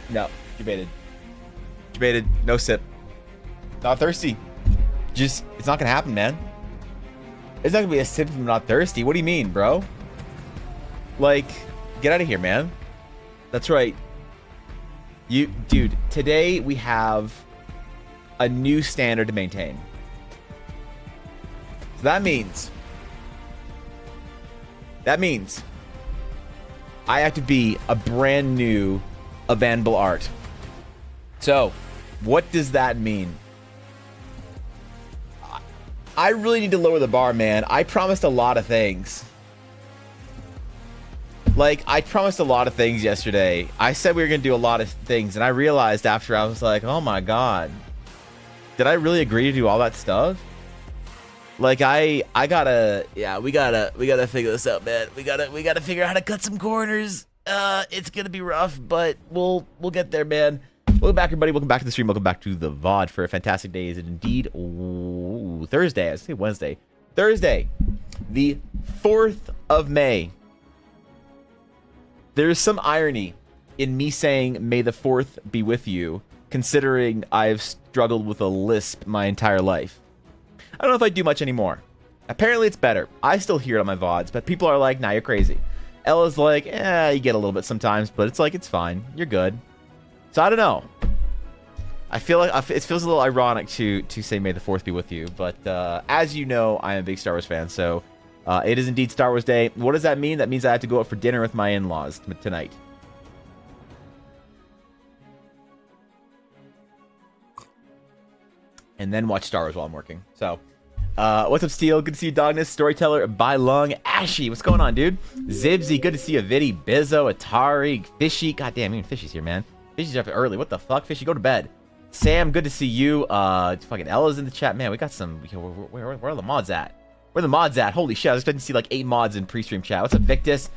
No, debated. Debated. No sip. Not thirsty. Just, it's not gonna happen, man. It's not gonna be a sip if I'm not thirsty. What do you mean, bro? Like, get out of here, man. That's right. Dude, today we have a new standard to maintain. So that means I have to be a brand new Evanville art. So, what does that mean? I really need to lower the bar, man. I promised a lot of things. Like, I promised a lot of things yesterday. I said we were going to do a lot of things, and I realized after, I was like, oh my god. Did I really agree to do all that stuff? Like, I gotta, yeah, we gotta figure this out, man. We gotta figure out how to cut some corners. It's gonna be rough, but we'll get there, man. Welcome back, everybody. Welcome back to the stream. Welcome back to the VOD for a fantastic day. Is it indeed Thursday? I say Wednesday. Thursday, the 4th of May. There's some irony in me saying, may the 4th be with you, considering I've struggled with a lisp my entire life. I don't know if I do much anymore. Apparently it's better. I still hear it on my VODs, but people are like, nah, you're crazy. Ella's like, you get a little bit sometimes, but it's like, it's fine. You're good. So I don't know. I feel like it feels a little ironic to say may the 4th be with you, but as you know, I am a big Star Wars fan, so it is indeed Star Wars Day. What does that mean? That means I have to go out for dinner with my in-laws tonight. And then watch Star Wars while I'm working. So, what's up, Steel? Good to see you, Dogness. Storyteller, Bai Lung, Ashy. What's going on, dude? Zibsy, good to see you. Viddy, Bizzo, Atari, Fishy. God damn, even Fishy's here, man. Fishy's up early. What the fuck? Fishy, go to bed. Sam, good to see you. Fucking Ella's in the chat. Man, we got some. Where are the mods at? Where are the mods at? Holy shit, I was expecting to see like 8 mods in pre-stream chat. What's up, Victus?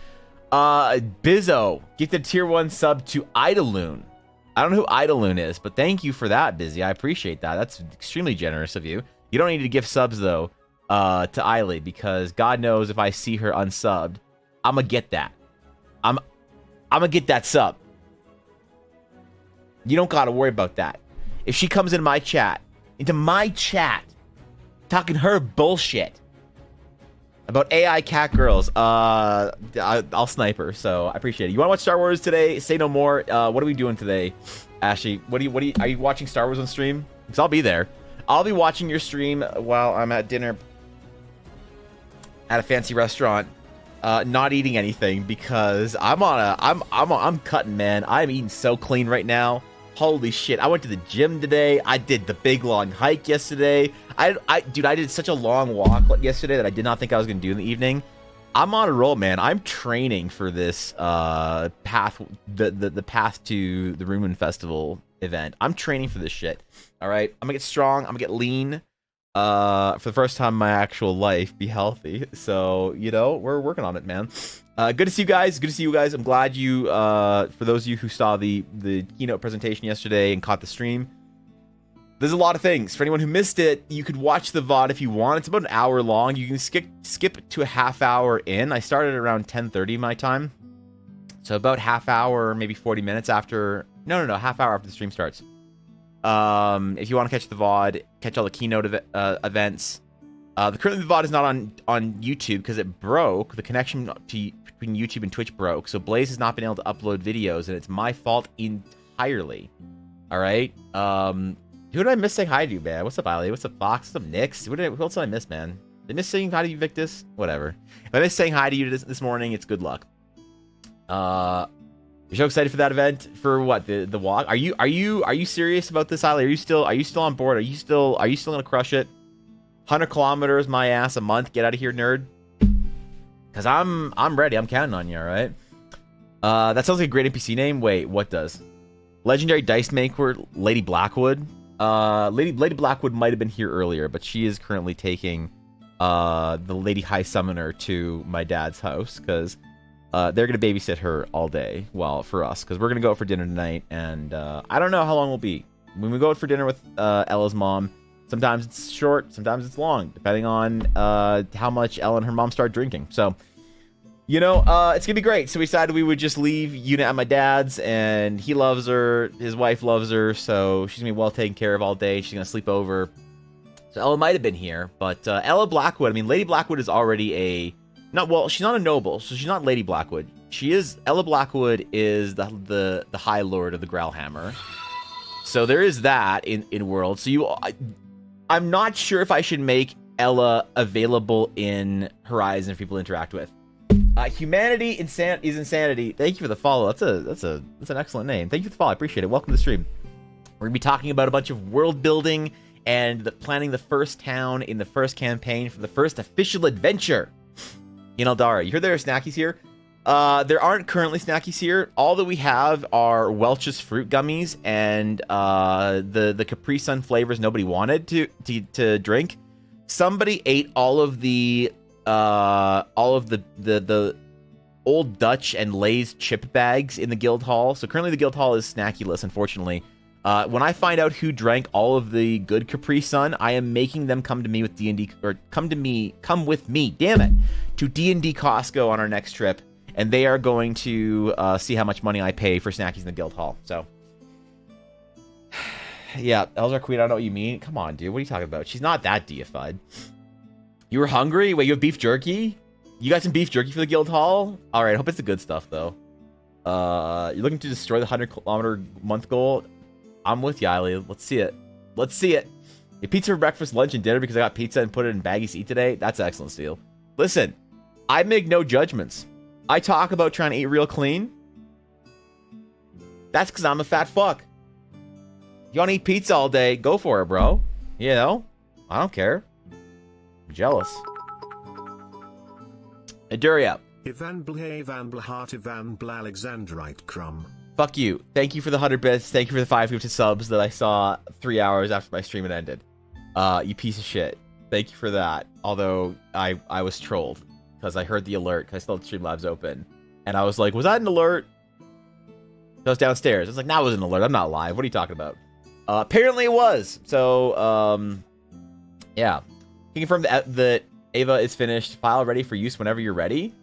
Bizzo, gifted tier 1 sub to Idaloon. I don't know who Idaloon is, but thank you for that, Busy. I appreciate that. That's extremely generous of you. You don't need to give subs, though, to Eiley, because God knows if I see her unsubbed, I'm going to get that. I'm going to get that sub. You don't got to worry about that. If she comes into my chat, talking her bullshit about AI cat girls, I'll snipe her, so I appreciate it. You want to watch Star Wars today? Say no more. What are we doing today, Ashley? Are you watching Star Wars on stream? Because I'll be there. I'll be watching your stream while I'm at dinner at a fancy restaurant, not eating anything because I'm cutting, man. I'm eating so clean right now. Holy shit. I went to the gym today. I did the big long hike yesterday. Dude, I did such a long walk yesterday that I did not think I was going to do in the evening. I'm on a roll, man. I'm training for this path, the path to the Rumen Festival event. I'm training for this shit. All right. I'm going to get strong. I'm going to get lean. For the first time in my actual life, be healthy. So, you know, we're working on it, man. Good to see you guys. Good to see you guys. I'm glad you, for those of you who saw the keynote presentation yesterday and caught the stream, there's a lot of things. For anyone who missed it, you could watch the VOD if you want. It's about an hour long. You can skip to a half hour in. I started around 10:30 my time. So about half hour, maybe 40 minutes after, no, half hour after the stream starts. If you want to catch the VOD, catch all the keynote events. Currently the VOD is not on YouTube because it broke. The connection between YouTube and Twitch broke. So Blaze has not been able to upload videos, and it's my fault entirely. All right. Who did I miss saying hi to, man? What's up, Eiley? What's up, Fox? What's up, Nix? Who else did I miss, man? Did I miss saying hi to you, Victus? Whatever. If I miss saying hi to you this morning, it's good luck. You're so excited for that event? For what? The walk? Are you serious about this, Eiley? Are you still on board? Are you still gonna crush it? 100 kilometers, my ass, a month. Get out of here, nerd. Cause I'm ready. I'm counting on you. All right. That sounds like a great NPC name. Wait, what does? Legendary dice maker, Lady Blackwood. Lady Blackwood might have been here earlier, but she is currently taking the Lady High Summoner to my dad's house because they're gonna babysit her all day. Well, for us, because we're gonna go out for dinner tonight, and I don't know how long we'll be. When we go out for dinner with Ella's mom, sometimes it's short, sometimes it's long, depending on how much Ella and her mom start drinking. So, It's gonna be great. So we decided we would just leave Una at my dad's, and he loves her, his wife loves her, so she's gonna be well taken care of all day. She's gonna sleep over. So Ella might have been here, but Ella Blackwood, I mean, Lady Blackwood is already she's not a noble, so she's not Lady Blackwood. Ella Blackwood is the High Lord of the Growlhammer. So there is that in world. So I'm not sure if I should make Ella available in Horizon for people to interact with. Humanity is insanity. Thank you for the follow. That's an excellent name. Thank you for the follow. I appreciate it. Welcome to the stream. We're gonna be talking about a bunch of world building and planning the first town in the first campaign for the first official adventure in Eldara. You heard there are snackies here? There aren't currently snackies here. All that we have are Welch's fruit gummies and the Capri Sun flavors nobody wanted to drink. Somebody ate all of the old Dutch and Lay's chip bags in the guild hall. So currently the guild hall is snacky-less, unfortunately. When I find out who drank all of the good Capri Sun, I am making them come to me with D&D, or come with me, damn it, to D&D Costco on our next trip, and they are going to see how much money I pay for snackies in the guild hall. So, yeah, Elzar Queen, I don't know what you mean. Come on, dude, what are you talking about? She's not that deified. You were hungry? Wait, you have beef jerky? You got some beef jerky for the guild hall? All right, hope it's the good stuff, though. You're looking to destroy the 100-kilometer-month goal? I'm with you, Eiley. Let's see it. Let's see it. A pizza for breakfast, lunch, and dinner because I got pizza and put it in baggies to eat today? That's excellent, Steel. Listen, I make no judgments. I talk about trying to eat real clean. That's because I'm a fat fuck. You want to eat pizza all day? Go for it, bro. You know? I don't care. I'm jealous. Aduria. Ivan Blahart Ivan Alexandrite Crumb. Fuck you. Thank you for the 100 bits. Thank you for the 5 gifted subs that I saw 3 hours after my stream had ended. You piece of shit. Thank you for that. Although I was trolled because I heard the alert because I still had Streamlabs open. And I was like, was that an alert? I was downstairs. I was like, nah, it wasn't an alert. I'm not live. What are you talking about? Apparently it was. So, yeah. Can you confirm that Ava is finished? File ready for use whenever you're ready?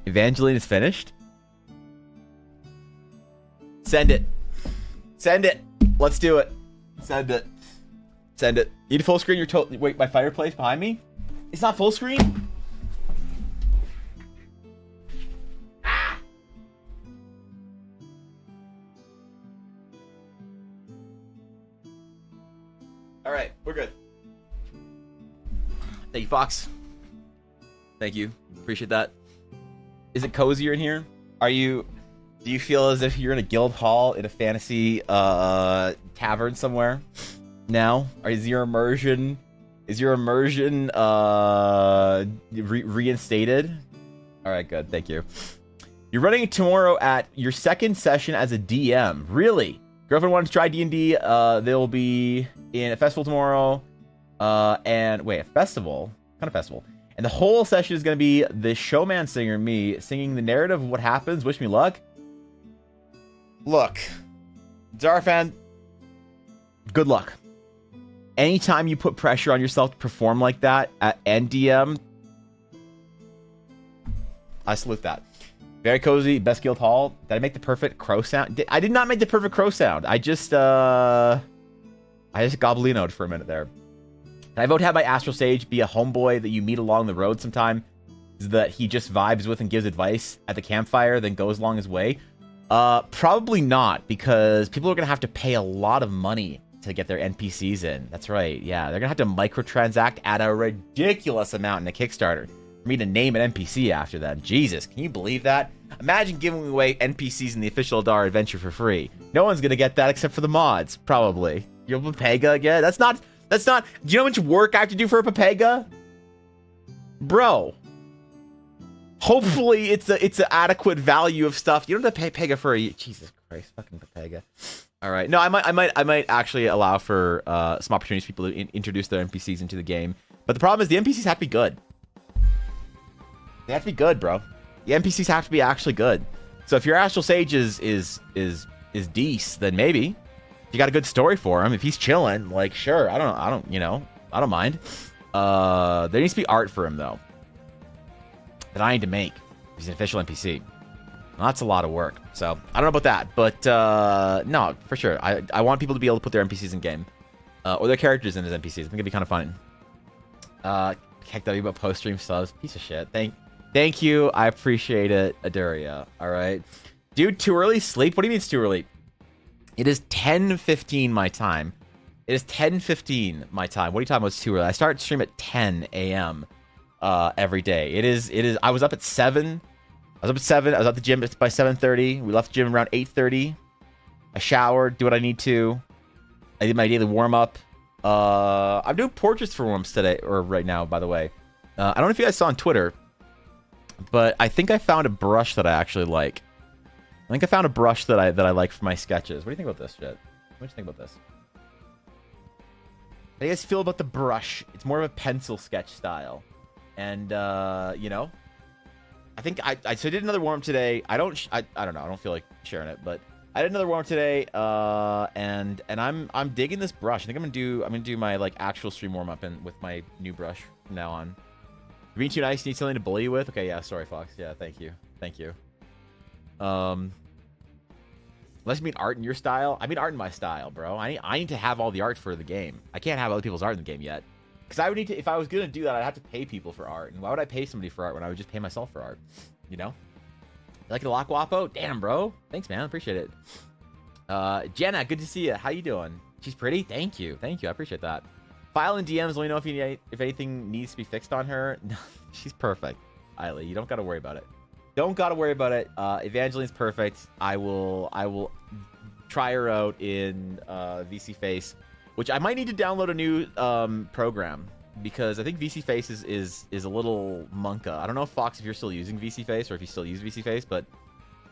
Evangeline is finished? Send it. Send it. Let's do it. Send it. Send it. You need full screen your wait, my fireplace behind me? It's not full screen? Ah! Alright, we're good. Thank you, Fox. Thank you. Appreciate that. Is it cozier in here? Do you feel as if you're in a guild hall in a fantasy tavern somewhere now? Or is your immersion reinstated? All right, good. Thank you. You're running tomorrow at your second session as a DM. Really? Girlfriend wanted to try D&D. They'll be in a festival tomorrow. And wait, a festival? What kind of festival? And the whole session is going to be the showman singer, me, singing the narrative of what happens. Wish me luck. Look, Zarfan, good luck. Anytime you put pressure on yourself to perform like that at NDM, I salute that. Very cozy, best guild hall. Did I make the perfect crow sound? I did not make the perfect crow sound. I just gobblinoed for a minute there. Can I vote to have my Astral Sage be a homeboy that you meet along the road sometime that he just vibes with and gives advice at the campfire, then goes along his way? Probably not, because people are going to have to pay a lot of money to get their NPCs in. That's right, yeah. They're going to have to microtransact at a ridiculous amount in a Kickstarter for me to name an NPC after them. Jesus, can you believe that? Imagine giving away NPCs in the official Eldara adventure for free. No one's going to get that except for the mods, probably. You'll Pepega again? That's not... Do you know how much work I have to do for a Pepega? Bro. Hopefully it's an adequate value of stuff. You don't have to pay Pega for a... Jesus Christ, fucking Pepega. All right. No, I might actually allow for some opportunities for people to introduce their NPCs into the game. But the problem is the NPCs have to be good. They have to be good, bro. The NPCs have to be actually good. So if your Astral Sage is decent, then maybe. If you got a good story for him, if he's chilling, like, sure, I don't mind. There needs to be art for him, though, that I need to make. He's an official NPC. Well, that's a lot of work. So, I don't know about that. But, no, for sure. I want people to be able to put their NPCs in game. Or their characters in as NPCs. I think it'd be kind of fun. Heck, W about post-stream subs. Piece of shit. Thank you. I appreciate it, Aduria. All right. Dude, too early sleep? What do you mean it's too early? It is 10:15 my time. It is 10:15 my time. What are you talking about? It's too early. I start stream at 10 a.m. Every day. It is. I was up at 7. I was at the gym by 7:30. We left the gym around 8:30. I showered, do what I need to. I did my daily warm-up. I'm doing portraits for warm-ups today, or right now, by the way. I don't know if you guys saw on Twitter, but I think I found a brush that I actually like. I think I found a brush that I like for my sketches. What do you think about this shit? What do you think about this? How do you guys feel about the brush? It's more of a pencil sketch style. And, you know, I think so I did another warm-up today. I don't know. I don't feel like sharing it, but I did another warm-up today. And I'm digging this brush. I think I'm gonna do my like actual stream warm-up with my new brush from now on. You're being too nice. Need something to bully you with? Okay, yeah. Sorry, Fox. Yeah, thank you. Unless you mean art in your style, I mean art in my style, bro. I need to have all the art for the game. I can't have other people's art in the game yet, because I would need to. If I was gonna do that, I'd have to pay people for art. And why would I pay somebody for art when I would just pay myself for art? You know? You like it a lot, Guapo? Damn, bro. Thanks, man. Appreciate it. Jenna, good to see you. How you doing? She's pretty. Thank you. I appreciate that. File in DMs. Let me know if anything needs to be fixed on her. No, she's perfect. Eiley, you don't got to worry about it. Don't got to worry about it. Evangeline's perfect. I will try her out in VC Face, which I might need to download a new program, because I think VC Face is a little monka. I don't know, Fox, if you're still using VC Face or if you still use VC Face, but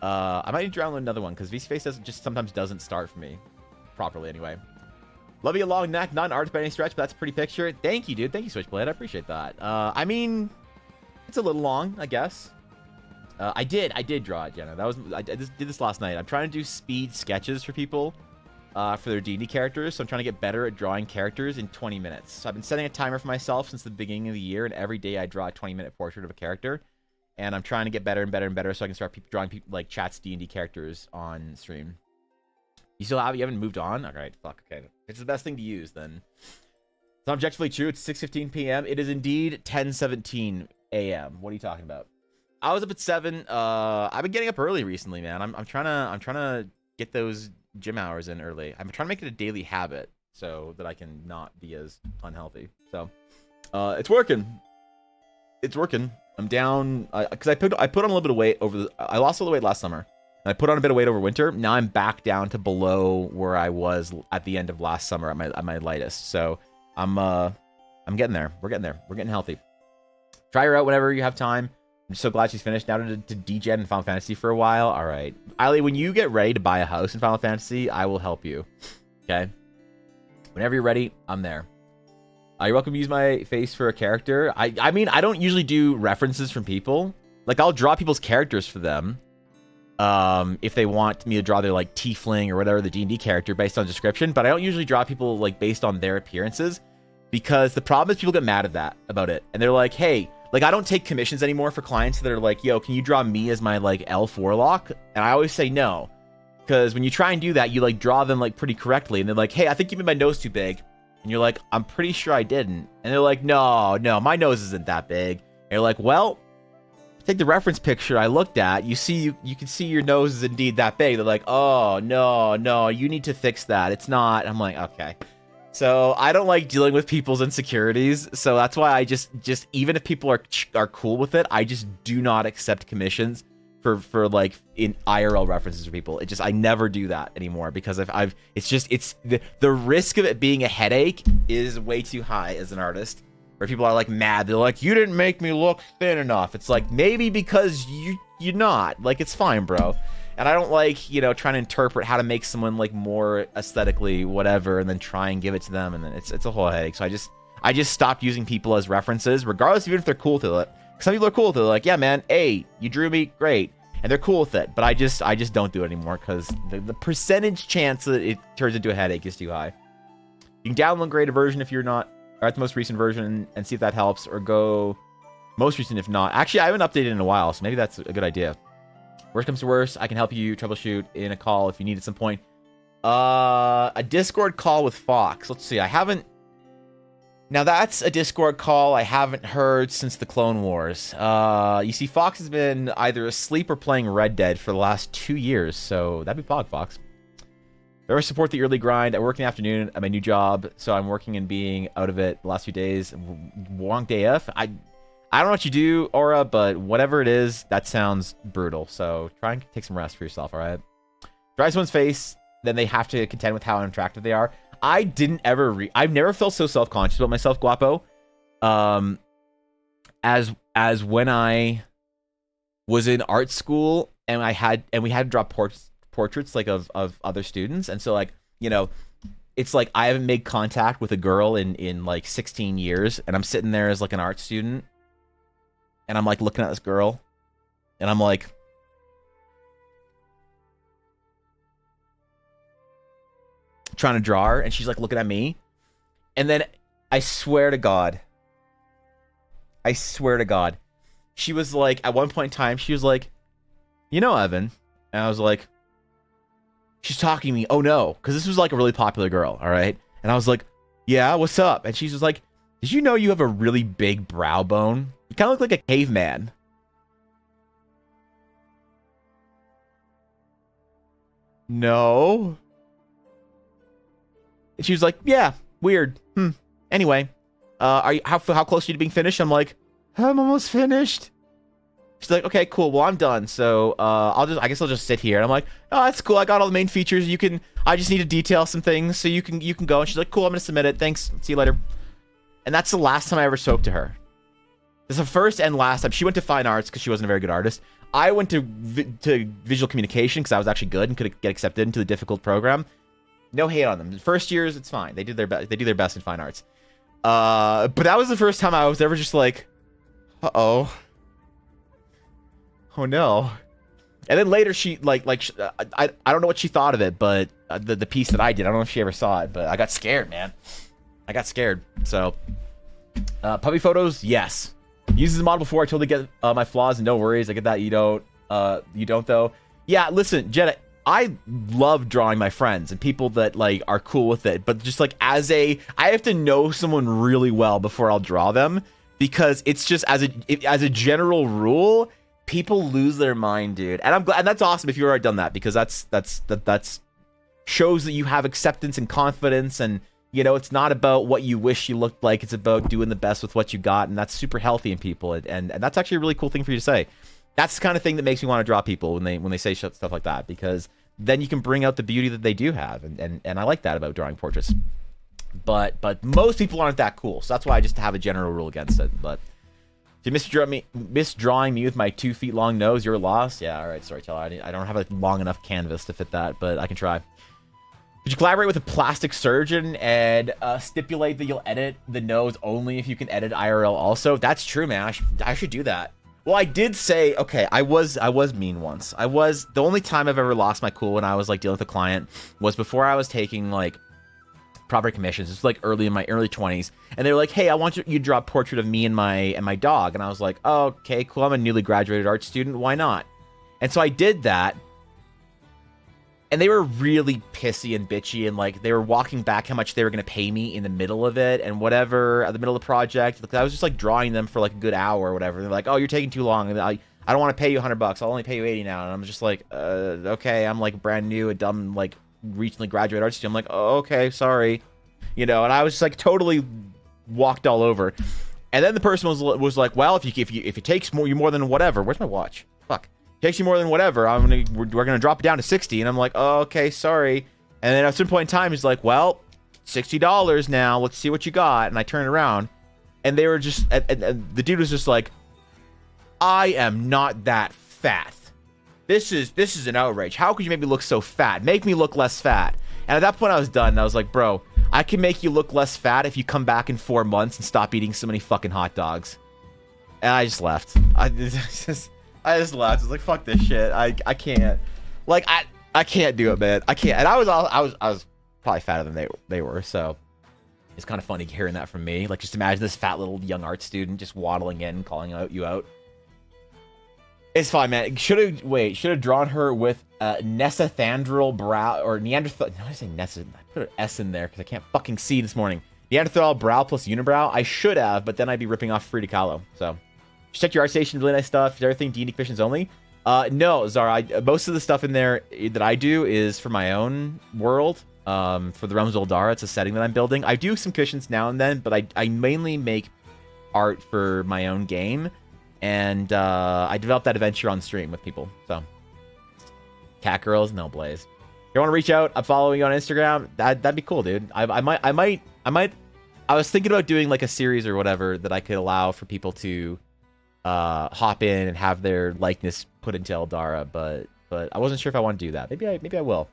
I might need to download another one, because VC Face sometimes doesn't start for me properly anyway. Love you, long neck. Not an artist by any stretch, but that's a pretty picture. Thank you, dude. Thank you, Switchblade. I appreciate that. I mean, it's a little long, I guess. I did draw it, Jenna. I did this last night. I'm trying to do speed sketches for people for their D&D characters, so I'm trying to get better at drawing characters in 20 minutes. So I've been setting a timer for myself since the beginning of the year, and every day I draw a 20-minute portrait of a character, and I'm trying to get better and better and better so I can start drawing like chat's D&D characters on stream. You haven't moved on? All right, fuck. Okay, it's the best thing to use then. It's not objectively true. It's 6:15 p.m. It is indeed 10:17 a.m. What are you talking about? I was up at 7. I've been getting up early recently, man. I'm trying to get those gym hours in early. I'm trying to make it a daily habit so that I can not be as unhealthy. So, it's working. It's working. I'm down because I put on a little bit of weight I lost a little weight last summer, and I put on a bit of weight over winter. Now I'm back down to below where I was at the end of last summer at my lightest. So I'm getting there. We're getting there. We're getting healthy. Try her out whenever you have time. I'm so glad she's finished now to degen in Final Fantasy for a while. All right, Eiley, when you get ready to buy a house in Final Fantasy, I will help you. Okay, whenever you're ready, I'm there. You're welcome to use my face for a character. I mean, I don't usually do references from people. Like, I'll draw people's characters for them if they want me to draw their like tiefling or whatever, the D&D character based on description. But I don't usually draw people like based on their appearances, because the problem is people get mad at about it, and they're like, hey. Like, I don't take commissions anymore for clients that are like, yo, can you draw me as my, like, elf warlock? And I always say no. Because when you try and do that, you, like, draw them, like, pretty correctly. And they're like, hey, I think you made my nose too big. And you're like, I'm pretty sure I didn't. And they're like, no, my nose isn't that big. And you're like, well, take the reference picture I looked at. You can see your nose is indeed that big. They're like, oh, no, you need to fix that. It's not. I'm like, okay. So I don't like dealing with people's insecurities. So that's why I just even if people are cool with it, I just do not accept commissions for like in IRL references for people. I never do that anymore, because it's the risk of it being a headache is way too high as an artist. Where people are like mad, they're like, you didn't make me look thin enough. It's like, maybe because you're not. Like, it's fine, bro. And I don't like, trying to interpret how to make someone like more aesthetically whatever, and then try and give it to them, and then it's a whole headache. So I just stopped using people as references, regardless, even if they're cool with it. Some people are cool with it. They're like, yeah, man, hey, you drew me, great, and they're cool with it. But I just don't do it anymore, because the percentage chance that it turns into a headache is too high. You can download a graded version if you're not or at the most recent version and see if that helps, or go most recent if not. Actually, I haven't updated in a while, so maybe that's a good idea. Worst comes to worst, I can help you troubleshoot in a call if you need at some point. A Discord call with Fox. Let's see. I haven't. Now that's a Discord call I haven't heard since the Clone Wars. You see, Fox has been either asleep or playing Red Dead for the last 2 years, so that'd be Pog, Fox. I always support the early grind. I work in the afternoon at my new job, so I'm working and being out of it the last few days. Wonk AF. I don't know what you do, Aura, but whatever it is, that sounds brutal. So try and take some rest for yourself, all right? Dry someone's face, then they have to contend with how unattractive they are. I've never felt so self-conscious about myself, Guapo, as when I was in art school and we had to draw portraits like of other students, and so like, you know, it's like I haven't made contact with a girl in like 16 years, and I'm sitting there as like an art student, and I'm like looking at this girl, and I'm like, trying to draw her, and she's like looking at me, and then I swear to God, she was like, at one point in time, she was like, you know, Evan, and I was like, she's talking to me, oh no, because this was like a really popular girl, all right, and I was like, yeah, what's up? And she's just like, did you know you have a really big brow bone? You kind of look like a caveman. No. And she was like, yeah, weird. Anyway, how close are you to being finished? I'm like, I'm almost finished. She's like, okay, cool. Well, I'm done. So, I guess I'll just sit here. And I'm like, oh, that's cool. I got all the main features. I just need to detail some things so you can go. And she's like, cool. I'm going to submit it. Thanks. See you later. And that's the last time I ever spoke to her. This is the first and last time. She went to fine arts because she wasn't a very good artist. I went to visual communication because I was actually good and could get accepted into the difficult program. No hate on them. The first years, it's fine. They do their best. They do their best in fine arts. But that was the first time I was ever just like, uh-oh. Oh no. And then later she I don't know what she thought of it, but the piece that I did, I don't know if she ever saw it, but I got scared, man. I got scared. So puppy photos, yes. Uses the model before. I totally get my flaws, and no worries. I get that. You don't though. Yeah, listen, Jetta, I love drawing my friends and people that like are cool with it, but just like I have to know someone really well before I'll draw them, because it's just as a general rule, people lose their mind, dude. And I'm glad, and that's awesome if you've already done that, because that's shows that you have acceptance and confidence, and you know, it's not about what you wish you looked like, it's about doing the best with what you got, and that's super healthy in people, and that's actually a really cool thing for you to say. That's the kind of thing that makes me want to draw people when they say stuff like that, because then you can bring out the beauty that they do have, and I like that about drawing portraits. But most people aren't that cool, so that's why I just have a general rule against it. But if you misdrawing me with my 2 feet long nose, your loss. Yeah, all right, storyteller. I don't have a long enough canvas to fit that, but I can try. Could you collaborate with a plastic surgeon and stipulate that you'll edit the nose only if you can edit IRL also? That's true, man. I should do that. Well, I did say, okay, I was mean once. The only time I've ever lost my cool when I was like dealing with a client was before I was taking like property commissions. It's like in my early 20s, and they were like, hey, I want you to draw a portrait of me and my dog. And I was like, oh, okay, cool. I'm a newly graduated art student. Why not? And so I did that. And they were really pissy and bitchy, and like they were walking back how much they were going to pay me in the middle of it and whatever, at the middle of the project. Like, I was just like drawing them for like a good hour or whatever. They're like, oh, you're taking too long. And I don't want to pay you $100. I'll only pay you 80 now. And I'm just like, okay, I'm like brand new, a dumb, like recently graduated art student. I'm like, oh, okay, sorry. You know, and I was just like totally walked all over. And then the person was like, well, if it takes you more than whatever, where's my watch? Fuck. Takes you more than whatever, we're gonna drop it down to 60. And I'm like, oh, okay, sorry. And then at some point in time, he's like, well, $60 now, let's see what you got. And I turn around, and they were just, and the dude was just like, I am not that fat. This is an outrage. How could you make me look so fat? Make me look less fat. And at that point I was done, and I was like, bro, I can make you look less fat if you come back in 4 months and stop eating so many fucking hot dogs. And I just left. I just laughed. I was like, fuck this shit. I can't. Like, I can't do it, man. I can't. And I was probably fatter than they were, so. It's kind of funny hearing that from me. Like, just imagine this fat little young art student just waddling in, calling you out. It's fine, man. Should have drawn her with Nesathandral brow or Neanderthal. No, I say Nessa. I put an S in there because I can't fucking see this morning. Neanderthal brow plus unibrow. I should have, but then I'd be ripping off Frida Kahlo. So, just check your art station. Really nice stuff. Is everything D&D commissions only? No, Zara. Most of the stuff in there that I do is for my own world. For the Realms of Eldara, it's a setting that I'm building. I do some commissions now and then, but I mainly make art for my own game. And I developed that adventure on stream with people. So, cat girls, no Blaze. If you want to reach out, I'm following you on Instagram. That'd be cool, dude. I might. I was thinking about doing like a series or whatever that I could allow for people to hop in and have their likeness put into Eldara, but I wasn't sure if I want to do that. Maybe I will.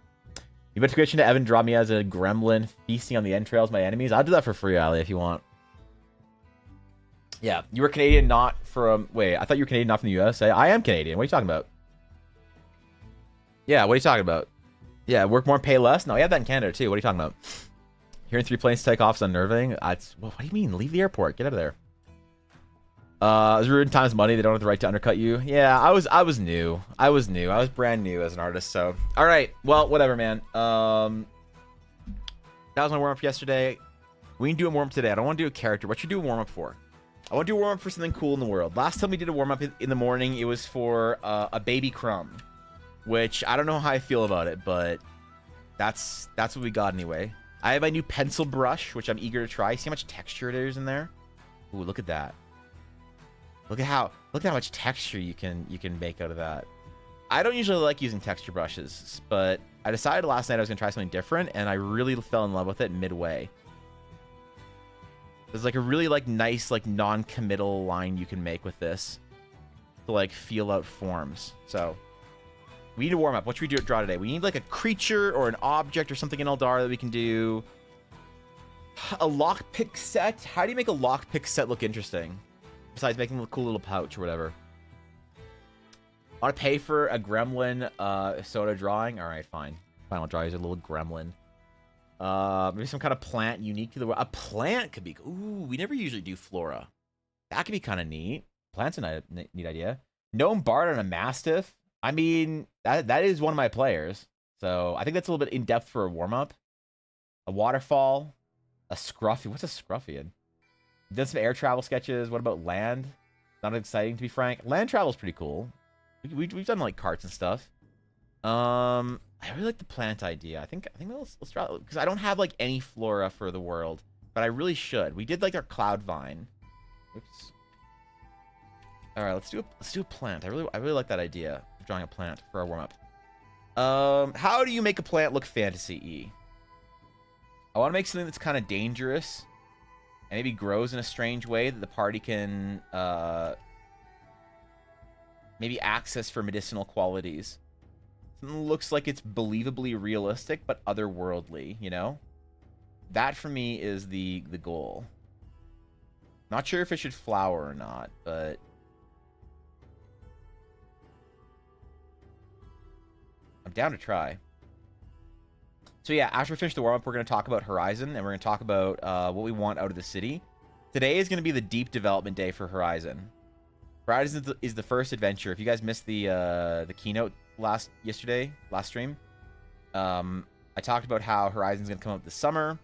You bet to Evan draw me as a gremlin feasting on the entrails of my enemies. I'll do that for free, Ali, if you want. Yeah, you were Canadian, not from... Wait, I thought you were Canadian, not from the US. I am Canadian. What are you talking about? Yeah, what are you talking about? Yeah, work more, pay less? No, we have that in Canada, too. What are you talking about? Hearing 3 planes take off is unnerving. What do you mean? Leave the airport. Get out of there. It's ruined time's money. They don't have the right to undercut you. Yeah, I was new. I was brand new as an artist, so... Alright, well, whatever, man. That was my warm-up yesterday. We can do a warm-up today. I don't want to do a character. What should you do a warm-up for? I want to do a warm-up for something cool in the world. Last time we did a warm-up in the morning, it was for a baby crumb, which I don't know how I feel about it, but that's what we got anyway. I have my new pencil brush, which I'm eager to try. See how much texture there is in there? Ooh, look at that. Look at how much texture you can make out of that. I don't usually like using texture brushes, but I decided last night I was gonna try something different, and I really fell in love with it midway. There's like a really nice non-committal line you can make with this to feel out forms. So we need to warm up. What should we draw today? We need like a creature or an object or something in Eldara that we can do. A lockpick set. How do you make a lockpick set look interesting? Besides making a cool little pouch or whatever. I want to pay for a gremlin soda drawing. All right, fine. Final draw is a little gremlin. Maybe some kind of plant unique to the world. A plant could be... Ooh, we never usually do flora. That could be kind of neat. Plant's a neat idea. Gnome Bard on a Mastiff. I mean, that is one of my players. So I think that's a little bit in-depth for a warm-up. A waterfall. A scruffy. What's a scruffian? Done some air travel sketches. What about land? Not exciting, to be frank. Land travel's pretty cool. We've done like carts and stuff. I really like the plant idea. I think let's try it because I don't have like any flora for the world, but I really should. We did like our cloud vine. Oops. All right, let's do a plant. I really like that idea of drawing a plant for our warm up. How do you make a plant look fantasy-y? I want to make something that's kind of dangerous and maybe grows in a strange way that the party can maybe access for medicinal qualities. Something that looks like it's believably realistic but otherworldly, you know? That for me is the goal. Not sure if it should flower or not, but I'm down to try. So yeah, after we finish the warm-up, we're going to talk about Horizon, and we're going to talk about what we want out of the city. Today is going to be the deep development day for Horizon. Horizon is the first adventure. If you guys missed the keynote last stream, I talked about how Horizon's going to come out this summer,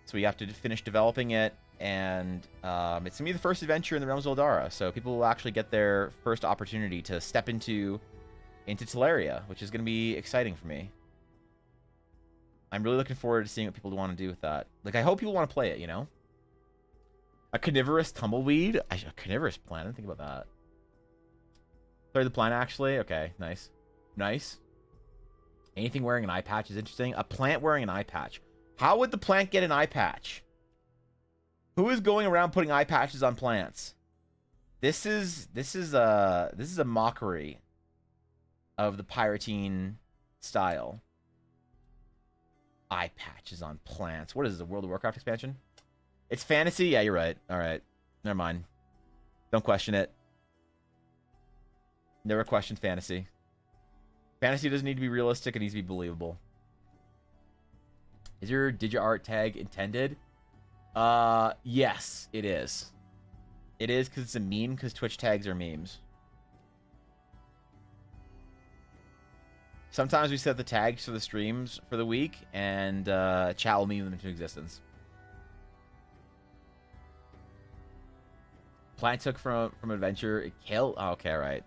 so we have to finish developing it, and it's going to be the first adventure in the Realms of Eldara, so people will actually get their first opportunity to step into Teleria, which is going to be exciting for me. I'm really looking forward to seeing what people want to do with that. Like, I hope people want to play it, you know? A carnivorous tumbleweed? A carnivorous plant? I didn't think about that. Sorry, the plant, actually? Okay, nice. Nice. Anything wearing an eye patch is interesting. A plant wearing an eye patch. How would the plant get an eye patch? Who is going around putting eye patches on plants? This is a mockery of the Pyrotean style. Eye patches on plants. What is this, a World of Warcraft expansion? It's fantasy? Yeah, you're right. Alright. Never mind. Don't question it. Never question fantasy. Fantasy doesn't need to be realistic, it needs to be believable. Is your DigiArt tag intended? Yes, it is. It is because it's a meme, because Twitch tags are memes. Sometimes we set the tags for the streams for the week, and chat will meme them into existence. Plant took from adventure. It killed. Oh, okay, right.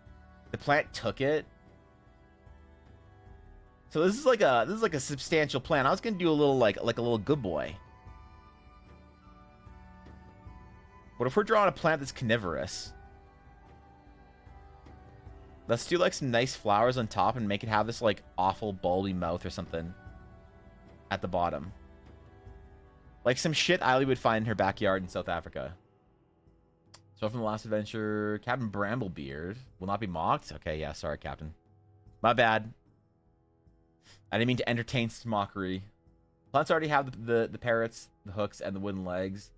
The plant took it. So this is like a substantial plant. I was gonna do a little like a little good boy. What if we're drawing a plant that's carnivorous? Let's do like some nice flowers on top and make it have this like awful bulby mouth or something at the bottom. Like some shit Eiley would find in her backyard in South Africa. So from the last adventure, Captain Bramblebeard will not be mocked. Okay, yeah, sorry, Captain. My bad. I didn't mean to entertain some mockery. Plants already have the parrots, the hooks, and the wooden legs.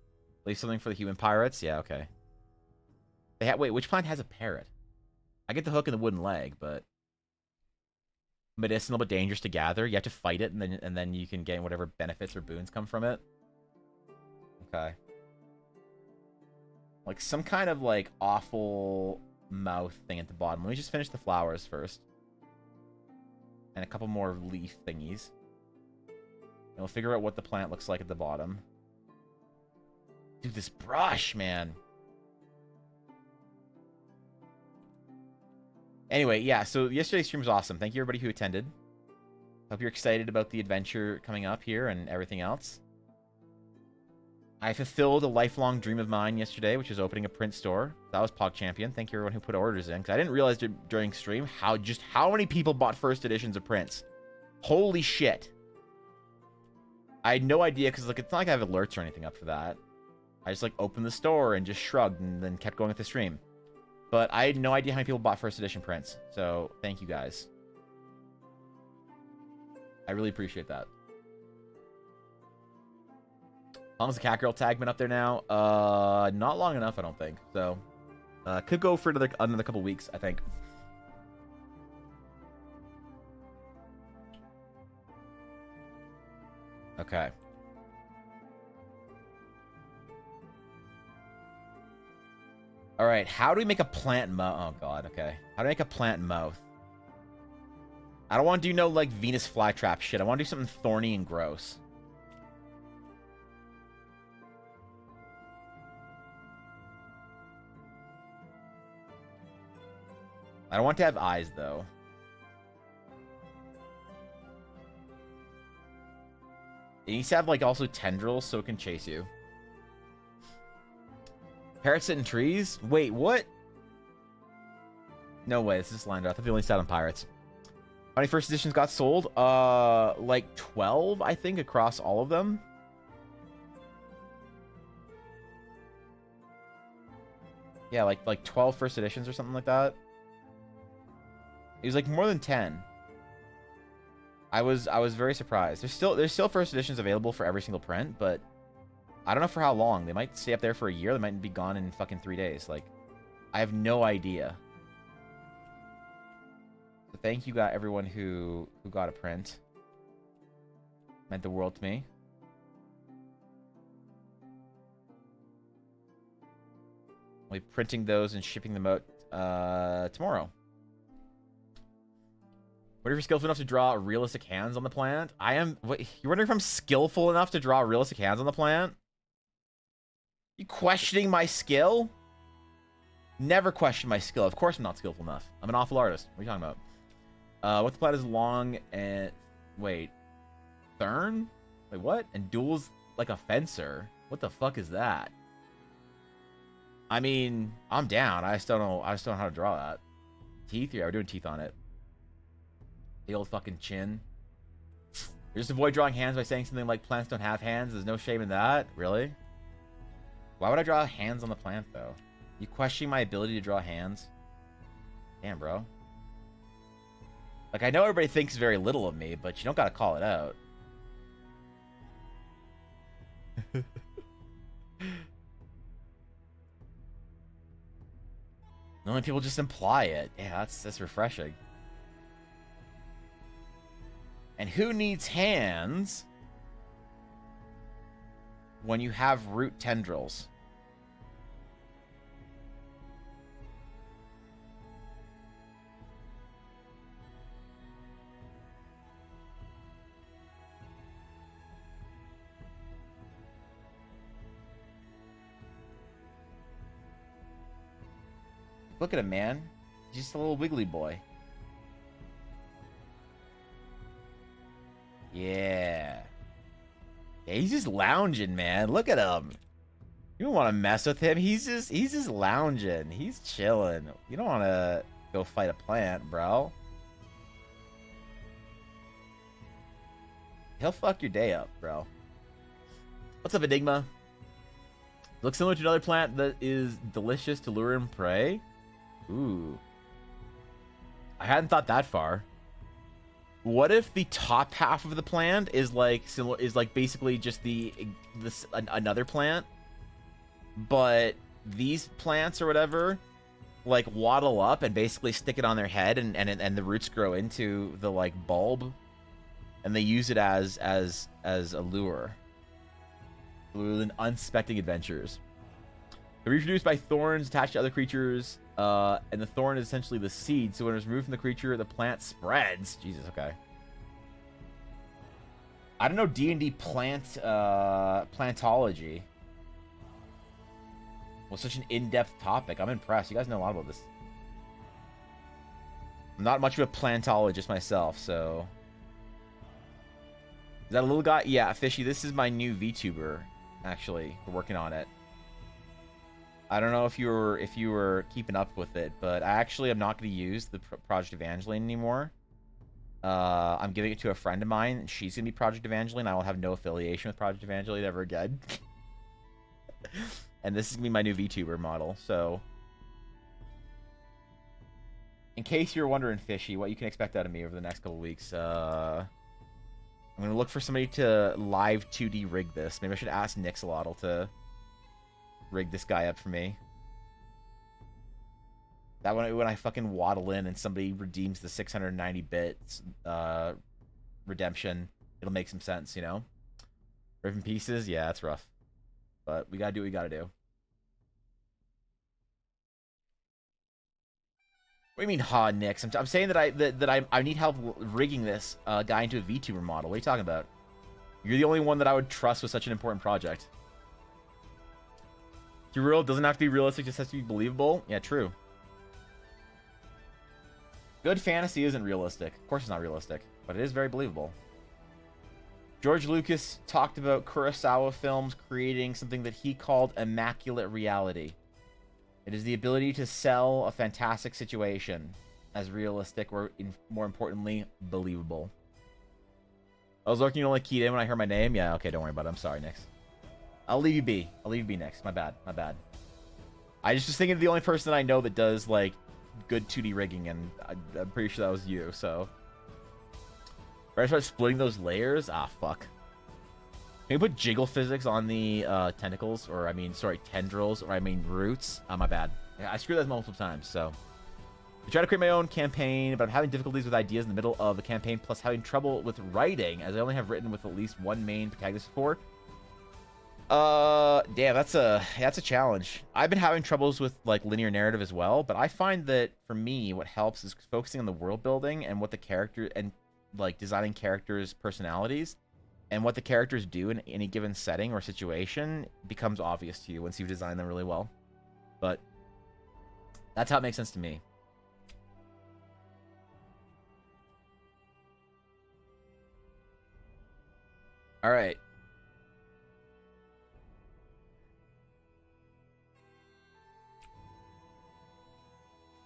Leave something for the human pirates. Yeah, okay. They wait, which plant has a parrot? I get the hook and the wooden leg, but medicinal but dangerous to gather. You have to fight it, and then you can gain whatever benefits or boons come from it. Okay. Like some kind of like awful mouth thing at the bottom. Let me just finish the flowers first. And a couple more leaf thingies. And we'll figure out what the plant looks like at the bottom. Dude, this brush, man. Anyway, yeah, so yesterday's stream was awesome. Thank you, everybody who attended. Hope you're excited about the adventure coming up here and everything else. I fulfilled a lifelong dream of mine yesterday, which is opening a print store. That was PogChampion. Thank you, everyone who put orders in, because I didn't realize during stream how many people bought first editions of prints. Holy shit. I had no idea, because like, it's not like I have alerts or anything up for that. I just like opened the store and just shrugged and then kept going with the stream. But I had no idea how many people bought first edition prints. So thank you guys. I really appreciate that. How long's the Catgirl tag been up there now? Not long enough, I don't think. So, could go for another couple weeks, I think. Okay. All right, how do we make a plant mouth? Oh god, okay. How do I make a plant mouth? I don't want to do no like Venus flytrap shit. I want to do something thorny and gross. I don't want to have eyes, though. It needs to have, like, also tendrils so it can chase you. Parrots sit in trees? Wait, what? No way, this is lined up. I thought they only sat on pirates. How many first editions got sold? Like 12, I think, across all of them. Yeah, like 12 first editions or something like that. It was like more than 10. I was very surprised. There's still first editions available for every single print, but I don't know for how long. They might stay up there for a year. They might be gone in fucking 3 days. Like, I have no idea. So thank you, everyone who got a print. Meant the world to me. I'll be printing those and shipping them out tomorrow. What if you're skillful enough to draw realistic hands on the plant? I am. What, you're wondering if I'm skillful enough to draw realistic hands on the plant? You questioning my skill? Never question my skill. Of course I'm not skillful enough. I'm an awful artist. What are you talking about? What the plant is long and... Wait. Thurn? Wait, what? And duels like a fencer? What the fuck is that? I mean, I'm down. I just don't know how to draw that. Teeth? Yeah, we're doing teeth on it. The old fucking chin. You just avoid drawing hands by saying something like plants don't have hands. There's no shame in that. Really? Why would I draw hands on the plant, though? You questioning my ability to draw hands? Damn, bro. Like, I know everybody thinks very little of me, but you don't gotta call it out. Normally people just imply it. Yeah, that's refreshing. And who needs hands when you have root tendrils. Look at him, man. He's just a little wiggly boy. Yeah. Yeah, he's just lounging, man. Look at him. You don't want to mess with him. He's just lounging. He's chilling. You don't want to go fight a plant, bro. He'll fuck your day up, bro. What's up, Enigma? Looks similar to another plant that is delicious to lure and prey. Ooh. I hadn't thought that far. What if the top half of the plant is like similar, is like basically just another plant, but these plants or whatever like waddle up and basically stick it on their head, and the roots grow into the like bulb, and they use it as a lure. Lure in unsuspecting adventures. They're reproduced by thorns attached to other creatures, and the thorn is essentially the seed. So when it's removed from the creature, the plant spreads. Jesus, okay. I don't know D&D plantology. Well, such an in-depth topic. I'm impressed. You guys know a lot about this. I'm not much of a plantologist myself, so. Is that a little guy? Yeah, Fishy. This is my new VTuber. Actually, we're working on it. I don't know if you were keeping up with it, but I actually am not going to use the Project Evangeline anymore. I'm giving it to a friend of mine, and she's going to be Project Evangeline. I will have no affiliation with Project Evangeline ever again. And this is going to be my new VTuber model, so. In case you're wondering, Fishy, what you can expect out of me over the next couple weeks, I'm going to look for somebody to live 2D rig this. Maybe I should ask Nixalotl to rig this guy up for me. That when I fucking waddle in and somebody redeems the 690 bits redemption, it'll make some sense, you know? Ripping pieces, yeah, that's rough. But we gotta do what we gotta do. What do you mean, ha, Nix? I'm saying that I need help rigging this guy into a VTuber model. What are you talking about? You're the only one that I would trust with such an important project. Too real, doesn't have to be realistic, just has to be believable. Yeah, true. Good fantasy isn't realistic. Of course it's not realistic, but it is very believable. George Lucas talked about Kurosawa films creating something that he called immaculate reality. It is the ability to sell a fantastic situation as realistic or, more importantly, believable. I was looking to only keyed in when I heard my name. Yeah, okay, don't worry about it. I'm sorry, Nix. I'll leave you be. I'll leave you be next. My bad. My bad. I just was thinking of the only person that I know that does, like, good 2D rigging, and I'm pretty sure that was you, so. Right, I start splitting those layers? Ah, fuck. Can you put jiggle physics on the tentacles? Or, I mean, sorry, tendrils, or I mean roots? My bad. Yeah, I screwed that multiple times, so. I try to create my own campaign, but I'm having difficulties with ideas in the middle of a campaign, plus having trouble with writing, as I only have written with at least one main protagonist before. Damn, that's a challenge. I've been having troubles with like linear narrative as well, but I find that for me, what helps is focusing on the world building and what the character and like designing characters' personalities and what the characters do in any given setting or situation becomes obvious to you once you've designed them really well. But that's how it makes sense to me. All right.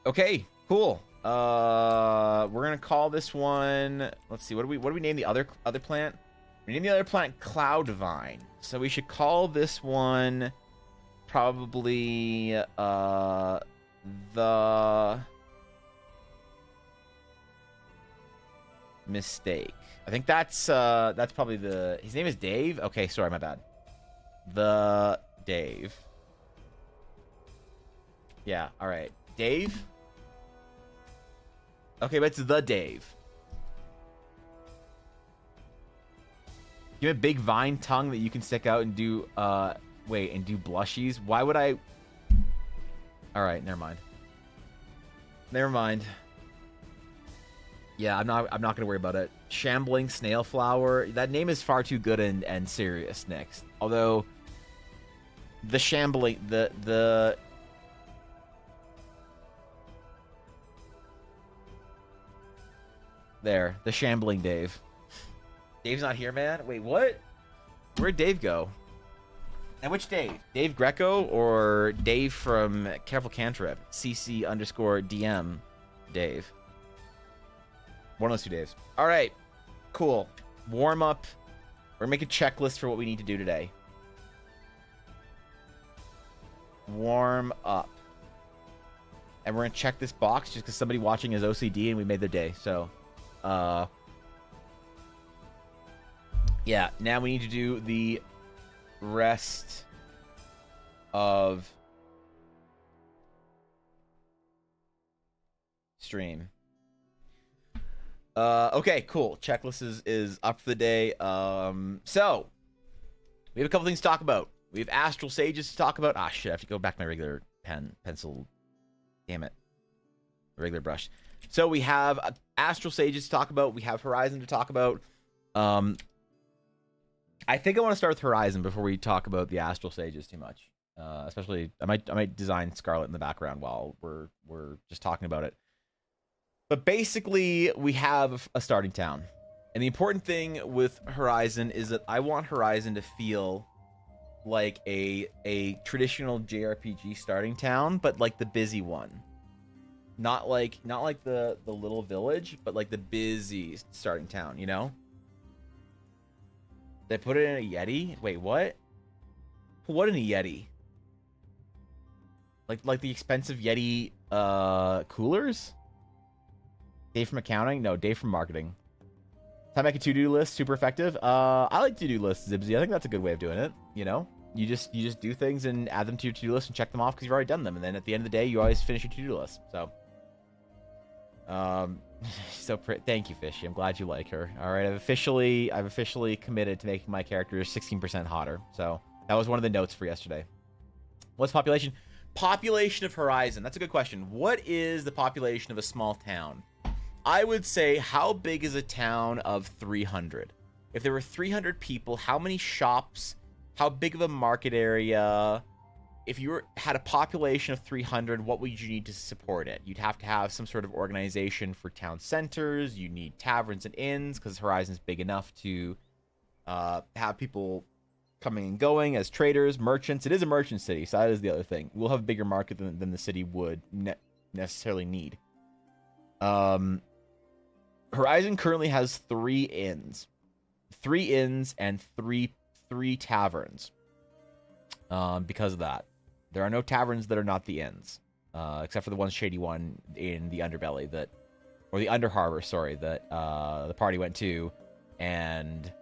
Okay, cool. We're gonna call this one. Let's see. What do we name the other plant? We name the other plant Cloudvine. So we should call this one probably the Mistake. I think that's probably the. His name is Dave. Okay, sorry, my bad. The Dave. Yeah. All right, Dave. Okay, but it's the Dave. You have a big vine tongue that you can stick out and do, wait, and do blushies? Why would I? All right, never mind. Never mind. Yeah, I'm not gonna worry about it. Shambling snail flower. That name is far too good and serious, Nyx. Although the shambling, the there, the shambling Dave. Dave's not here, man. Wait, what? Where'd Dave go? And which Dave? Dave Greco or Dave from Careful Cantrip? CC underscore DM Dave. One of those two Daves. All right, cool. Warm up. We're gonna make a checklist for what we need to do today. Warm up. And we're gonna check this box just because somebody watching is OCD and we made their day. So, yeah, now we need to do the rest of stream. Okay, cool. Checklist is up for the day. So we have a couple things to talk about. We have Astral Sages to talk about. Ah, shit, I have to go back to my regular pencil. Damn it. Regular brush. So we have Astral Sages to talk about. We have Horizon to talk about. I think I want to start with Horizon before we talk about the Astral Sages too much. Especially, I might design Scarlet in the background while we're just talking about it. But basically, we have a starting town, and the important thing with Horizon is that I want Horizon to feel like a traditional JRPG starting town, but like the busy one. Not like the little village, but like the busy starting town, you know? They put it in a Yeti? Wait, what? What in a Yeti? Like the expensive Yeti coolers? Dave from accounting? No, Dave from marketing. Time make a to-do list, super effective. I like to-do lists, Zibsy. I think that's a good way of doing it, you know? You just do things and add them to your to-do list and check them off because you've already done them. And then at the end of the day, you always finish your to-do list. So, thank you, Fishy. I'm glad you like her. All right, I've officially committed to making my character 16% hotter. So that was one of the notes for yesterday. What's population? Population of Horizon. That's a good question. What is the population of a small town? I would say, how big is a town of 300? If there were 300 people, how many shops? How big of a market area? If you had a population of 300, what would you need to support it? You'd have to have some sort of organization for town centers. You need taverns and inns because Horizon's big enough to have people coming and going as traders, merchants. It is a merchant city, so that is the other thing. We'll have a bigger market than the city would necessarily need. Horizon currently has 3 inns. 3 inns and three taverns. Because of that. There are no taverns that are not the inns. Except for the one shady one in the underbelly or the under harbor, sorry, that the party went to. And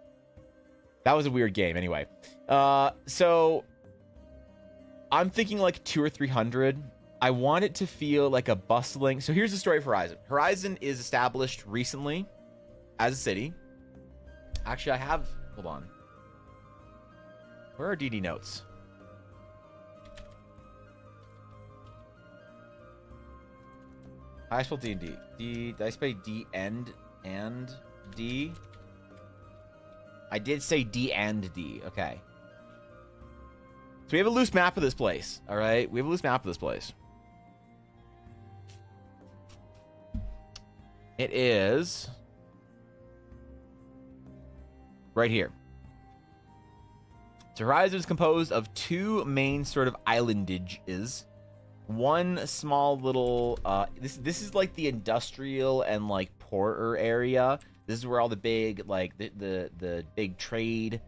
that was a weird game anyway. So I'm thinking like 200 or 300. I want it to feel like a bustling. So here's the story of Horizon. Horizon is established recently as a city. Actually, I have. Hold on. Where are DD notes? I spelled D and D. Did I spell D and D? I did say D and D. Okay. So we have a loose map of this place. All right, we have a loose map of this place. It is right here. So Horizon is composed of 2 main sort of islandages. One small little this is like the industrial and like porter area. This is where all the big like the big trade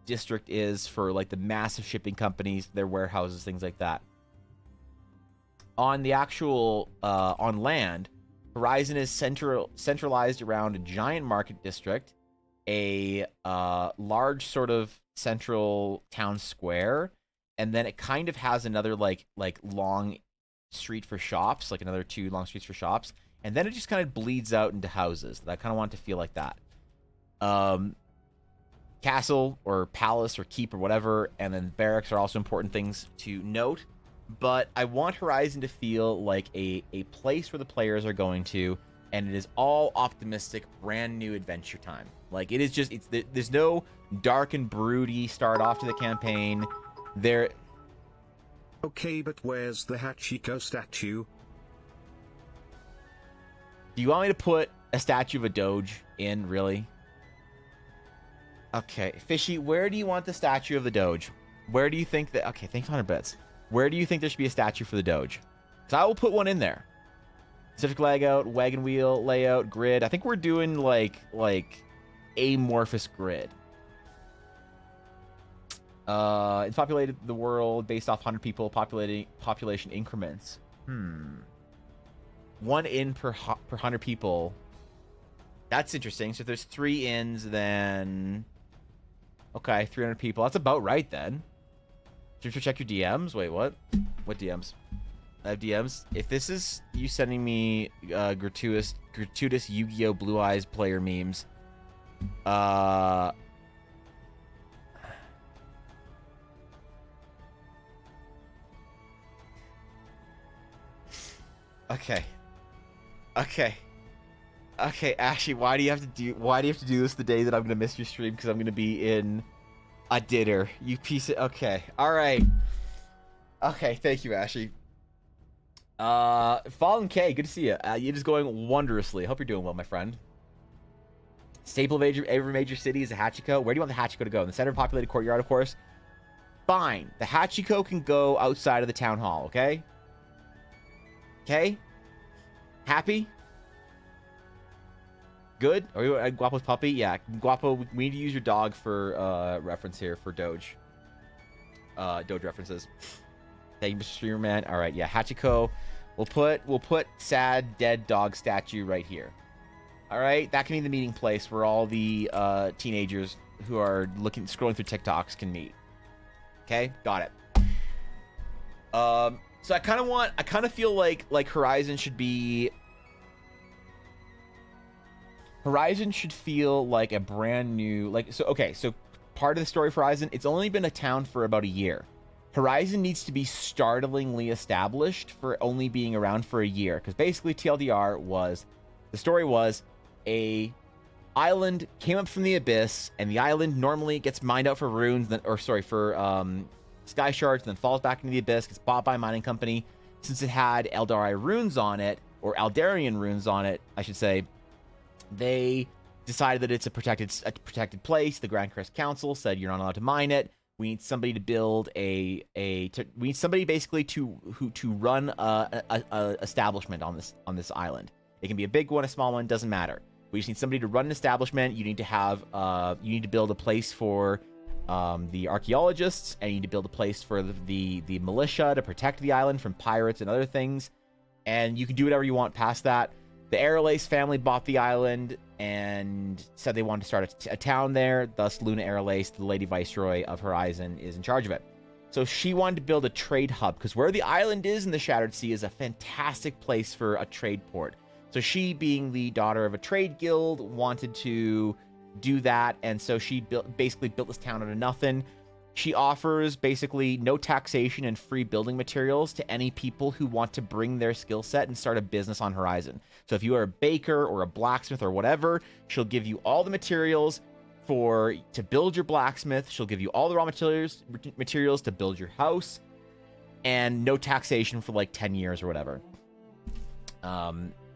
district is for like the massive shipping companies, their warehouses, things like that. On the actual on land, Horizon is centralized around a giant market district, a large sort of central town square, and then it kind of has another like long street for shops, like another 2 long streets for shops, and then it just kind of bleeds out into houses. I kind of want it to feel like that. castle or palace or keep or whatever, and then barracks are also important things to note. But I want Horizon to feel like a place where the players are going to, and it is all optimistic, brand new adventure time. Like, it is just, there's no dark and broody start off to the campaign. There. Okay, but where's the Hachiko statue? Do you want me to put a statue of a Doge in, really? Okay, Fishy, where do you want the statue of the Doge? Where do you think that... Okay, thanks for 100 bits. Where do you think there should be a statue for the Doge? Because I will put one in there. Specific layout, wagon wheel, layout, grid. I think we're doing, like amorphous grid. It's populated the world based off 100 people, population increments. One in per 100 people. That's interesting. So if there's 3 inns, then... Okay, 300 people. That's about right, then. Should you check your DMs? Wait, what? What DMs? I have DMs. If this is you sending me gratuitous Yu-Gi-Oh! Blue Eyes player memes, Okay. Okay, Ashley, why do you have to do this the day that I'm gonna miss your stream? Because I'm gonna be in a dinner. You piece of... Okay. Alright. Okay, thank you, Ashley. Fallen K, good to see you. It is going wondrously. Hope you're doing well, my friend. Staple of every major city is a Hachiko. Where do you want the Hachiko to go? In the center of populated courtyard, of course. Fine. The Hachiko can go outside of the town hall, okay? Okay? Happy? Good? Are you Guapo's puppy? Yeah, Guapo, we need to use your dog for reference here for Doge. Doge references. Thank you, Mr. Streamer Man. All right, yeah, Hachiko. We'll put sad dead dog statue right here. All right, that can be the meeting place where all the teenagers who are scrolling through TikToks can meet. Okay, got it. So I kind of feel like Horizon should be... Horizon should feel like a brand new... So part of the story of Horizon, it's only been a town for about a year. Horizon needs to be startlingly established for only being around for a year. Because basically TLDR was... The story was a island came up from the abyss, and the island normally gets mined out for runes, for sky shards, then falls back into the abyss, gets bought by a mining company. Since it had Eldari runes on it, or Eldarian runes on it, I should say, they decided that it's a protected place. The Grand Crest Council said you're not allowed to mine it. We need somebody to build we need somebody basically to run a establishment on this island. It can be a big one, a small one, doesn't matter. We just need somebody to run an establishment. You need to have you need to build a place for the archaeologists, and you need to build a place for the militia to protect the island from pirates and other things. And you can do whatever you want past that. The Aralace family bought the island and said they wanted to start a town there. Thus, Luna Aralace, the Lady Viceroy of Horizon, is in charge of it. So she wanted to build a trade hub, because where the island is in the Shattered Sea is a fantastic place for a trade port. So she, being the daughter of a trade guild, wanted to do that, and so she basically built this town out of nothing. She offers basically no taxation and free building materials to any people who want to bring their skill set and start a business on Horizon. So if you are a baker or a blacksmith or whatever, she'll give you all the materials to build your blacksmith. She'll give you all the raw materials to build your house, and no taxation for like 10 years or whatever.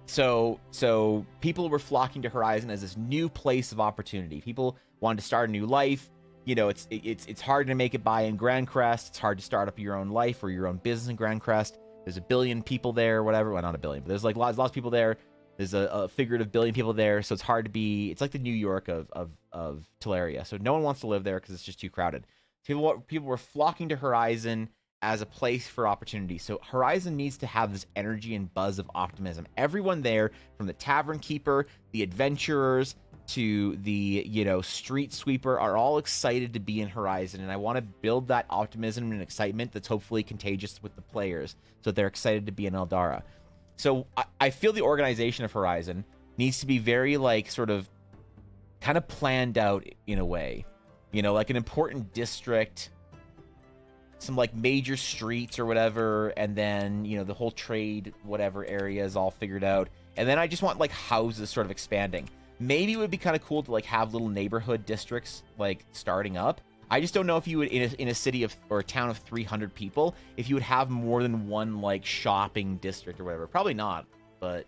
So people were flocking to Horizon as this new place of opportunity. People wanted to start a new life. You know, it's hard to make it by in Grand Crest. It's hard to start up your own life or your own business in Grand Crest. There's a billion people there or whatever. Well, not a billion, but there's like lots of people there. There's a figurative billion people there. So it's hard to be... It's like the New York of Teleria. So no one wants to live there because it's just too crowded. People were flocking to Horizon as a place for opportunity. So Horizon needs to have this energy and buzz of optimism. Everyone there, from the tavern keeper, the adventurers, to the, street sweeper, are all excited to be in Horizon, and I want to build that optimism and excitement that's hopefully contagious with the players, so they're excited to be in Eldara. So I feel the organization of Horizon needs to be very, kind of planned out in a way. You know, like an important district, some like major streets or whatever, and then, you know, the whole trade whatever area is all figured out. And then I just want like houses sort of expanding. Maybe it would be kind of cool to like have little neighborhood districts like starting up. I just don't know if you would in a city of or a town of 300 people, if you would have more than one like shopping district or whatever. Probably not, but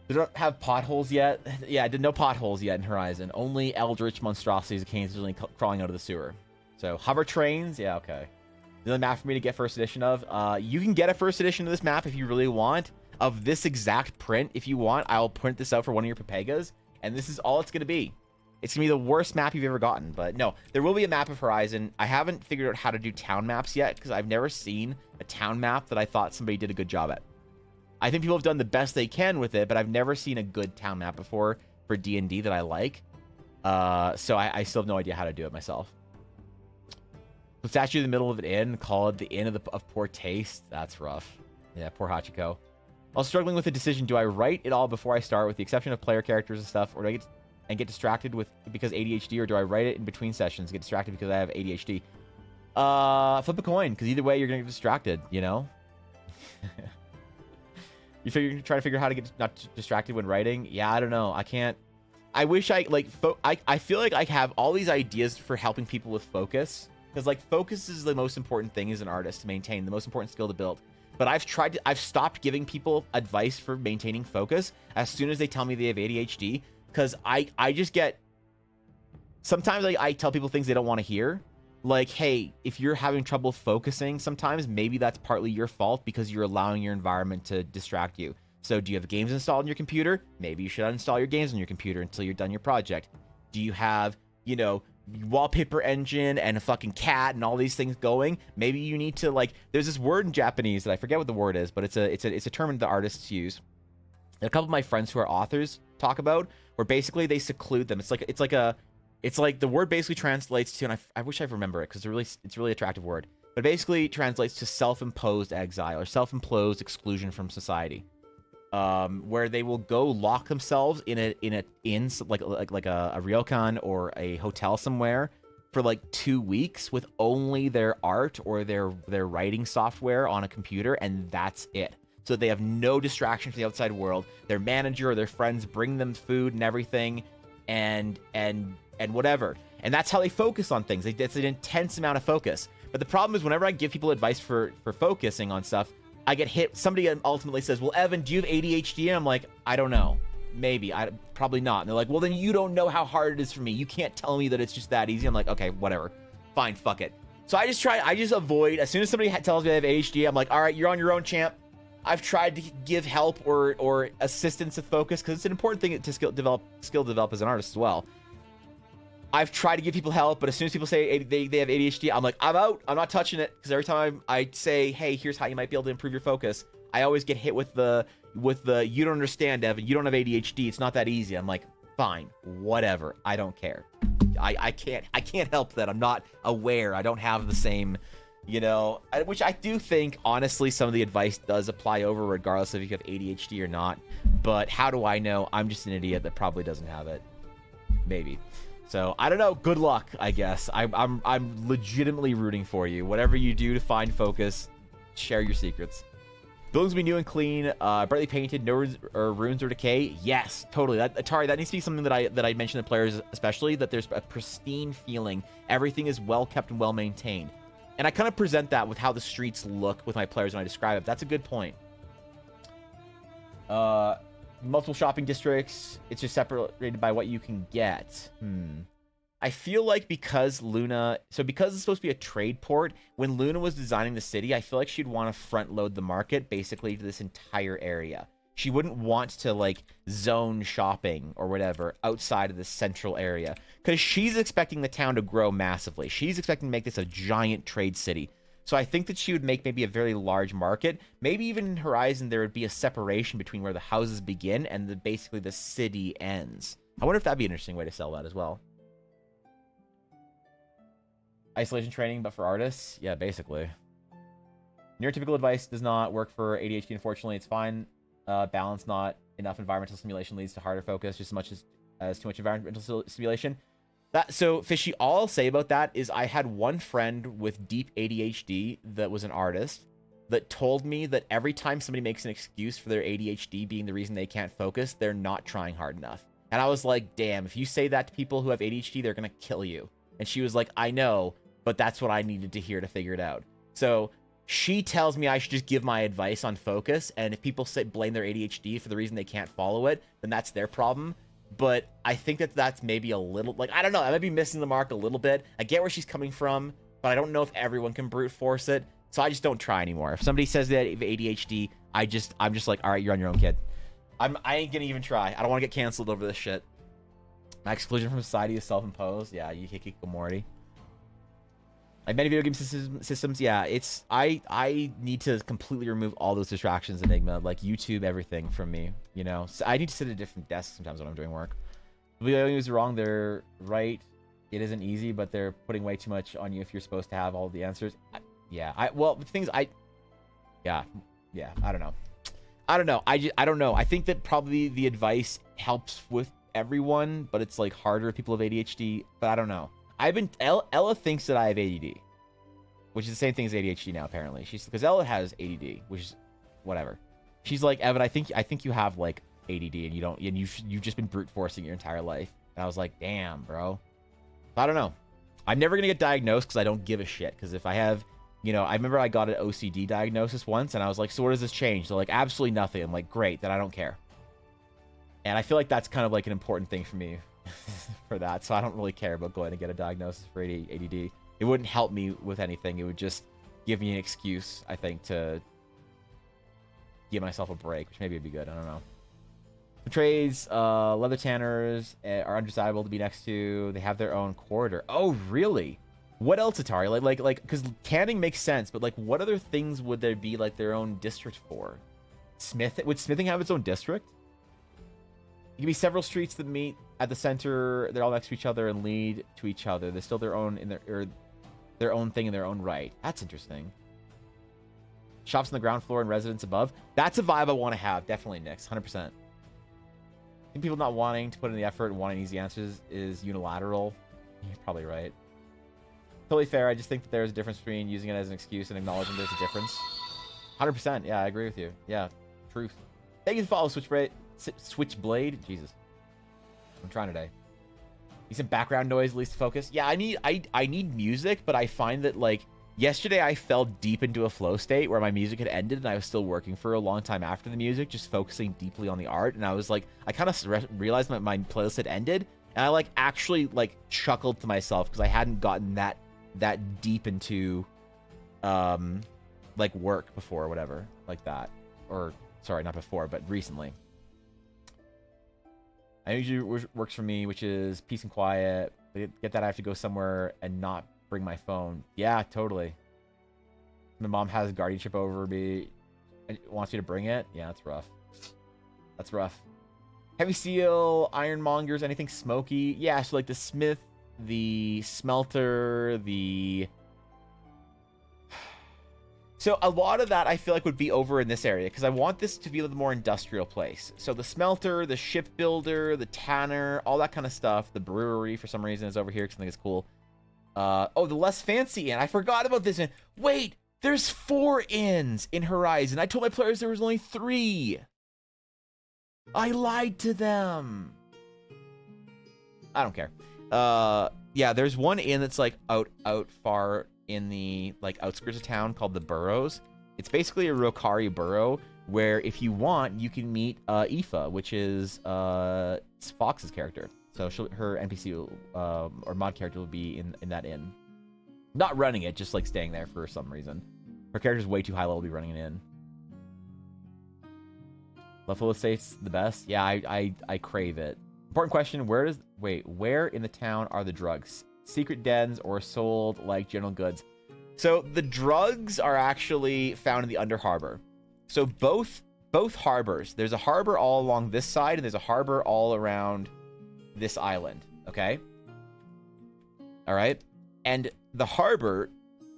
they don't have potholes yet. Yeah, I did no potholes yet in Horizon. Only eldritch monstrosities occasionally crawling out of the sewer. So hover trains, yeah, okay. Another map for me to get first edition of. You can get a first edition of this map if you really want. Of this exact print, if you want, I'll print this out for one of your Papegas, and this is all it's going to be. It's going to be the worst map you've ever gotten, but no, there will be a map of Horizon. I haven't figured out how to do town maps yet, because I've never seen a town map that I thought somebody did a good job at. I think people have done the best they can with it, but I've never seen a good town map before for D&D that I like. So I still have no idea how to do it myself. The statue in the middle of an inn, call it the Inn of Poor Taste. That's rough. Yeah, poor Hachiko. I was struggling with the decision. Do I write it all before I start, with the exception of player characters and stuff, or do I get distracted because ADHD, or do I write it in between sessions, get distracted because I have ADHD? Flip a coin, because either way you're gonna get distracted, you know? You try to figure out how to get not distracted when writing? Yeah, I don't know. I can't. I wish I like. I feel like I have all these ideas for helping people with focus, because like focus is the most important thing as an artist to maintain, the most important skill to build. But I've stopped giving people advice for maintaining focus as soon as they tell me they have ADHD, because I just get, sometimes I tell people things they don't want to hear. Like, hey, if you're having trouble focusing sometimes, maybe that's partly your fault because you're allowing your environment to distract you. So do you have games installed on your computer? Maybe you should uninstall your games on your computer until you're done your project. Do you have, you know, wallpaper engine and a fucking cat and all these things going? Maybe you need to, like, there's this word in Japanese that I forget what the word is, but it's a term that artists use. And a couple of my friends who are authors talk about, where basically they seclude them. It's like the word basically translates to, and I wish I remember it because it's a really attractive word, but it basically translates to self-imposed exile or self-imposed exclusion from society. Where they will go lock themselves in a like a ryokan or a hotel somewhere for like 2 weeks with only their art or their writing software on a computer, and that's it. So they have no distraction from the outside world. Their manager or their friends bring them food and everything, and whatever. And that's how they focus on things. It's an intense amount of focus. But the problem is, whenever I give people advice for focusing on stuff, I get hit. Somebody ultimately says, well, Evan, do you have ADHD? And I'm like, I don't know. Maybe. Probably not. And they're like, well, then you don't know how hard it is for me. You can't tell me that it's just that easy. I'm like, okay, whatever. Fine, fuck it. So I just avoid. As soon as somebody tells me I have ADHD, I'm like, all right, you're on your own, champ. I've tried to give help or assistance with focus, because it's an important thing to skill develop as an artist as well. I've tried to give people help, but as soon as people say they have ADHD, I'm like, I'm out. I'm not touching it, because every time I say, hey, here's how you might be able to improve your focus, I always get hit with the you don't understand, Evan. You don't have ADHD. It's not that easy. I'm like, fine, whatever. I don't care. I can't help that. I'm not aware. I don't have the same, you know, which I do think, honestly, some of the advice does apply over regardless of if you have ADHD or not. But how do I know? I'm just an idiot that probably doesn't have it. Maybe. So I don't know. Good luck, I guess. I'm legitimately rooting for you. Whatever you do to find focus, share your secrets. Buildings will be new and clean, brightly painted, no ruins or decay. Yes, totally. Atari, that needs to be something that I mentioned to players, especially, that there's a pristine feeling. Everything is well kept and well maintained. And I kind of present that with how the streets look with my players when I describe it. That's a good point. Multiple shopping districts. It's just separated by what you can get. I feel like because it's supposed to be a trade port, when Luna was designing the city, I feel like she'd want to front load the market basically to this entire area. She wouldn't want to like zone shopping or whatever outside of the central area, because she's expecting the town to grow massively. She's expecting to make this a giant trade city. So I think that she would make maybe a very large market. Maybe even in Horizon, there would be a separation between where the houses begin and basically the city ends. I wonder if that'd be an interesting way to sell that as well. Isolation training, but for artists? Yeah, basically. Neurotypical advice does not work for ADHD, unfortunately. It's fine. Balance, not enough environmental stimulation leads to harder focus, just as much as too much environmental stimulation. So Fishy, all I'll say about that is I had one friend with deep ADHD that was an artist that told me that every time somebody makes an excuse for their ADHD being the reason they can't focus, they're not trying hard enough. And I was like, damn, if you say that to people who have ADHD, they're gonna kill you. And she was like, I know, but that's what I needed to hear to figure it out. So she tells me I should just give my advice on focus, and if people blame their ADHD for the reason they can't follow it, then that's their problem. But I think that that's maybe a little, like, I don't know, I might be missing the mark a little bit. I get where she's coming from, but I don't know if everyone can brute force it, so I just don't try anymore. If somebody says they have ADHD, I'm just like, all right, you're on your own, kid. I ain't gonna even try. I don't want to get canceled over this shit. My exclusion from society is self-imposed. Yeah, you hikikomori. Like many video game systems, yeah, it's I need to completely remove all those distractions, Enigma, like YouTube, everything from me, you know. So I need to sit at a different desk sometimes when I'm doing work. Video games are wrong, they're right. It isn't easy, but they're putting way too much on you if you're supposed to have all the answers. Well, the things I don't know. I don't know. I think that probably the advice helps with everyone, but it's like harder if people have ADHD. But I don't know. Ella thinks that I have ADD, which is the same thing as ADHD now. Apparently, because Ella has ADD, which is whatever. She's like, Evan, I think you have like ADD, and you don't, and you've just been brute forcing your entire life. And I was like, damn, bro. I don't know. I'm never gonna get diagnosed because I don't give a shit. Because if I have, you know, I remember I got an OCD diagnosis once, and I was like, so what does this change? They're like, absolutely nothing. I'm like, great, then I don't care. And I feel like that's kind of like an important thing for me for that. So I don't really care about going to get a diagnosis for ADD. It wouldn't help me with anything. It would just give me an excuse, I think, to give myself a break, which maybe would be good. I don't know. The trades, leather tanners are undesirable to be next to. They have their own corridor. Oh, really? What else, Atari? Like, because tanning makes sense, but like, what other things would there be like their own district for? Would smithing have its own district? It can be several streets that meet at the center. They're all next to each other and lead to each other. They're still their own their own thing in their own right. That's interesting. Shops on the ground floor and residents above. That's a vibe I want to have. Definitely, Nix. 100%. I think people not wanting to put in the effort and wanting easy answers is unilateral. You're probably right. Totally fair. I just think that there's a difference between using it as an excuse and acknowledging there's a difference. 100%. Yeah, I agree with you. Yeah, truth. Thank you for follow, Switchblade. Jesus. I'm trying today. Need some background noise, at least to focus. Yeah, I need music, but I find that, like, yesterday I fell deep into a flow state where my music had ended and I was still working for a long time after the music, just focusing deeply on the art. And I was like, I kind of realized my playlist had ended, and I, like, actually, like, chuckled to myself because I hadn't gotten that deep into, like, work before or whatever, like that. Or, sorry, not before, but recently. I usually works for me, which is peace and quiet. To get that, I have to go somewhere and not bring my phone. Yeah, totally. My mom has guardianship over me and wants me to bring it. Yeah, that's rough. That's rough. Heavy steel, ironmongers, anything smoky. Yeah, so like the smith, the smelter, the... So a lot of that I feel like would be over in this area because I want this to be a little more industrial place. So the smelter, the shipbuilder, the tanner, all that kind of stuff. The brewery for some reason is over here because I think it's cool. Oh, the less fancy inn. I forgot about this inn. Wait, there's 4 inns in Horizon. I told my players there was only 3. I lied to them. I don't care. Yeah, there's one inn that's like out far in the like outskirts of town called the Burrows. It's basically a Rokari burrow where if you want, you can meet Aoife, which is Fox's character. So her NPC or mod character will be in that inn. Not running it, just like staying there for some reason. Her character's way too high level to be running an inn. Leftfoot Estate's the best. Yeah, I crave it. Important question, where in the town are the drugs? Secret dens or sold like general goods? So the drugs are actually found in the Under Harbor. So both harbors. There's a harbor all along this side and there's a harbor all around this island. Okay. All right. And the harbor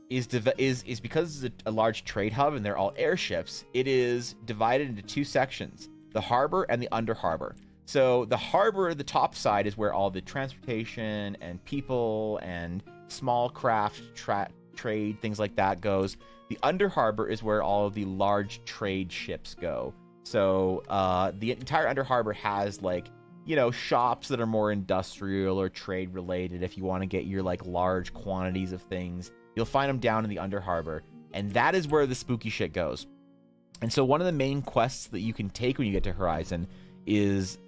is because it's a large trade hub and they're all airships. It is divided into 2 sections: the harbor and the Under Harbor. So the harbor, the top side, is where all the transportation and people and small craft trade, things like that goes. The under harbor is where all of the large trade ships go. So the entire under harbor has like, you know, shops that are more industrial or trade related. If you want to get your like large quantities of things, you'll find them down in the under harbor. And that is where the spooky shit goes. And so one of the main quests that you can take when you get to Horizon is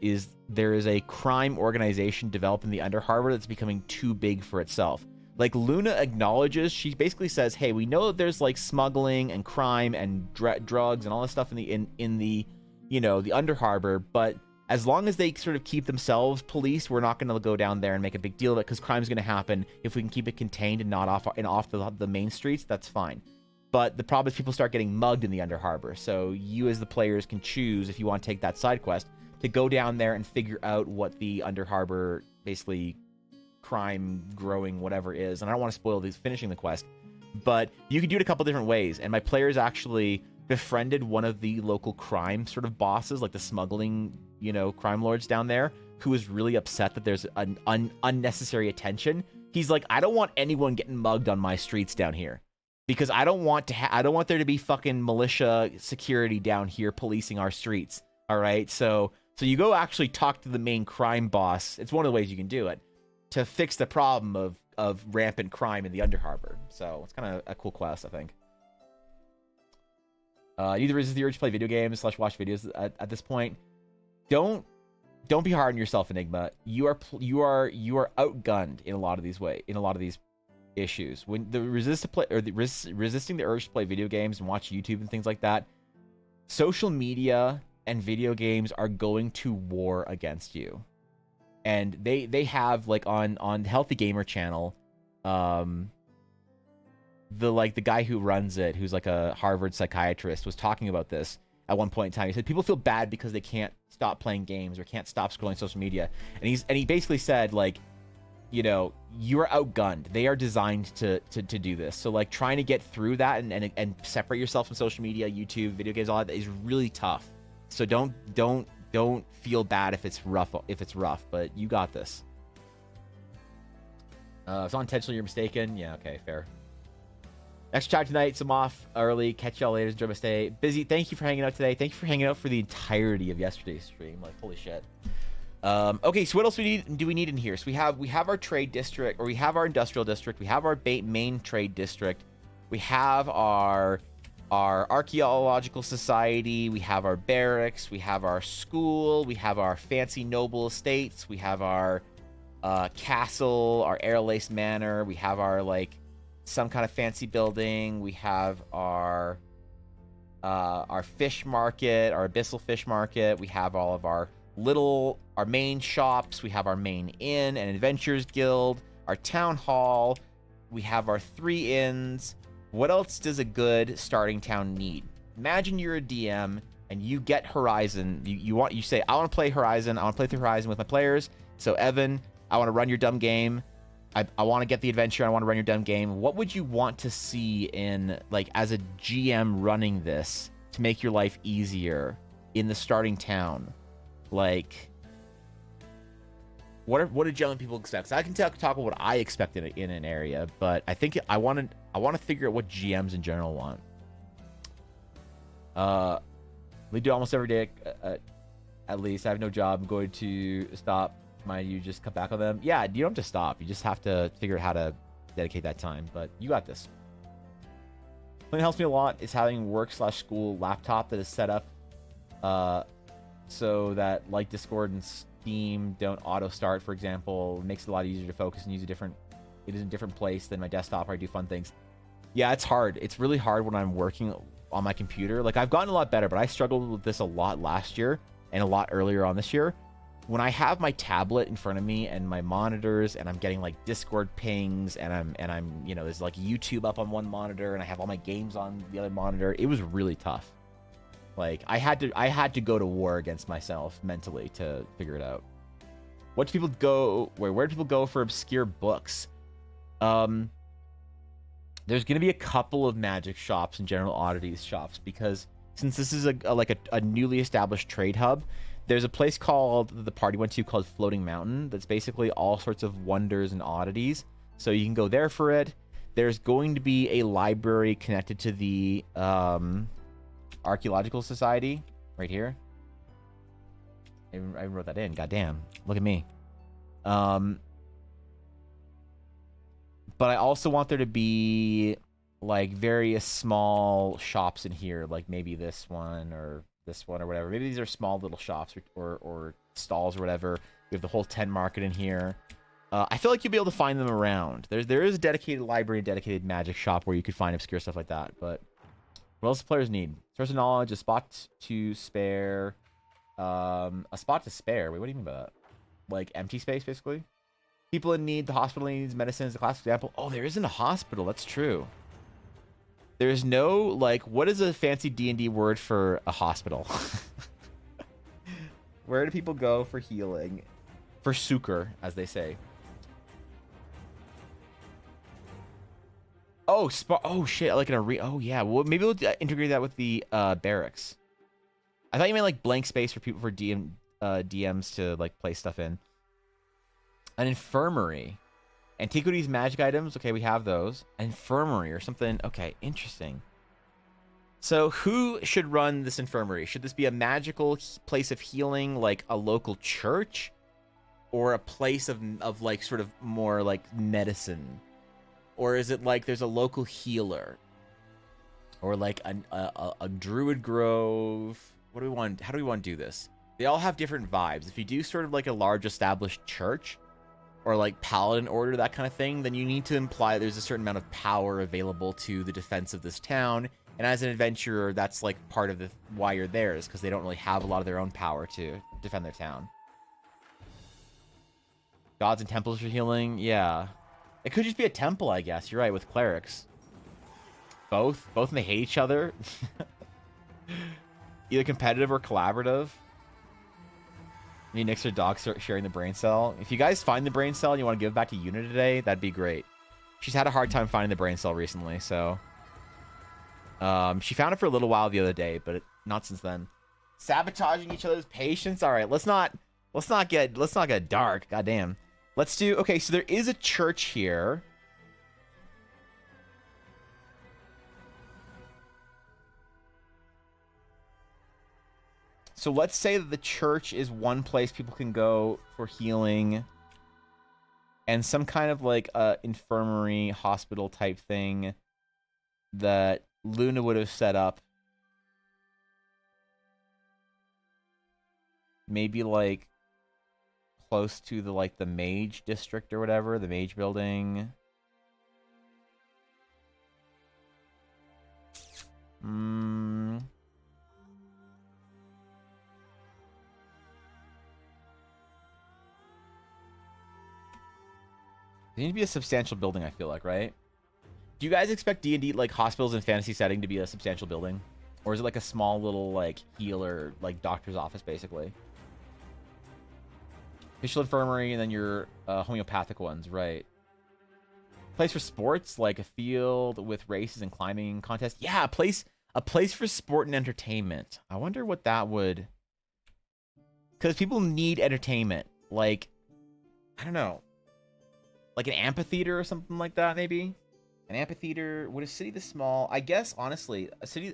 there is a crime organization developed in the under harbor that's becoming too big for itself. Like Luna acknowledges, she basically says, hey, we know that there's like smuggling and crime and drugs and all this stuff in the you know, the under harbor, but as long as they sort of keep themselves policed, we're not going to go down there and make a big deal of it, because crime's going to happen. If we can keep it contained and not off the main streets, that's fine. But the problem is people start getting mugged in the under harbor. So you as the players can choose, if you want to take that side quest, to go down there and figure out what the under harbor basically crime growing whatever is. And I don't want to spoil these finishing the quest, but you can do it a couple different ways. And my players actually befriended one of the local crime sort of bosses, like the smuggling, you know, crime lords down there, who was really upset that there's an unnecessary attention. He's like, I don't want anyone getting mugged on my streets down here, because I don't want there to be fucking militia security down here policing our streets. All right, so you go actually talk to the main crime boss. It's one of the ways you can do it to fix the problem of rampant crime in the under harbor. So it's kind of a cool quest, I think. Neither resist the urge to play video games / watch videos at this point. Don't be hard on yourself, Enigma. You are outgunned in a lot of these issues. When the resisting the urge to play video games and watch YouTube and things like that, social media and video games are going to war against you. And they have, like, on Healthy Gamer channel, the guy who runs it, who's like a Harvard psychiatrist, was talking about this at one point in time. He said people feel bad because they can't stop playing games or can't stop scrolling social media. And he basically said, like, you know, you are outgunned. They are designed to do this. So, like, trying to get through that and separate yourself from social media, YouTube, video games, all that is really tough. So don't feel bad if it's rough, but you got this. If it's unintentional, you're mistaken. Yeah, okay, fair. Next chat tonight, so I'm off early. Catch y'all later. Enjoy my stay. Busy. Thank you for hanging out today. Thank you for hanging out for the entirety of yesterday's stream. Like, holy shit. Okay, so what else do we need in here? So we have our trade district, or we have our industrial district. We have our main trade district. We have our archaeological society. We have our barracks. We have our school. We have our fancy noble estates. We have our castle, our air-laced manor. We have our, like, some kind of fancy building. We have our fish market, our abyssal fish market. We have all of our main shops. We have our main inn and adventures guild, our town hall. We have our 3 inns. What else does a good starting town need? Imagine you're a DM and you get Horizon. You say, I want to play Horizon. I want to play through Horizon with my players. So Evan, I want to run your dumb game. I want to get the adventure. I want to run your dumb game. What would you want to see in, like, as a GM running this to make your life easier in the starting town? Like, what do general people expect? 'Cause I can talk about what I expect in an area, but I think I want to figure out what GMs in general want. We do almost every day, at least. I have no job. I'm going to stop. Mind you, just cut back on them. Yeah, you don't have to stop. You just have to figure out how to dedicate that time. But you got this. Something that helps me a lot is having work/school laptop that is set up so that, like, Discord and Steam don't auto start, for example. It makes it a lot easier to focus and use it is in a different place than my desktop where I do fun things. Yeah, it's hard. It's really hard when I'm working on my computer. Like, I've gotten a lot better, but I struggled with this a lot last year and a lot earlier on this year. When I have my tablet in front of me and my monitors, and I'm getting, like, Discord pings, and I'm you know, there's, like, YouTube up on one monitor, and I have all my games on the other monitor, it was really tough. Like, I had to go to war against myself mentally to figure it out. Where do people go for obscure books? There's gonna be a couple of magic shops and general oddities shops, because since this is a newly established trade hub, There's a place called the party went to called Floating Mountain. That's basically all sorts of wonders and oddities. So you can go there for it. There's going to be a library connected to the Archaeological Society right here. I wrote that in. Goddamn. Look at me. But I also want there to be like various small shops in here, like maybe this one or whatever. Maybe these are small little shops or stalls or whatever. We have the whole tent market in here. I feel like you'll be able to find them around. There is a dedicated library, a dedicated magic shop where you could find obscure stuff like that. But what else do players need? Source of knowledge, a spot to spare. A spot to spare. Wait, what do you mean by that? Like empty space, basically? People in need, the hospital needs medicine is a classic example. Oh, there isn't a hospital. That's true. There's no, like, what is a fancy D&D word for a hospital? Where do people go for healing? For succor, as they say. Oh, oh shit, like an arena. Oh yeah, well maybe we'll integrate that with the barracks. I thought you meant like blank space for people for DMs to like place stuff in. An infirmary. Antiquities, magic items. Okay, we have those. Infirmary or something. Okay, interesting. So who should run this infirmary? Should this be a magical place of healing, like a local church? Or a place of like sort of more like medicine? Or is it like there's a local healer? Or like a druid grove? What do we want? How do we want to do this? They all have different vibes. If you do sort of like a large established church, or like paladin order, that kind of thing, then you need to imply there's a certain amount of power available to the defense of this town. And as an adventurer, that's like part of why you're there, is because they don't really have a lot of their own power to defend their town. Gods and temples for healing, yeah. It could just be a temple, I guess. You're right, with clerics. Both and they hate each other. Either competitive or collaborative. Me and Nix or Doc sharing the brain cell. If you guys find the brain cell and you want to give it back to Una today, that'd be great. She's had a hard time finding the brain cell recently, so she found it for a little while the other day, but not since then. Sabotaging each other's patience. All right, let's not get dark. Goddamn. Let's do. Okay, so there is a church here. So let's say that the church is one place people can go for healing, and some kind of like infirmary, hospital type thing that Luna would have set up. Maybe like close to the mage district or whatever, the mage building. They need to be a substantial building, I feel like, right? Do you guys expect D&D, like, hospitals in fantasy setting to be a substantial building? Or is it like a small little, like, healer, like, doctor's office, basically? Official infirmary, and then your homeopathic ones, right? Place for sports, like a field with races and climbing contests. Yeah, a place for sport and entertainment. I wonder what that would... Because people need entertainment. Like, I don't know. Like an amphitheater or something like that, maybe? An amphitheater. Would a city this small... I guess, honestly,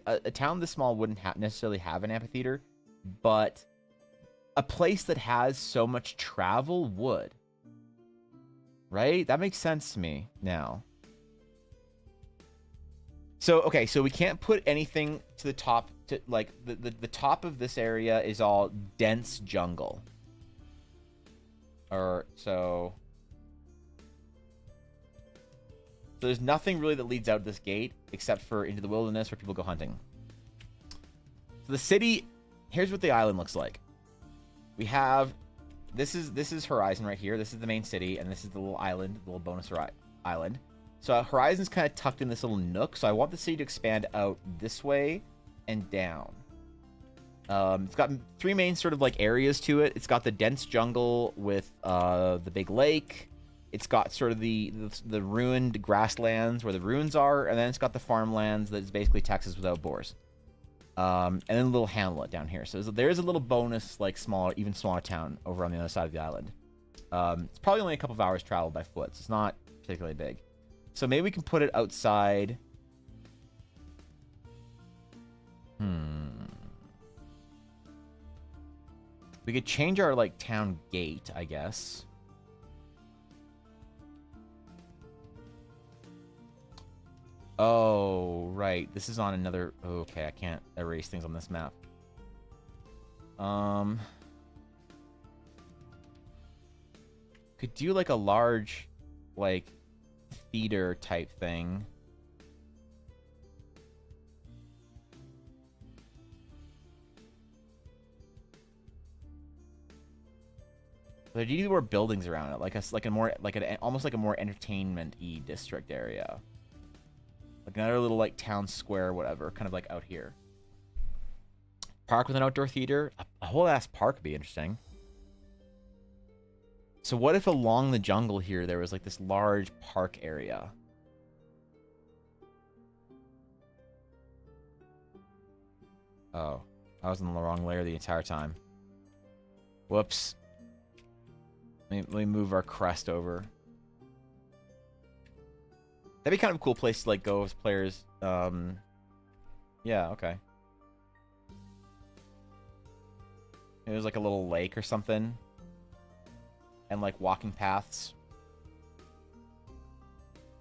a town this small wouldn't necessarily have an amphitheater, but a place that has so much travel would. Right? That makes sense to me now. So, okay, so we can't put anything to the top. Like, the top of this area is all dense jungle. So there's nothing really that leads out this gate except for into the wilderness where people go hunting. So the city, here's what the island looks like. We have, this is Horizon right here. This is the main city, and this is the little island, the little bonus island. So Horizon's kind of tucked in this little nook, so I want the city to expand out this way and down. It's got three main sort of like areas to it. It's got the dense jungle with the big lake. It's got sort of the ruined grasslands where the ruins are, and then it's got the farmlands that is basically Texas without bores. And then a little hamlet down here. So there's a little bonus, like smaller, even smaller town over on the other side of the island. It's probably only a couple of hours travel by foot, so it's not particularly big. So maybe we can put it outside. We could change our, like, town gate, I guess. Oh, right. This is on another... Okay, I can't erase things on this map. Could do, like, a large, like, theater type thing. There need to be more buildings around it, almost like a more entertainment-y district area. Like another little, like, town square or whatever, kind of like out here. Park with an outdoor theater? A whole ass park would be interesting. So what if along the jungle here there was, like, this large park area? Oh, I was in the wrong layer the entire time. Whoops. Let me move our crest over. That'd be kind of a cool place to, like, go as players. Yeah, okay. It was like a little lake or something. And, like, walking paths.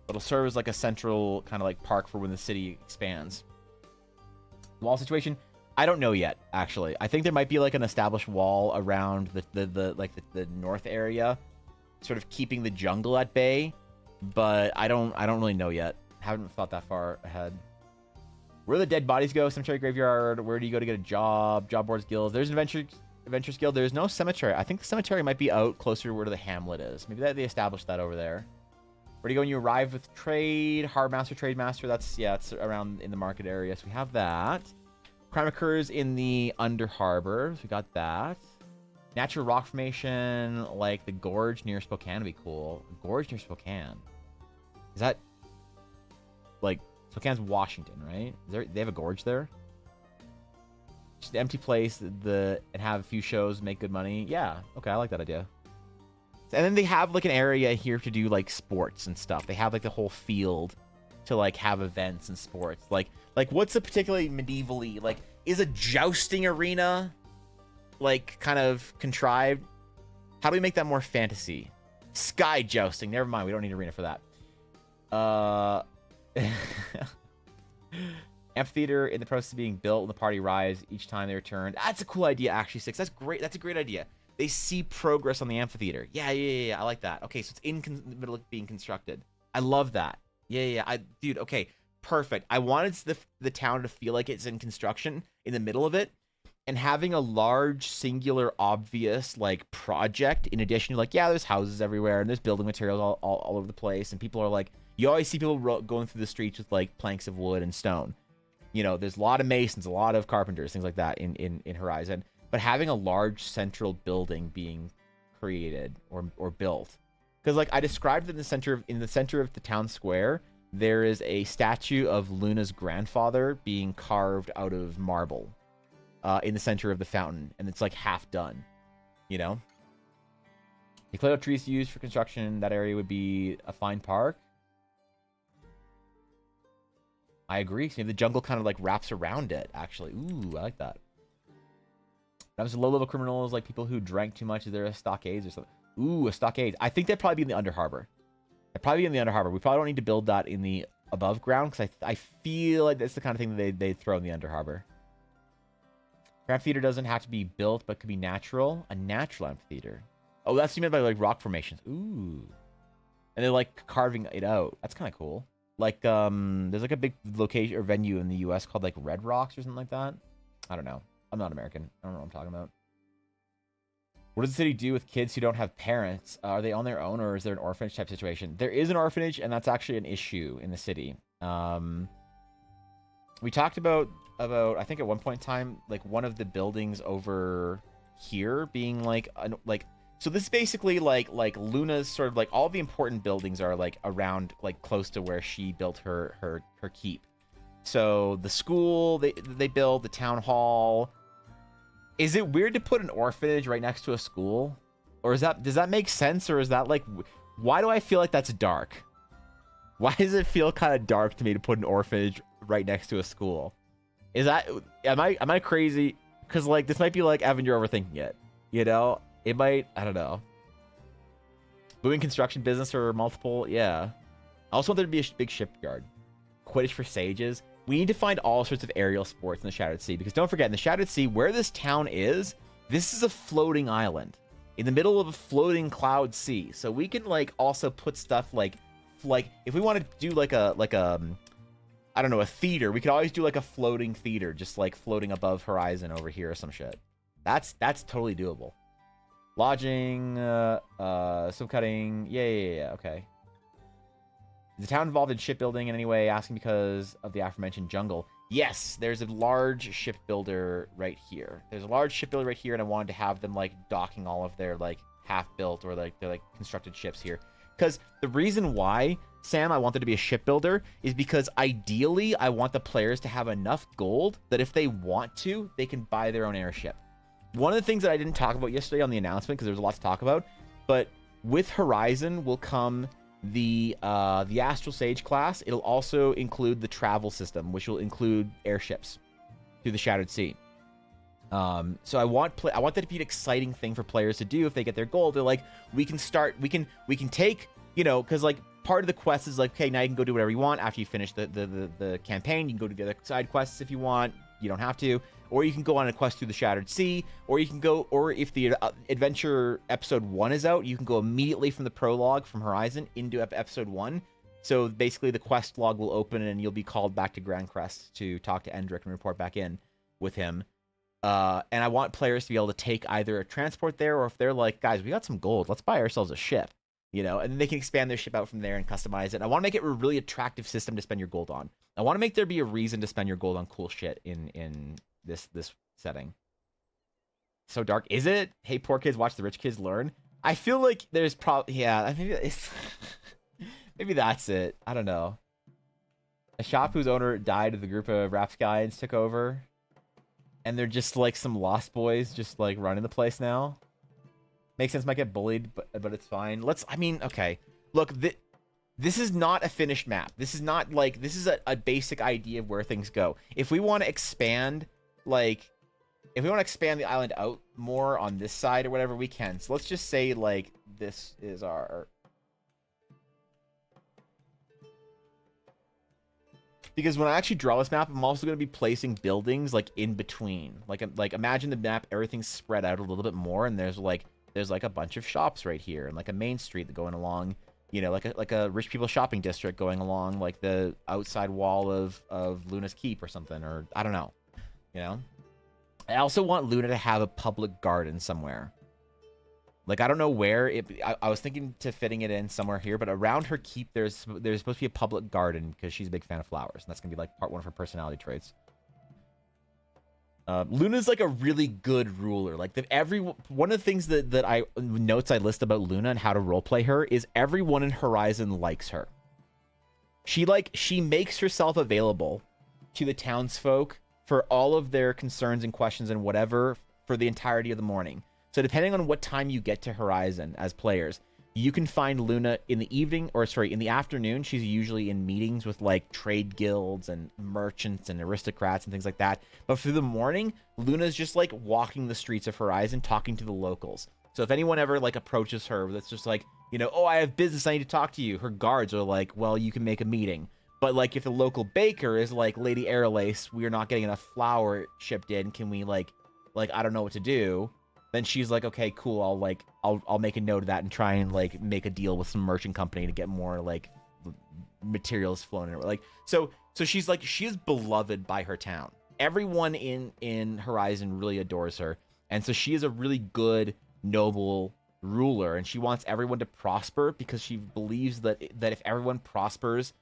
It'll serve as, like, a central kind of, like, park for when the city expands. Wall situation? I don't know yet, actually. I think there might be, like, an established wall around the north area, sort of keeping the jungle at bay. But I don't really know yet. Haven't thought that far ahead. Where do the dead bodies go? Cemetery, graveyard. Where do you go to get a job? Job boards, guilds. There's an adventurers guild. There's no cemetery. I think the cemetery might be out closer to where the hamlet is. Maybe they established that over there. Where do you go when you arrive with trade? Harbor master, trade master. That's, yeah, it's around in the market area. So we have that. Crime occurs in the under harbor. So we got that. Natural rock formation, like the gorge near Spokane would be cool. Gorge near Spokane. Is that, like, Spokane's Washington, right? They have a gorge there? Just an empty place, and have a few shows, make good money. Yeah, okay, I like that idea. And then they have, like, an area here to do, like, sports and stuff. They have, like, the whole field to, like, have events and sports. Like what's a particularly medievally, like, is a jousting arena, like, kind of contrived? How do we make that more fantasy? Sky jousting. Never mind, we don't need an arena for that. Amphitheater in the process of being built when the party arrives each time they return. That's a cool idea, actually, Six. That's great. That's a great idea. They see progress on the amphitheater. Yeah. I like that. Okay, so it's in the middle of being constructed. I love that. Yeah. Dude, okay, perfect. I wanted the town to feel like it's in construction in the middle of it, and having a large, singular, obvious, like, project in addition to, like, yeah, there's houses everywhere and there's building materials all over the place, and people are like, you always see people going through the streets with, like, planks of wood and stone. You know, there's a lot of masons, a lot of carpenters, things like that in Horizon. But having a large central building being created or built, because, like, I described in the center of the town square, there is a statue of Luna's grandfather being carved out of marble in the center of the fountain, and it's, like, half done. You know, they cleared out trees to use for construction. That area would be a fine park. I agree. So maybe the jungle kind of, like, wraps around it, actually. Ooh, I like that. That was low-level criminals, like people who drank too much. Is there a stockades or something? Ooh, a stockade. I think that'd probably be in the under harbor. It'd probably be in the under harbor. We probably don't need to build that in the above ground, because I feel like that's the kind of thing that they'd throw in the under harbor. Amphitheater doesn't have to be built, but could be natural. A natural amphitheater. Oh, that's what you meant by, like, rock formations. Ooh. And they're, like, carving it out. That's kind of cool. Like, there's, like, a big location or venue in the U.S. called, like, Red Rocks or something like that. I don't know. I'm not American. I don't know what I'm talking about. What does the city do with kids who don't have parents? Are they on their own, or is there an orphanage type situation? There is an orphanage, and that's actually an issue in the city. We talked about I think at one point in time, like, one of the buildings over here being like so this is basically like Luna's sort of, like, all the important buildings are, like, around, like, close to where she built her keep. So the school they build, the town hall. Is it weird to put an orphanage right next to a school? Or does that make sense? Or is that like, why do I feel like that's dark? Why does it feel kind of dark to me to put an orphanage right next to a school? Is that, am I crazy? Because like, this might be like, Evan, you're overthinking it. You know? It might, I don't know. Booming construction business or multiple, yeah. I also want there to be a big shipyard. Quidditch for sages. We need to find all sorts of aerial sports in the Shadowed Sea, because don't forget, in the Shadowed Sea, where this town is, this is a floating island in the middle of a floating cloud sea. So we can like also put stuff like if we want to do like a I don't know, a theater, we could always do like a floating theater, just like floating above horizon over here or some shit. That's totally doable. Lodging, some cutting, yeah, okay. Is the town involved in shipbuilding in any way? Asking because of the aforementioned jungle. Yes, there's a large shipbuilder right here. There's a large shipbuilder right here, and I wanted to have them like docking all of their like half-built or like they're like constructed ships here. Because the reason why, Sam, I want there to be a shipbuilder is because ideally I want the players to have enough gold that if they want to, they can buy their own airship. One of the things that I didn't talk about yesterday on the announcement, because there was a lot to talk about, but with Horizon will come the Astral Sage class. It'll also include the travel system, which will include airships through the Shadowed Sea. So I want that to be an exciting thing for players to do if they get their gold. They're like, we can take, you know, because like part of the quest is like, okay, now you can go do whatever you want after you finish the campaign. You can go do the other side quests if you want. You don't have to. Or you can go on a quest through the Shattered Sea, or you can go, or if the adventure episode 1 is out, you can go immediately from the prologue from Horizon into episode 1. So basically the quest log will open and you'll be called back to Grand Crest to talk to Endrick and report back in with him. And I want players to be able to take either a transport there, or if they're like, guys, we got some gold, let's buy ourselves a ship, you know, and then they can expand their ship out from there and customize it. I want to make it a really attractive system to spend your gold on. I want to make there be a reason to spend your gold on cool shit in this setting. So dark, is it? Hey, poor kids, watch the rich kids learn. I feel like there's probably, yeah, maybe it's maybe that's it. I don't know. A shop whose owner died of the group of rapscallions took over, and they're just like some lost boys just like running the place now. Makes sense, might get bullied, but it's fine. Okay. Look, this is not a finished map. This is not like, this is a basic idea of where things go. If we want to expand, like, if we want to expand the island out more on this side or whatever, we can. So let's just say, like, this is our... Because when I actually draw this map, I'm also going to be placing buildings, like, in between. Like imagine the map, everything's spread out a little bit more, and there's a bunch of shops right here, and, like, a main street going along, you know, like a rich people shopping district going along, like, the outside wall of Luna's Keep or something, or I don't know, you know? I also want Luna to have a public garden somewhere. Like, I don't know where. I was thinking to fitting it in somewhere here, but around her keep, there's supposed to be a public garden because she's a big fan of flowers, and that's going to be, like, part 1 of her personality traits. Luna's, like, a really good ruler. Like, one of the things that notes I list about Luna and how to roleplay her is everyone in Horizon likes her. She makes herself available to the townsfolk for all of their concerns and questions and whatever for the entirety of the morning. So depending on what time you get to Horizon as players, you can find Luna in the evening, or sorry, in the afternoon. She's usually in meetings with like trade guilds and merchants and aristocrats and things like that. But for the morning, Luna's just like walking the streets of Horizon, talking to the locals. So if anyone ever like approaches her, that's just like, you know, oh, I have business, I need to talk to you. Her guards are like, well, you can make a meeting. But, like, if the local baker is like, Lady Aerolace, we are not getting enough flour shipped in, can we, like, I don't know what to do, then she's like, okay, cool, I'll make a note of that and try and, like, make a deal with some merchant company to get more, like, materials flowing in. Like, so she's, like, she is beloved by her town. Everyone in Horizon really adores her, and so she is a really good, noble ruler, and she wants everyone to prosper because she believes that if everyone prospers...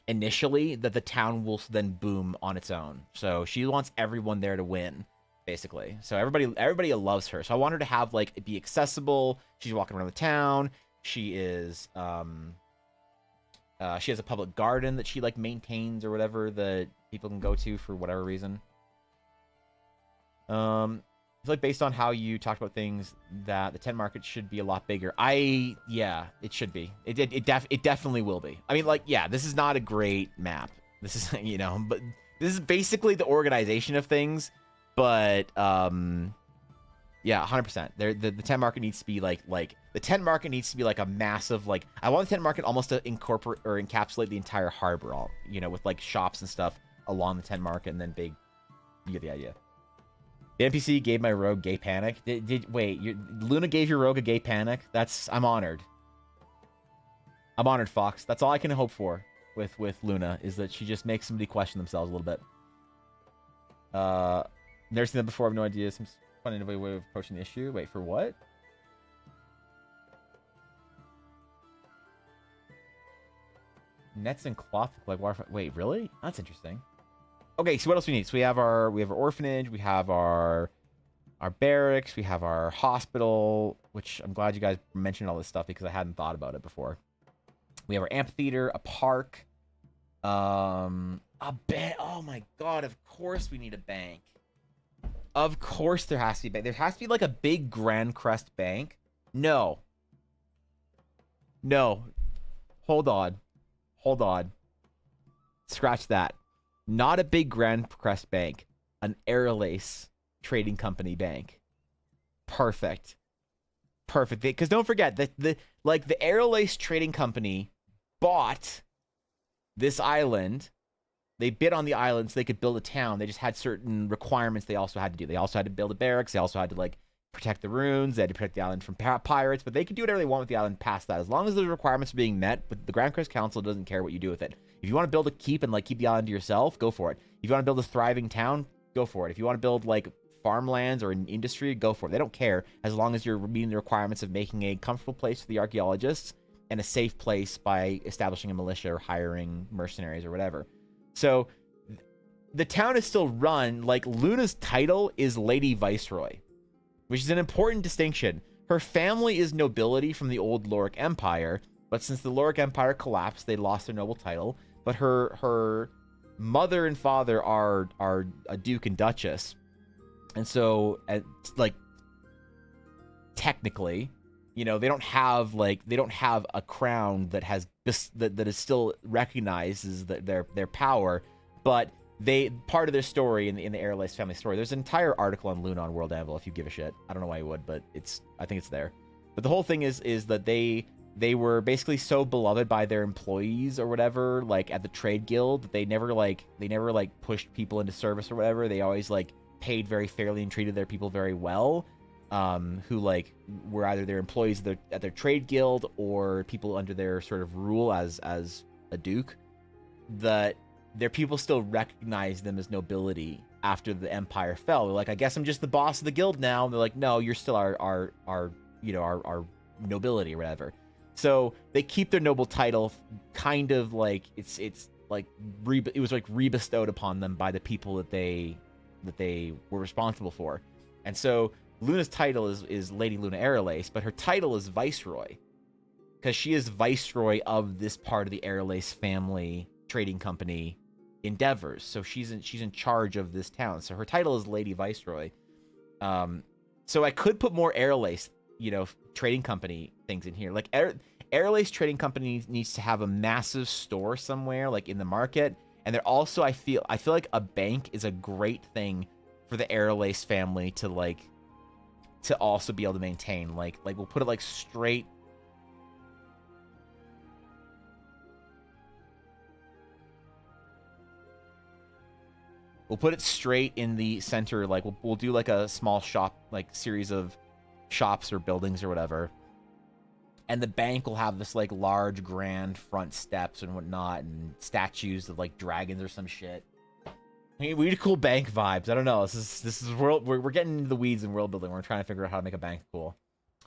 initially, that the town will then boom on its own. So she wants everyone there to win, basically. So everybody loves her. So I want her to have, like, it be accessible. She's walking around the town. She is She has a public garden that she like maintains or whatever that people can go to for whatever reason. It's like based on how you talked about things that the tent market should be a lot bigger. Yeah, it should be. It definitely will be. I mean, like, yeah, this is not a great map. This is, you know, but this is basically the organization of things. But yeah, 100%. The tent market needs to be like the tent market needs to be like a massive, like, I want the tent market almost to incorporate or encapsulate the entire harbor, all, you know, with like shops and stuff along the tent market, and then big. You get the idea. The NPC gave my rogue gay panic. Wait, Luna gave your rogue a gay panic? I'm honored. I'm honored, Fox. That's all I can hope for with Luna, is that she just makes somebody question themselves a little bit. Never seen that before. I have no idea. Some fun innovative way of approaching the issue. Wait, for what? Nets and cloth like water. Wait, really? That's interesting. Okay, so what else we need? So we have our orphanage, we have our barracks, we have our hospital, which I'm glad you guys mentioned all this stuff because I hadn't thought about it before. We have our amphitheater, a park, a bank. Oh my god, of course we need a bank. Of course there has to be a bank. There has to be like a big Grand Crest bank. No. No. Hold on. Hold on. Scratch that. Not a big Grand Crest bank, an Airlace trading company bank. Perfect. Perfect. Because don't forget that the Airlace trading company bought this island. They bid on the island so they could build a town. They just had certain requirements they also had to do. They also had to build a barracks. They also had to like protect the ruins. They had to protect the island from pirates. But they could do whatever they want with the island past that, as long as those requirements are being met. But the Grand Crest Council doesn't care what you do with it. If you want to build a keep and like keep the island to yourself, go for it. If you want to build a thriving town, go for it. If you want to build like farmlands or an industry, go for it. They don't care as long as you're meeting the requirements of making a comfortable place for the archaeologists and a safe place by establishing a militia or hiring mercenaries or whatever. So the town is still run, like Luna's title is Lady Viceroy, which is an important distinction. Her family is nobility from the old Loric Empire, but since the Loric Empire collapsed, they lost their noble title. But her mother and father are a duke and duchess, and so like technically, you know, they don't have a crown that has that is still recognizes their power, but they part of their story in the Airlace family story. There's an entire article on Luna on World Anvil if you give a shit. I don't know why you would, but I think it's there. But the whole thing is that they were basically so beloved by their employees or whatever, like at the trade guild, that they never pushed people into service or whatever. They always like paid very fairly and treated their people very well, who like were either their employees at their trade guild or people under their sort of rule as a duke. That their people still recognize them as nobility after the empire fell. They're like, I guess I'm just the boss of the guild now. And they're like, no, you're still our nobility or whatever. So they keep their noble title, kind of like it was like rebestowed upon them by the people that they were responsible for. And so Luna's title is Lady Luna Airlace, but her title is Viceroy because she is Viceroy of this part of the Airlace family trading company endeavors. So she's in charge of this town. So her title is Lady Viceroy. So I could put more Airlace, trading company things in here. Like Airlace Trading Company needs to have a massive store somewhere, like in the market. And they're also, I feel like a bank is a great thing for the Airlace family to also be able to maintain. Like we'll put it like straight. We'll put it straight in the center. Like we'll do like a small shop, like series of shops or buildings or whatever. And the bank will have this like large grand front steps and whatnot and statues of like dragons or some shit. I mean, we need cool bank vibes. I don't know. This is world. We're getting into the weeds in world building. We're trying to figure out how to make a bank cool.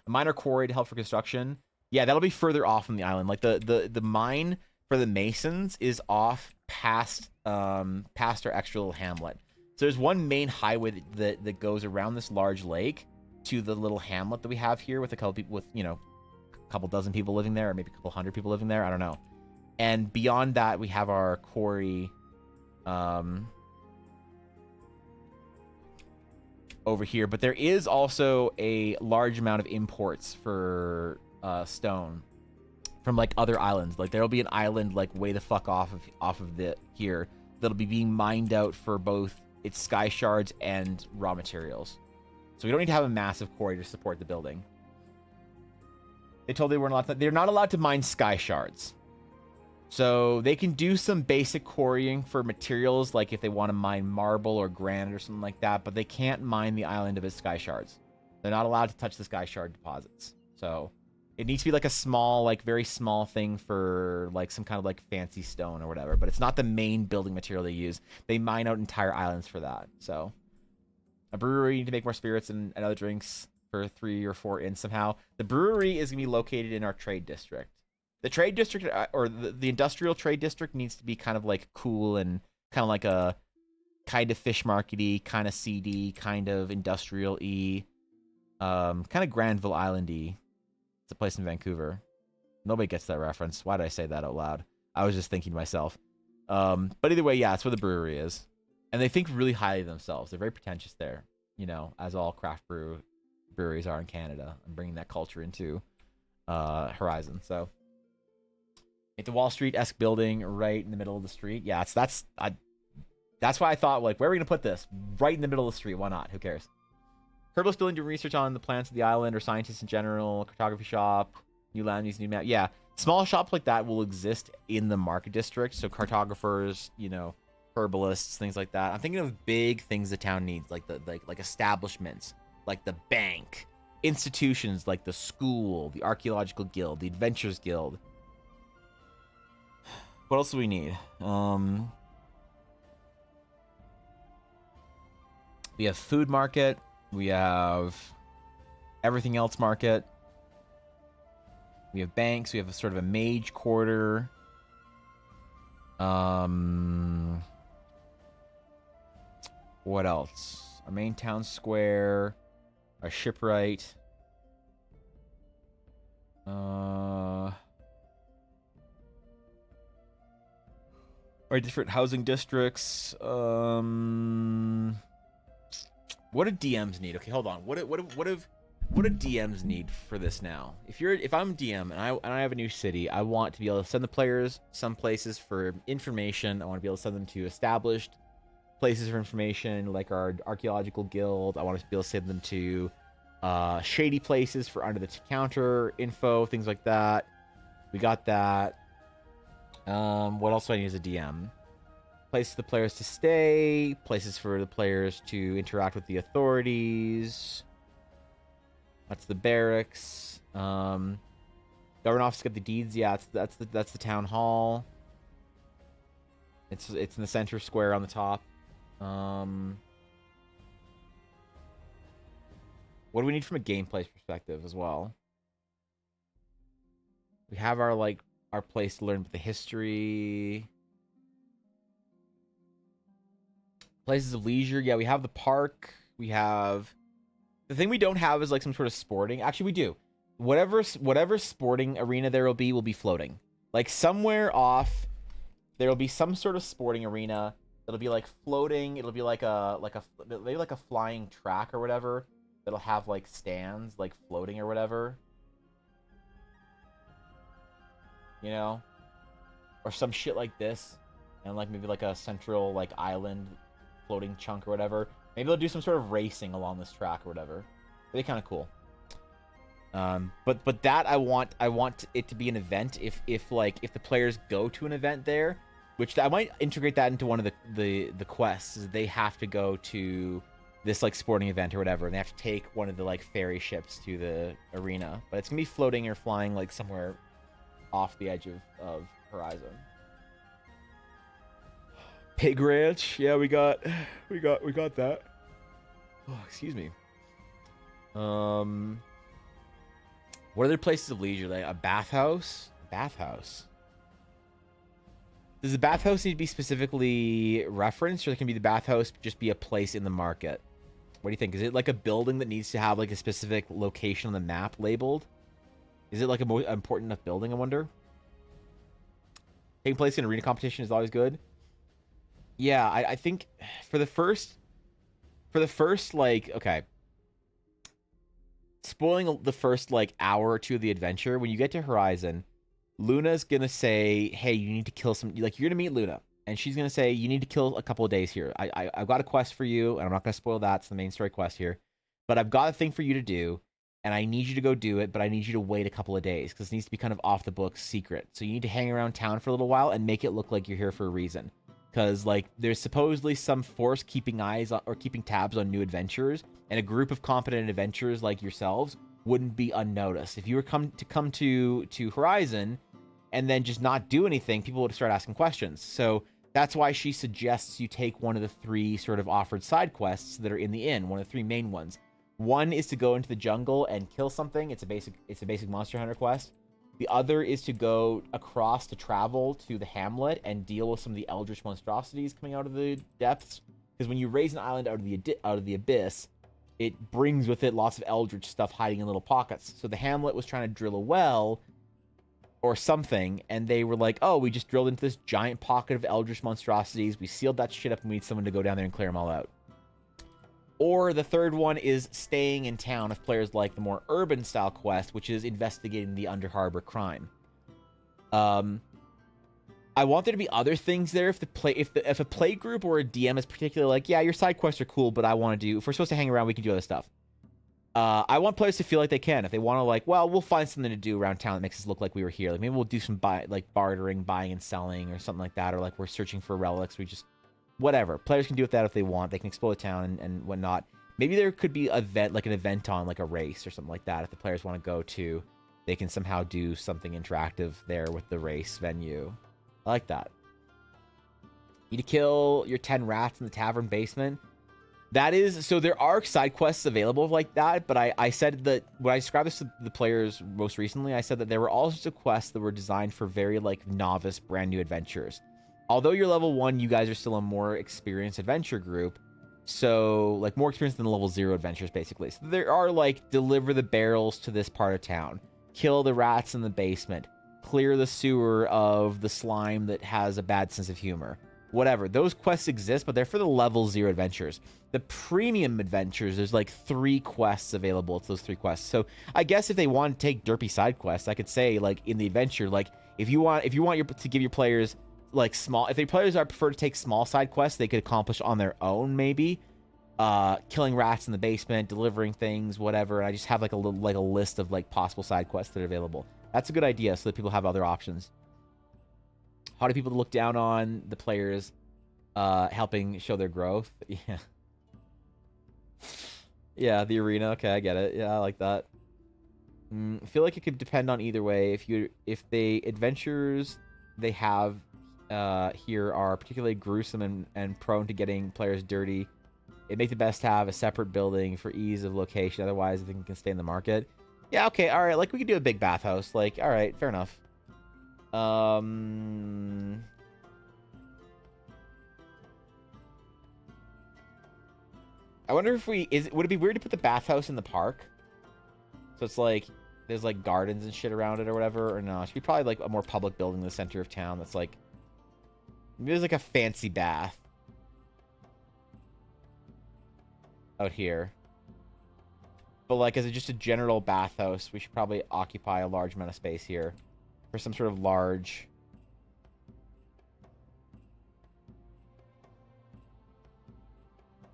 A minor quarry to help for construction. Yeah, that'll be further off from the island. Like the mine for the masons is off past our extra little hamlet. So there's one main highway that goes around this large lake to the little hamlet that we have here with a couple people with a couple dozen people living there, or maybe a couple hundred people living there. I don't know. And beyond that, we have our quarry over here. But there is also a large amount of imports for stone from like other islands. Like there'll be an island like way the fuck off of the here that'll be being mined out for both its sky shards and raw materials. So we don't need to have a massive quarry to support the building. They told they're not allowed to mine sky shards. So they can do some basic quarrying for materials, like if they want to mine marble or granite or something like that, but they can't mine the island of its sky shards. They're not allowed to touch the sky shard deposits. So it needs to be like a small, like very small thing for like some kind of like fancy stone or whatever, but it's not the main building material they use. They mine out entire islands for that. So a brewery to make more spirits and other drinks for 3 or 4 in somehow. The brewery is going to be located in our trade district. The trade district, or the industrial trade district, needs to be kind of like cool and kind of like a kind of fish market-y, kind of seedy, kind of industrial-y, kind of Granville Island-y. It's a place in Vancouver. Nobody gets that reference. Why did I say that out loud? I was just thinking to myself. But either way, yeah, that's where the brewery is. And they think really highly of themselves. They're very pretentious there, you know, as all craft breweries are in Canada. I'm bringing that culture into Horizon, so... the Wall Street-esque building right in the middle of the street. Yeah, that's why I thought, like, where are we going to put this? Right in the middle of the street. Why not? Who cares? Herbalist building, do research on the plants of the island or scientists in general. Cartography shop. New land use, new map. Yeah, small shops like that will exist in the market district. So cartographers, you know, herbalists, things like that. I'm thinking of big things the town needs, like like establishments, like the bank, institutions like the school, the archaeological guild, the adventurers guild. What else do we need? We have food market. We have everything else market. We have banks. We have a sort of a mage quarter. What else? Our main town square. Our shipwright. Our different housing districts. What do DMs need? Okay, hold on. What do DMs need for this now? If I'm DM and I have a new city, I want to be able to send the players some places for information. I want to be able to send them to established places for information, like our archaeological guild. I want to be able to send them to shady places for under the counter info, things like that. We got that. What else do I need as a DM? Places for the players to stay, places for the players to interact with the authorities. That's the barracks. Government office got the deeds. Yeah, that's the town hall. It's in the center square on the top. What do we need from a gameplay perspective as well? We have our place to learn about the history. Places of leisure. Yeah, we have the park. We have... The thing we don't have is like some sort of sporting... Actually, we do. Whatever sporting arena there will be floating. Like somewhere off, there will be some sort of sporting arena that'll be like floating. It'll be maybe like a flying track or whatever. That'll have like stands like floating or whatever. You know? Or some shit like this. And like maybe like a central like island floating chunk or whatever. Maybe they'll do some sort of racing along this track or whatever. It'd be kind of cool. But that I want it to be an event if the players go to an event there, which I might integrate that into one of the quests. Is they have to go to this like sporting event or whatever, and they have to take one of the like ferry ships to the arena. But it's gonna be floating or flying like somewhere off the edge of Horizon. Pig Ranch, yeah, we got that. Oh, excuse me. What other places of leisure? Like a bathhouse? Bathhouse. Does the bathhouse need to be specifically referenced, or can be the bathhouse just be a place in the market? What do you think? Is it like a building that needs to have like a specific location on the map labeled? Is it like a more important enough building, I wonder? taking place in arena competition is always good. Yeah, I think for the first like, okay, spoiling the first like hour or two of the adventure, when you get to Horizon, Luna's gonna say, hey, you need to kill some, like, you're gonna meet Luna, and she's gonna say, you need to kill a couple of days here. I've got a quest for you, and I'm not gonna spoil that. It's the main story quest here, but I've got a thing for you to do, and I need you to go do it, but I need you to wait a couple of days because it needs to be kind of off the books secret. So you need to hang around town for a little while and make it look like you're here for a reason. Because like there's supposedly some force keeping eyes on, or keeping tabs on new adventurers, and a group of competent adventurers like yourselves wouldn't be unnoticed. If you were come to Horizon and then just not do anything, people would start asking questions. So that's why she suggests you take one of the 3 sort of offered side quests that are in the inn, one of the 3 main ones. One is to go into the jungle and kill something. It's a basic Monster Hunter quest. The other is to go across to travel to the hamlet and deal with some of the eldritch monstrosities coming out of the depths. Because when you raise an island out of the abyss, it brings with it lots of eldritch stuff hiding in little pockets. So the hamlet was trying to drill a well or something, and they were like, oh, we just drilled into this giant pocket of eldritch monstrosities. We sealed that shit up, and we need someone to go down there and clear them all out. Or the third one is staying in town if players like the more urban style quest, which is investigating the Under Harbor crime. I want there to be other things there if a play group or a DM is particularly like, yeah, your side quests are cool, but I want to do, if we're supposed to hang around, we can do other stuff. I want players to feel like they can. If they want to, like, well, we'll find something to do around town that makes us look like we were here. Like maybe we'll do some bartering, buying and selling, or something like that, or like we're searching for relics. We just whatever. Players can do with that if they want. They can explore the town and whatnot. Maybe there could be an event on like a race or something like that. If the players want to go to, they can somehow do something interactive there with the race venue. I like that. You need to kill your 10 rats in the tavern basement. That is, so there are side quests available like that, but I said that when I described this to the players most recently, I said that there were all sorts of quests that were designed for very like novice, brand new adventurers. Although you're level 1, you guys are still a more experienced adventure group. So, like, more experienced than the level 0 adventures, basically. So there are, like, deliver the barrels to this part of town. Kill the rats in the basement. Clear the sewer of the slime that has a bad sense of humor. Whatever. Those quests exist, but they're for the level 0 adventures. The premium adventures, there's, like, 3 quests available. It's those 3 quests. So, I guess if they want to take derpy side quests, I could say, like, in the adventure, like, if you want to give your players like small, if the players are prefer to take small side quests they could accomplish on their own, maybe killing rats in the basement, delivering things, whatever, and I just have like a list of like possible side quests that are available. That's a good idea so that people have other options. How do people look down on the players helping show their growth? Yeah. Yeah, the arena. Okay, I get it. Yeah, I like that. I feel like it could depend on either way. If the adventures they have here are particularly gruesome and prone to getting players dirty, it makes it best to have a separate building for ease of location. Otherwise, I think it can stay in the market. Yeah, okay, all right. Like, we could do a big bathhouse. Like, all right, fair enough. I wonder if would it be weird to put the bathhouse in the park? So it's like, there's like gardens and shit around it or whatever, or no? It should be probably like a more public building in the center of town that's like, maybe there's like a fancy bath out here. But like as just a general bathhouse, we should probably occupy a large amount of space here for some sort of large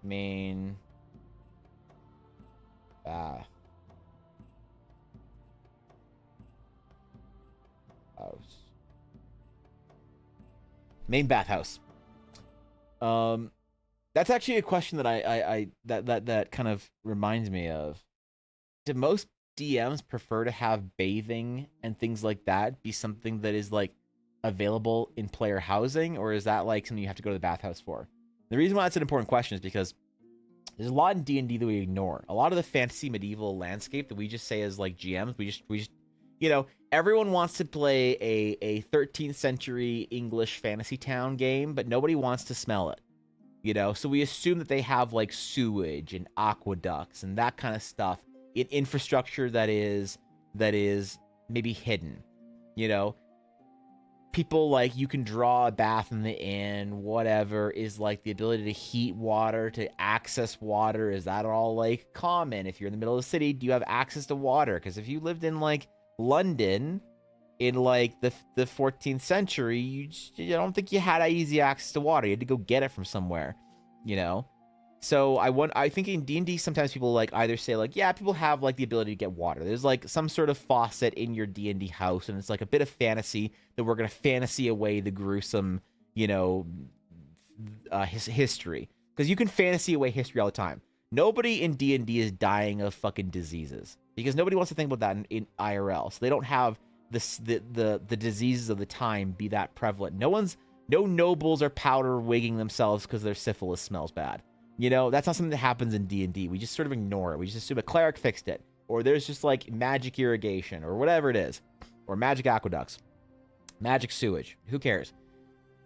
main bath house. Main bathhouse. That's actually a question that that kind of reminds me of. Do most DMs prefer to have bathing and things like that be something that is like available in player housing, or is that like something you have to go to the bathhouse for? The reason why that's an important question is because there's a lot in D&D that we ignore. A lot of the fantasy medieval landscape that we just say as like GMs, we just you know, everyone wants to play a 13th century English fantasy town game, but nobody wants to smell it. You know, so we assume that they have like sewage and aqueducts and that kind of stuff in infrastructure that is maybe hidden, you know. people like you can draw a bath in the inn, whatever, is like the ability to heat water, to access water. Is that all like common? If you're in the middle of the city, do you have access to water? Because if you lived in like London in like the 14th century, you don't think you had easy access to water. You had to go get it from somewhere, you know? So I think in D&D sometimes people like either say like, yeah, people have like the ability to get water. There's like some sort of faucet in your D&D house, and it's like a bit of fantasy that we're gonna fantasy away the gruesome, you know, history, because you can fantasy away history all the time. Nobody in D&D is dying of fucking diseases because nobody wants to think about that in IRL. So they don't have the diseases of the time be that prevalent. No nobles are powder wigging themselves because their syphilis smells bad. You know, that's not something that happens in D&D. We just sort of ignore it. We just assume a cleric fixed it. Or there's just like magic irrigation or whatever it is. Or magic aqueducts. Magic sewage. Who cares?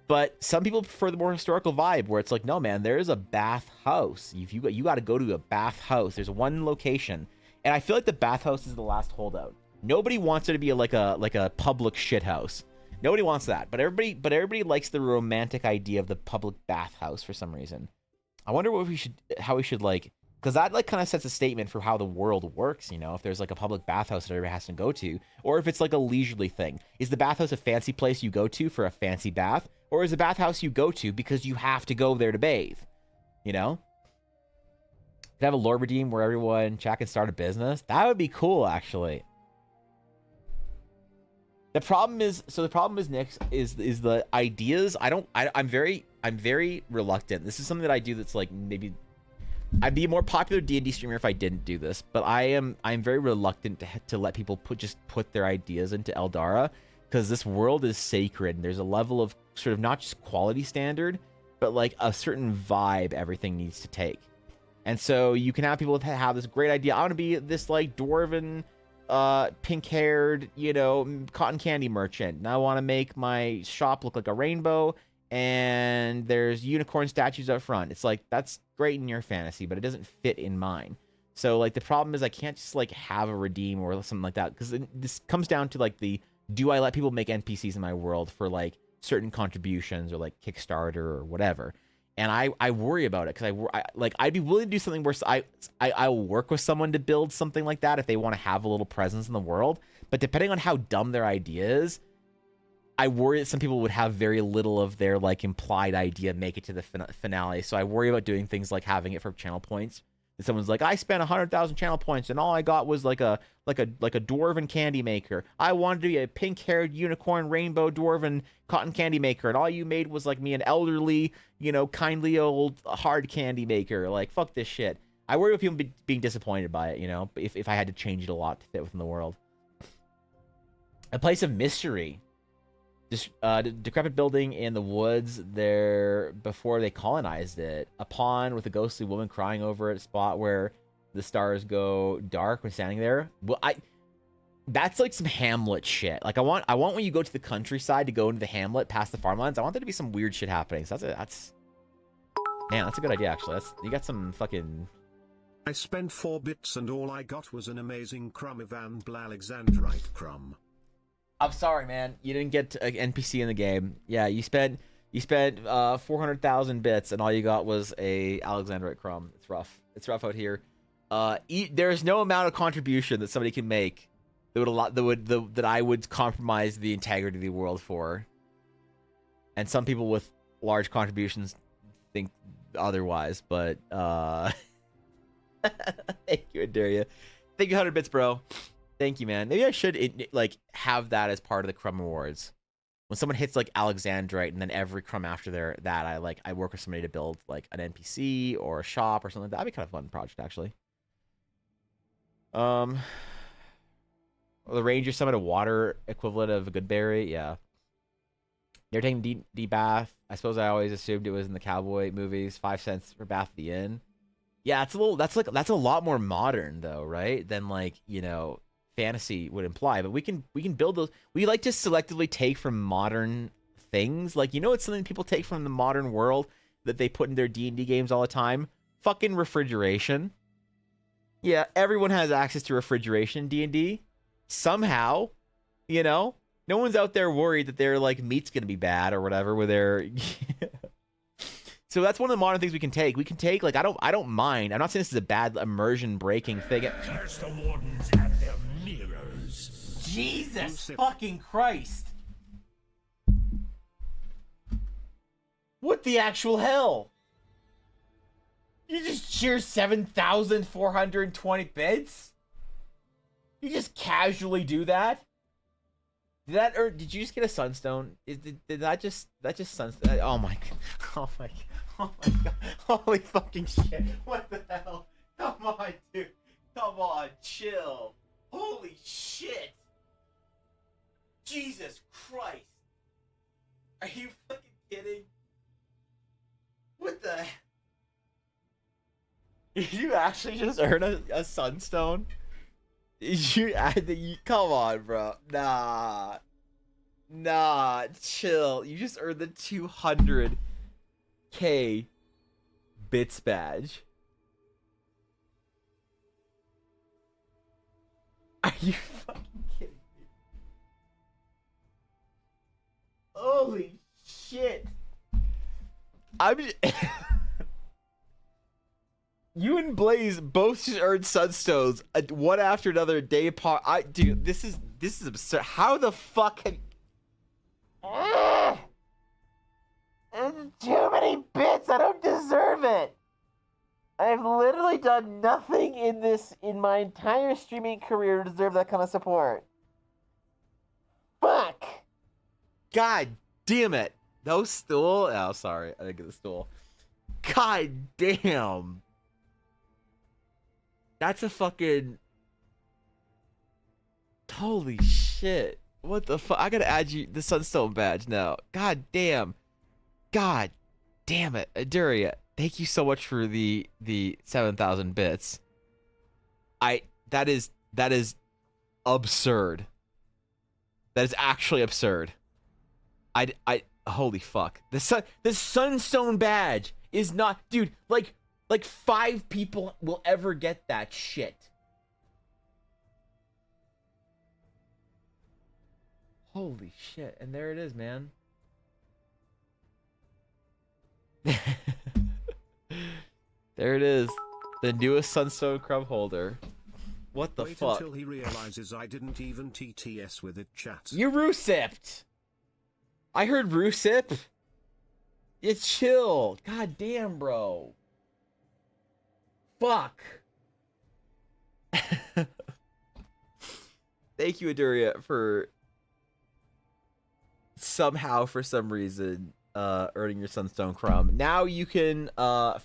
But some people prefer the more historical vibe where it's like, no, man, there is a bathhouse. You got to go to a bathhouse. There's one location. And I feel like the bathhouse is the last holdout. Nobody wants there to be like a public shithouse. Nobody wants that. But everybody likes the romantic idea of the public bathhouse for some reason. I wonder how we should like, because that like kind of sets a statement for how the world works, you know, if there's like a public bathhouse that everybody has to go to, or if it's like a leisurely thing. Is the bathhouse a fancy place you go to for a fancy bath, or is the bathhouse you go to because you have to go there to bathe, you know? Could have a lore redeem where everyone chat can start a business. That would be cool, actually. The problem is Nick, is the ideas. I'm very reluctant. This is something that I do that's like maybe I'd be a more popular D&D streamer if I didn't do this, but I'm very reluctant to let people put their ideas into Eldara, because this world is sacred and there's a level of sort of not just quality standard, but like a certain vibe everything needs to take. And so you can have people have this great idea. I want to be this like dwarven pink-haired, you know, cotton candy merchant, and I want to make my shop look like a rainbow, and there's unicorn statues up front. It's like, that's great in your fantasy, but it doesn't fit in mine. So like the problem is I can't just like have a redeem or something like that, because this comes down to like do I let people make NPCs in my world for like certain contributions or like Kickstarter or whatever. And I worry about it, because I'd be willing to do something where I'll work with someone to build something like that if they want to have a little presence in the world. But depending on how dumb their idea is, I worry that some people would have very little of their like implied idea make it to the finale. So I worry about doing things like having it for channel points. And someone's like, I spent 100,000 channel points and all I got was like a dwarven candy maker. I wanted to be a pink-haired unicorn rainbow dwarven cotton candy maker, and all you made was like me, an elderly, you know, kindly old hard candy maker. Like, fuck this shit. I worry about people being disappointed by it, you know, if I had to change it a lot to fit within the world. A place of mystery. This decrepit building in the woods there before they colonized it. A pond with a ghostly woman crying over it. A spot where the stars go dark when standing there. Well, that's like some Hamlet shit. Like I want when you go to the countryside to go into the Hamlet past the farmlands. I want there to be some weird shit happening. So that's man, that's a good idea actually. You got some fucking. I spent 4 bits and all I got was an amazing crumb of Alexandrite crumb. I'm sorry, man. You didn't get an NPC in the game. Yeah, you spent 400,000 bits, and all you got was a Alexandrite crumb. It's rough. It's rough out here. There's no amount of contribution that somebody can make that I would compromise the integrity of the world for. And some people with large contributions think otherwise. But thank you, Adaria. Thank you, 100 bits, bro. Thank you, man. Maybe I should like have that as part of the Crumb Awards. When someone hits like Alexandrite, and then every Crumb after that, I work with somebody to build like an NPC or a shop or something like that. That'd be kind of a fun project, actually. The Ranger summon a water equivalent of a good berry. Yeah. They're taking D bath. I suppose I always assumed it was in the cowboy movies. 5 cents for bath at the inn. Yeah, it's a little. That's a lot more modern though, right? Than like, you know, fantasy would imply. But we can build those. We like to selectively take from modern things. Like, you know, it's something people take from the modern world that they put in their D&D games all the time. Fucking refrigeration. Yeah, everyone has access to refrigeration in D&D. Somehow, you know, No one's out there worried that their like meat's gonna be bad or whatever. Where they're so that's one of the modern things we can take. We can take like I don't mind. I'm not saying this is a bad immersion breaking thing. Curse the wardens and their mirrors. Jesus fucking Christ! What the actual hell? You just cheer 7,420 bits? You just casually do that? Did you just get a sunstone? Did that just sunstone? Oh my god! Oh my god! Oh my god! Holy fucking shit! What the hell? Come on, dude! Come on, chill! Holy shit! Jesus Christ! Are you fucking kidding? What the? Did you actually just earn a sunstone? You come on, bro. Nah, chill. You just earned the 200k bits badge. Are you fucking kidding me? Holy shit! I'm just... You and Blaze both just earned sunstones one after another day apart. Dude, this is absurd. How the fuck can... Too many bits. I don't deserve it. I've literally done nothing in my entire streaming career to deserve that kind of support. Fuck. God damn it. No stool. Oh, sorry. I didn't get the stool. God damn. That's a fucking... Holy shit. What the fuck? I gotta add you the Sunstone badge now. God damn. God damn it. Aduria, thank you so much for the 7,000 bits. That is absurd. That is actually absurd. Holy fuck. The Sunstone badge is not... Dude, like 5 people will ever get that shit. Holy shit. And there it is, man. There it is. The newest Sunstone Crumb holder. What the fuck? Wait until he realizes I didn't even TTS with it, chat. You Rusipped. I heard Rusip. It's chill. God damn, bro. Fuck. Thank you, Aduria, for somehow, for some reason, earning your Sunstone Crumb. Now you can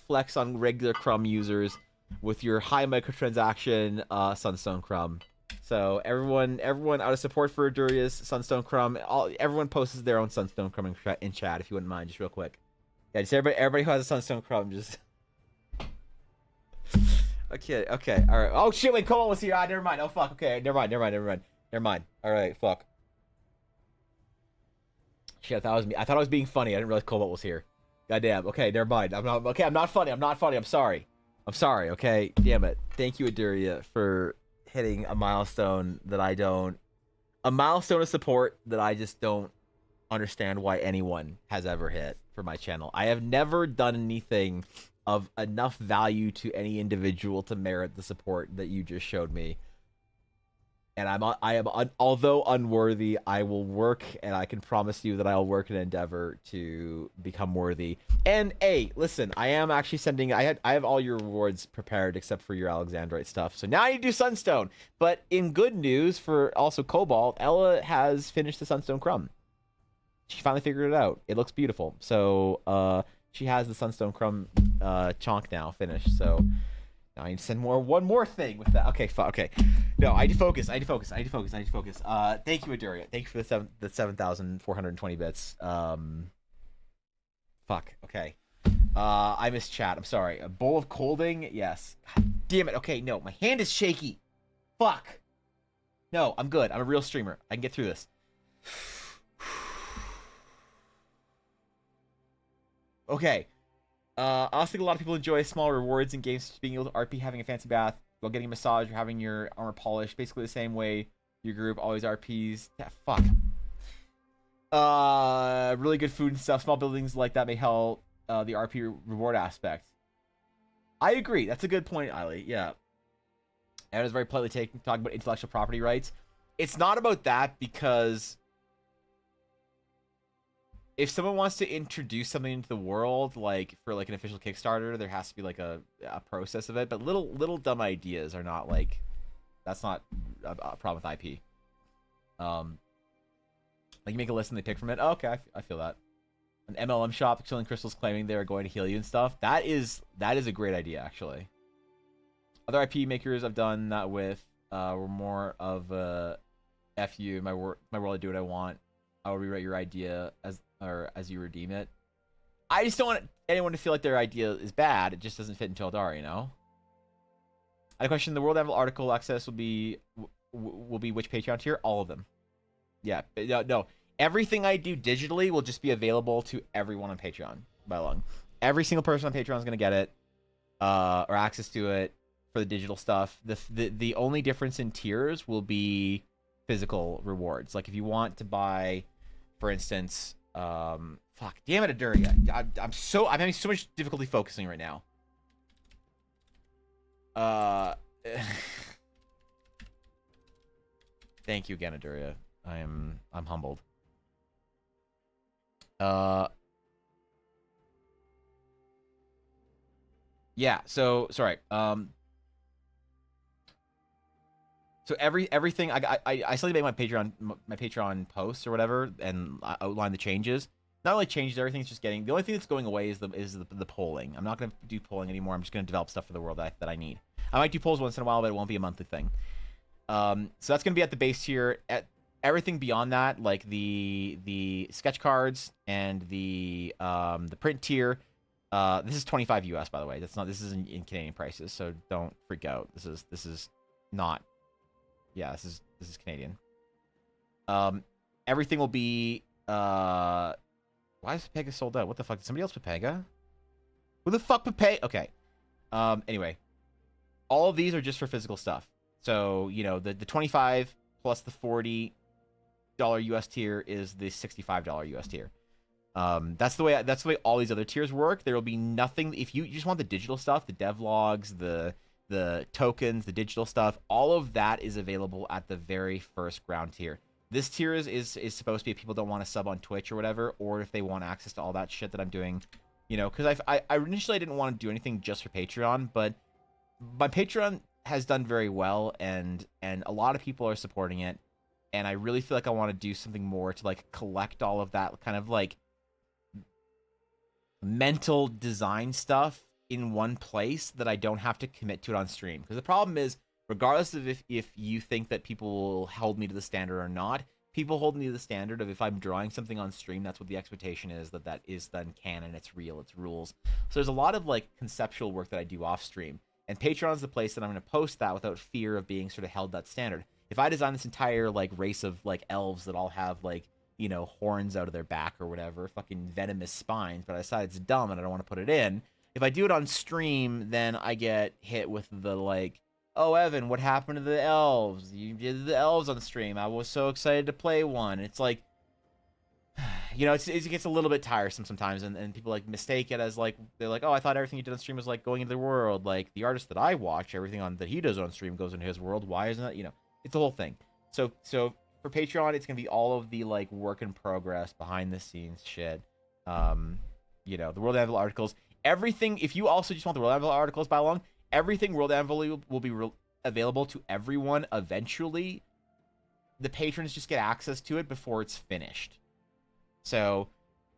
flex on regular Crumb users with your high microtransaction Sunstone Crumb. So everyone out of support for Aduria's Sunstone Crumb, everyone posts their own Sunstone Crumb in chat if you wouldn't mind, just real quick. Yeah, just everybody who has a Sunstone Crumb, just... Okay, all right. Oh shit, wait, Cole was here. Never mind. Oh fuck. Okay, never mind. All right, fuck. Shit, I thought I was being funny. I didn't realize Cobalt was here. Goddamn. Okay, never mind. I'm not funny. I'm sorry. Okay. Damn it. Thank you, Aduria, for hitting a milestone that I don't. A milestone of support that I just don't understand why anyone has ever hit for my channel. I have never done anything of enough value to any individual to merit the support that you just showed me. And although unworthy, I will work, and I can promise you that I'll work and endeavor to become worthy. And hey, listen, I am actually sending. I have all your rewards prepared except for your Alexandrite stuff. So now I need to do Sunstone. But in good news for also Cobalt, Ella has finished the Sunstone Crumb. She finally figured it out. It looks beautiful. So she has the Sunstone Crumb chonk now finished. So now I need to send one more thing with that. Okay, okay. No, I need to focus. Thank you, Aduria. Thank you for the 7,420 bits. Fuck. Okay. I missed chat. I'm sorry. A bowl of colding? Yes. God damn it. Okay, no. My hand is shaky. Fuck. No, I'm good. I'm a real streamer. I can get through this. Okay. I also think a lot of people enjoy small rewards in games, being able to RP, having a fancy bath, while getting a massage, or having your armor polished. Basically the same way your group always RPs. Yeah, fuck. Really good food and stuff. Small buildings like that may help the RP reward aspect. I agree. That's a good point, Eiley. Yeah. Aaron is very politely talking about intellectual property rights. It's not about that because if someone wants to introduce something into the world, like for like an official Kickstarter, there has to be like a process of it. But little dumb ideas are not like, that's not a problem with IP. Like you make a list and they pick from it. Oh, okay, I feel that. An MLM shop selling crystals, claiming they are going to heal you and stuff. That is a great idea, actually. Other IP makers I've done that with were more of a F you, my world, I do what I want. I will rewrite your idea as you redeem it. I just don't want anyone to feel like their idea is bad. It just doesn't fit into Eldar, you know? I had a question. The World Anvil article access will be which Patreon tier? All of them. Yeah, no. Everything I do digitally will just be available to everyone on Patreon by long. Every single person on Patreon is going to get it or access to it for the digital stuff. The only difference in tiers will be physical rewards. Like if you want to buy, for instance, fuck, damn it, Aduria. I'm having so much difficulty focusing right now. Thank you again, Aduria. I'm humbled. Yeah, so sorry. So everything I still make my Patreon posts or whatever and outline the changes. Not really changes everything. It's just getting the only thing that's going away is the polling. I'm not gonna do polling anymore. I'm just gonna develop stuff for the world that I need. I might do polls once in a while, but it won't be a monthly thing. So that's gonna be at the base tier. At everything beyond that, like the sketch cards and the print tier. This is 25 US, by the way. This is in Canadian prices, so don't freak out. This is not. Yeah, this is Canadian. Everything will be why is Pepega sold out? What the fuck? Did somebody else Pepega? Who the fuck Pepega? Okay. Anyway, all of these are just for physical stuff. So, you know, the 25 plus the $40 US tier is the $65 US tier. That's the way all these other tiers work. There will be nothing if you just want the digital stuff, the devlogs, the tokens, the digital stuff, all of that is available at the very first ground tier. This tier is supposed to be if people don't want to sub on Twitch or whatever, or if they want access to all that shit that I'm doing, you know, because I initially didn't want to do anything just for Patreon, but my Patreon has done very well, and a lot of people are supporting it, and I really feel like I want to do something more to like collect all of that kind of like mental design stuff in one place that I don't have to commit to it on stream. Because the problem is, regardless of if you think that people will hold me to the standard or not, people hold me to the standard of if I'm drawing something on stream, that's what the expectation is, that is then canon, it's real, it's rules. So there's a lot of like conceptual work that I do off stream, and Patreon's the place that I'm going to post that without fear of being sort of held that standard. If I design this entire like race of like elves that all have like, you know, horns out of their back or whatever, fucking venomous spines, but I decide it's dumb and I don't want to put it in, if I do it on stream, then I get hit with the like, oh, Evan, what happened to the elves? You did the elves on stream. I was so excited to play one. It's like, you know, it gets a little bit tiresome sometimes, and people like mistake it as like, they're like, oh, I thought everything you did on stream was like going into the world. Like the artist that I watch, everything that he does on stream goes into his world. Why isn't that? You know, it's the whole thing. So for Patreon, it's gonna be all of the like work in progress, behind the scenes shit. You know, the World Anvil articles. Everything, if you also just want the World Anvil articles by along, everything World Anvil will be available to everyone eventually. The patrons just get access to it before it's finished. So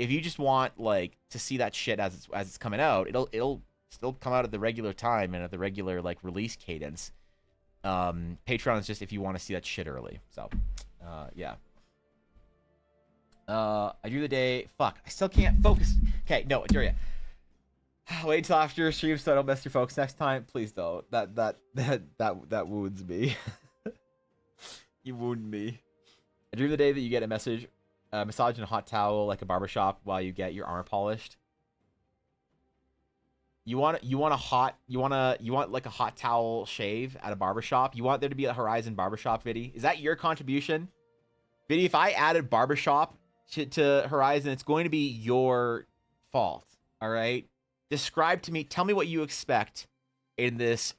if you just want like to see that shit as it's coming out, it'll still come out at the regular time and at the regular like release cadence. Patreon is just if you want to see that shit early. So yeah. I drew the day. Fuck, I still can't focus. Okay, no, Aduria. Wait until after your stream so I don't mess your folks next time. Please don't. That wounds me. You wound me. I dream the day that you get a massage and a hot towel like a barbershop while you get your armor polished. You want like a hot towel shave at a barbershop. You want there to be a Horizon barbershop video. Is that your contribution? Viddy, if I added barbershop to Horizon, it's going to be your fault. All right. Describe to me. Tell me what you expect in this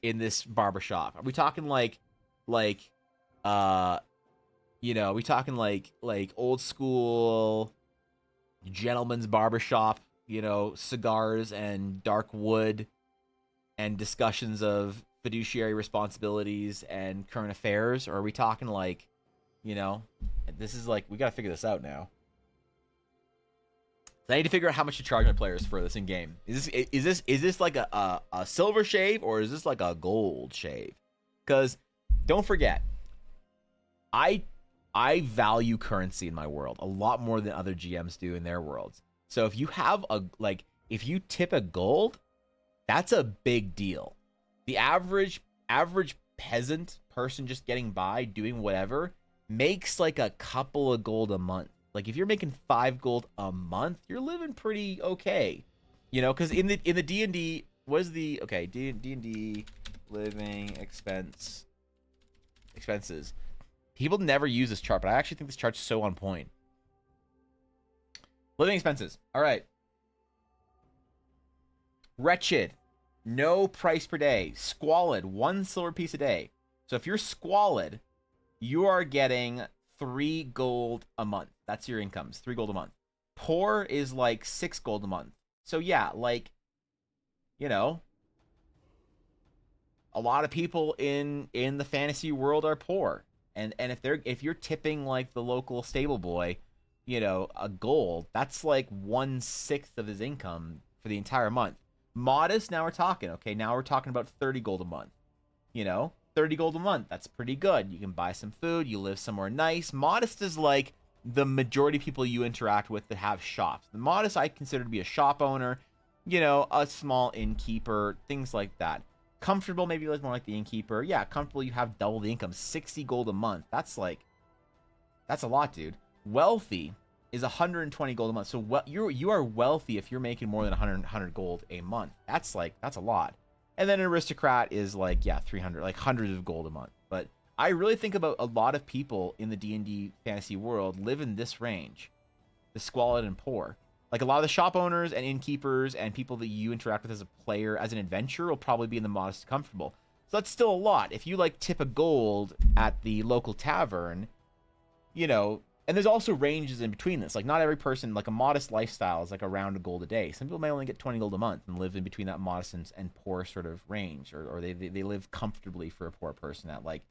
barbershop. Are we talking like we talking like old school gentleman's barbershop, cigars and dark wood and discussions of fiduciary responsibilities and current affairs? Or are we talking like, this is like, we got to figure this out now. I need to figure out how much to charge my players for this in game. Is this like a silver shave, or is this like a gold shave? Because don't forget, I value currency in my world a lot more than other GMs do in their worlds. So if you have if you tip a gold, that's a big deal. The average peasant person just getting by doing whatever makes like a couple of gold a month. Like if you're making 5 gold a month, you're living pretty okay. Because in the D&D, what is the D&D living expenses? People never use this chart, but I actually think this chart's so on point. Living expenses. All right. Wretched. No price per day. Squalid. 1 silver piece a day. So if you're squalid, you are getting 3 gold a month. That's your incomes. 3 gold a month. Poor is like 6 gold a month. So yeah, like, a lot of people in the fantasy world are poor. And if you're tipping like the local stable boy, a gold, that's like 1/6 of his income for the entire month. Modest, now we're talking. Okay, now we're talking about 30 gold a month. 30 gold a month. That's pretty good. You can buy some food. You live somewhere nice. Modest is like the majority of people you interact with that have shops. The modest I consider to be a shop owner, a small innkeeper, things like that. Comfortable, maybe more like the innkeeper. Yeah, comfortable, you have double the income. 60 gold a month. That's a lot, dude. Wealthy is 120 gold a month. So you are wealthy if you're making more than 100 gold a month. That's a lot. And then an aristocrat is like, yeah, 300, like hundreds of gold a month. But I really think about a lot of people in the D&D fantasy world live in this range. The squalid and poor. Like a lot of the shop owners and innkeepers and people that you interact with as a player, as an adventurer, will probably be in the modest comfortable. So that's still a lot. If you like tip a gold at the local tavern, and there's also ranges in between this. Like not every person, like a modest lifestyle is like around a gold a day. Some people may only get 20 gold a month and live in between that modest and poor sort of range, or they live comfortably for a poor person at like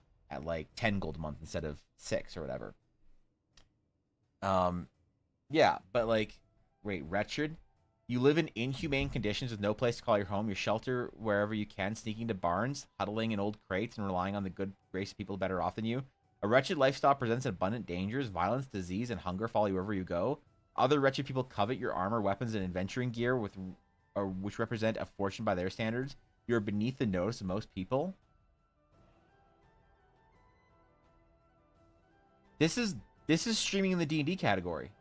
10 gold a month instead of 6 or whatever. Yeah, but like, wait, wretched? You live in inhumane conditions with no place to call your home. You shelter wherever you can, sneaking to barns, huddling in old crates, and relying on the good grace of people better off than you. A wretched lifestyle presents abundant dangers. Violence, disease, and hunger follow you wherever you go. Other wretched people covet your armor, weapons, and adventuring gear which represent a fortune by their standards. You're beneath the notice of most people. This is streaming in the D&D category.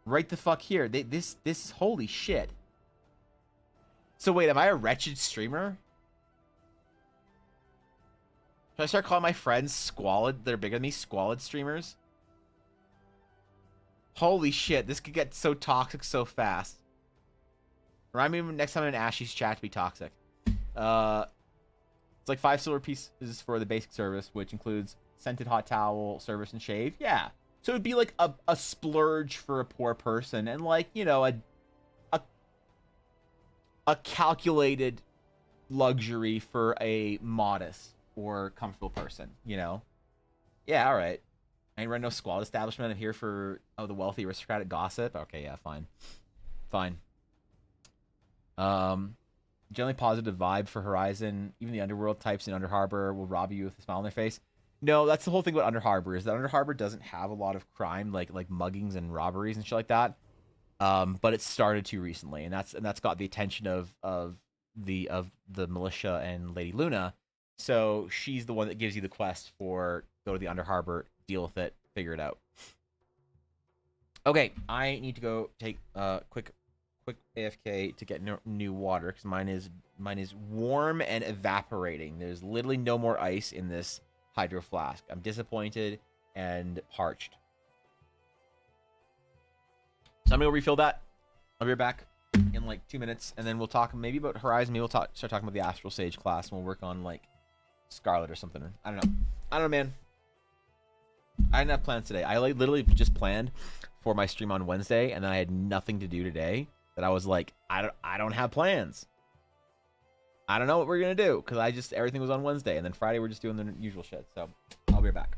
Right the fuck here. This holy shit. So wait, am I a wretched streamer? Should I start calling my friends squalid? They're bigger than me, squalid streamers? Holy shit, this could get so toxic so fast. Remind me next time I'm in Ashley's chat to be toxic. It's like 5 silver pieces for the basic service, which includes scented hot towel, service, and shave. Yeah. So it'd be like a splurge for a poor person, and like, a calculated luxury for a modest or comfortable person, Yeah, all right. I ain't run no squalid establishment. I'm here for the wealthy aristocratic gossip. Okay, yeah, fine. Generally positive vibe for Horizon. Even the underworld types in Under Harbor will rob you with a smile on their face. No, that's the whole thing about Under Harbor, is that Under Harbor doesn't have a lot of crime, like muggings and robberies and shit like that. But it started to recently, and that's got the attention of the militia and Lady Luna. So she's the one that gives you the quest for go to the Under Harbor, deal with it, figure it out. Okay, I need to go take quick AFK to get new water, because mine is warm and evaporating. There's literally no more ice in this hydro flask. I'm disappointed and parched. So I'm gonna go refill that. I'll be right back in like 2 minutes, and then we'll talk maybe about Horizon. Maybe we'll start talking about the Astral Sage class, and we'll work on like Scarlet or something. I don't know, man. I didn't have plans today. I like literally just planned for my stream on Wednesday, and then I had nothing to do today. That I was like, I don't have plans. I don't know what we're gonna do because everything was on Wednesday, and then Friday we're just doing the usual shit. So I'll be right back.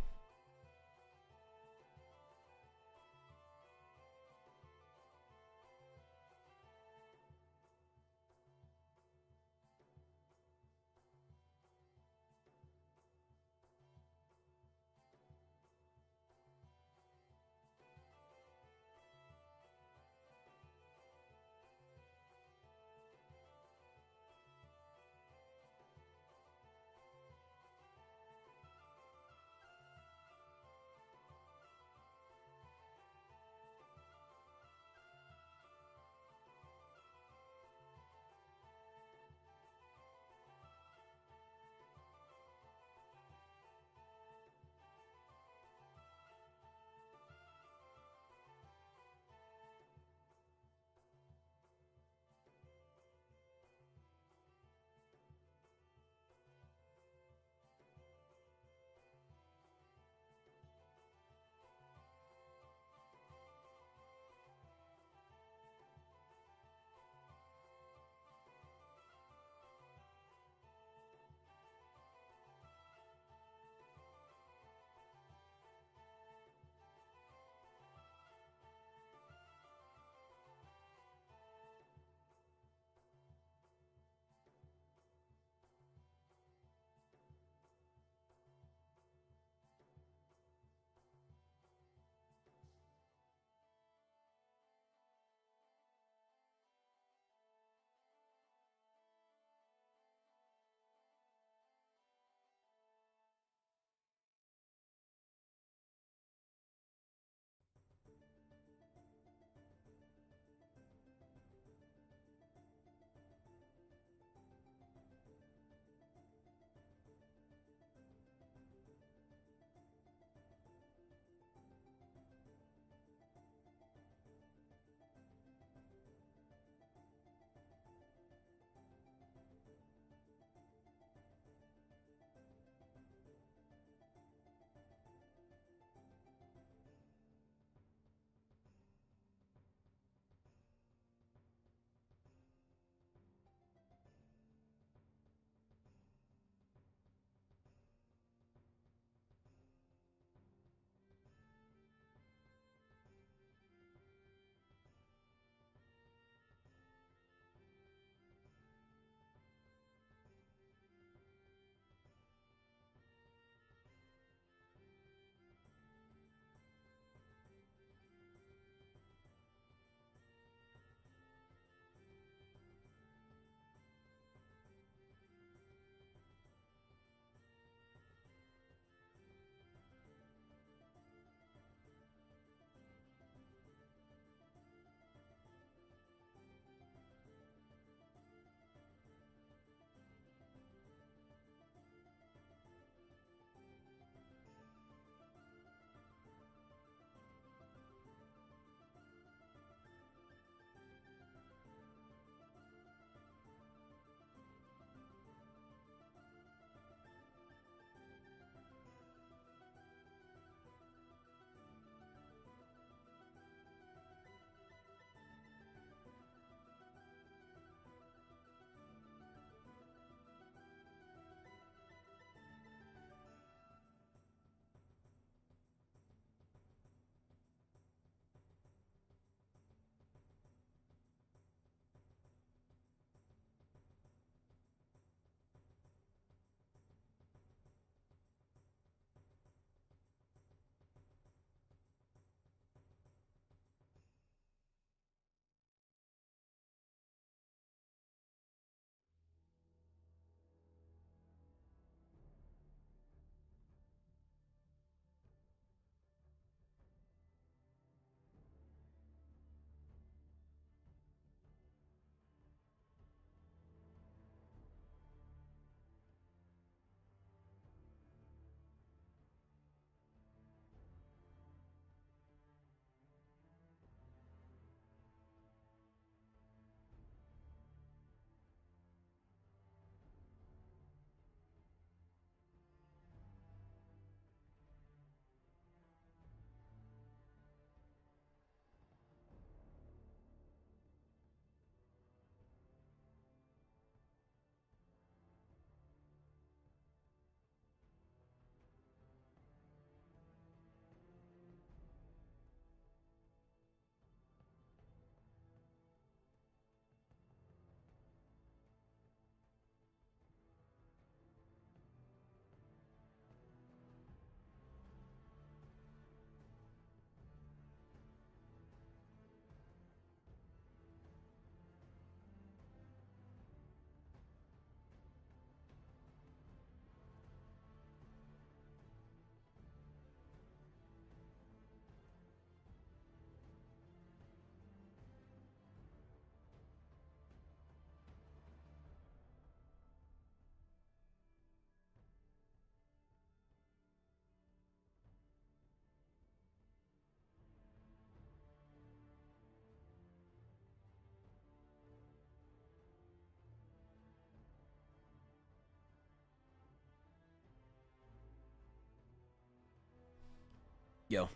Yo.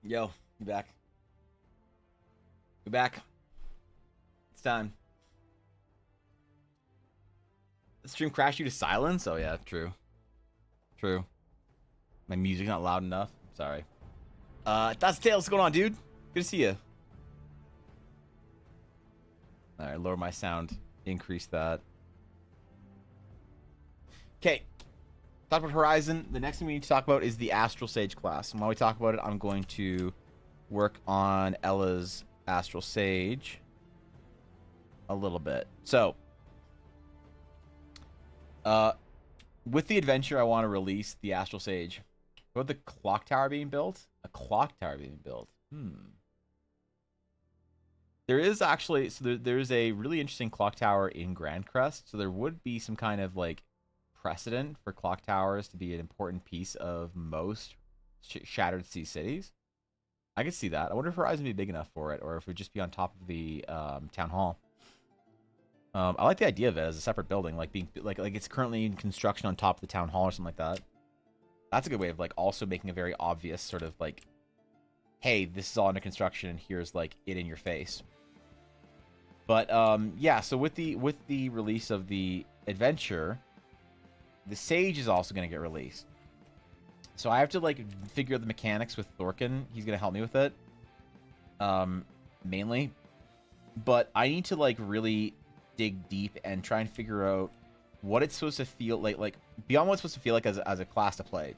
Yo. You back. You back. It's time. The stream crashed you to silence? Oh, yeah. True. True. My music's not loud enough. Sorry. That's Tails. What's going on, dude? Good to see you. Alright, lower my sound. Increase that. Okay. Talk about Horizon. The next thing we need to talk about is the Astral Sage class. And while we talk about it, I'm going to work on Ella's Astral Sage a little bit. So, with the adventure, I want to release the Astral Sage. What about the clock tower being built? A clock tower being built. There is actually, so there's a really interesting clock tower in Grand Crest. So there would be some kind of like precedent for clock towers to be an important piece of most Shattered Sea cities. I could see that. I wonder if Horizon would be big enough for it, or if it would just be on top of the town hall. I like the idea of it as a separate building, like being like it's currently in construction on top of the town hall or something like that. That's a good way of like also making a very obvious sort of like, hey, this is all under construction, and here's like it in your face. But yeah, so with the release of the adventure, the Sage is also going to get released. So I have to like figure out the mechanics with Thorkin. He's going to help me with it, mainly. But I need to like really dig deep and try and figure out what it's supposed to feel like beyond what it's supposed to feel like as a class to play.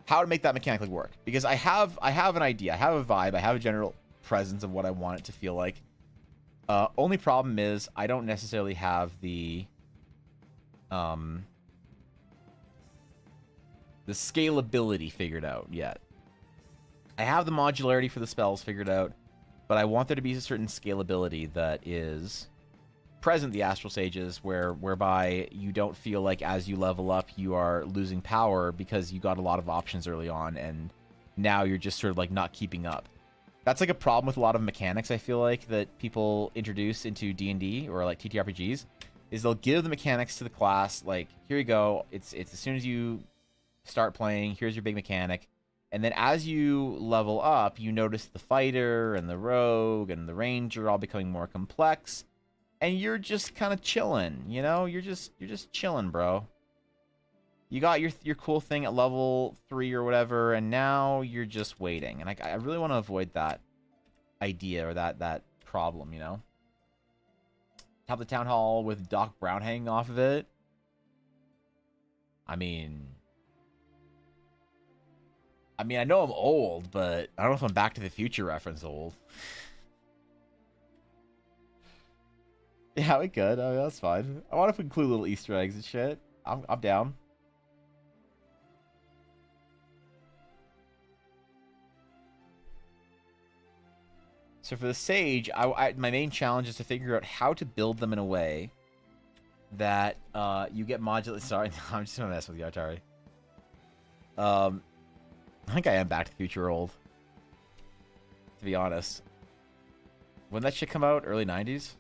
How to make that mechanically work, because I have an idea, I have a vibe, I have a general presence of what I want it to feel like. Only problem is I don't necessarily have the scalability figured out yet. I have the modularity for the spells figured out, but I want there to be a certain scalability that is present in the Astral Sages, whereby you don't feel like as you level up you are losing power because you got a lot of options early on and now you're just sort of like not keeping up. That's like a problem with a lot of mechanics, I feel like, that people introduce into D&D or like TTRPGs, is they'll give the mechanics to the class, like, here you go, it's as soon as you start playing, here's your big mechanic. And then as you level up, you notice the fighter and the rogue and the ranger all becoming more complex. And you're just kind of chilling, you know? You're just chilling, bro. You got your cool thing at level 3 or whatever, and now you're just waiting. And I really want to avoid that idea or that problem, you know? Top of the town hall with Doc Brown hanging off of it. I mean, I know I'm old, but I don't know if I'm Back to the Future reference old. Yeah, we could. I mean, that's fine. I want to include little Easter eggs and shit. I'm down. So for the Sage, my main challenge is to figure out how to build them in a way that you get modular. Sorry, I'm just gonna mess with you, Atari. I think I am Back to the Future old, to be honest. When that shit come out, early 90s?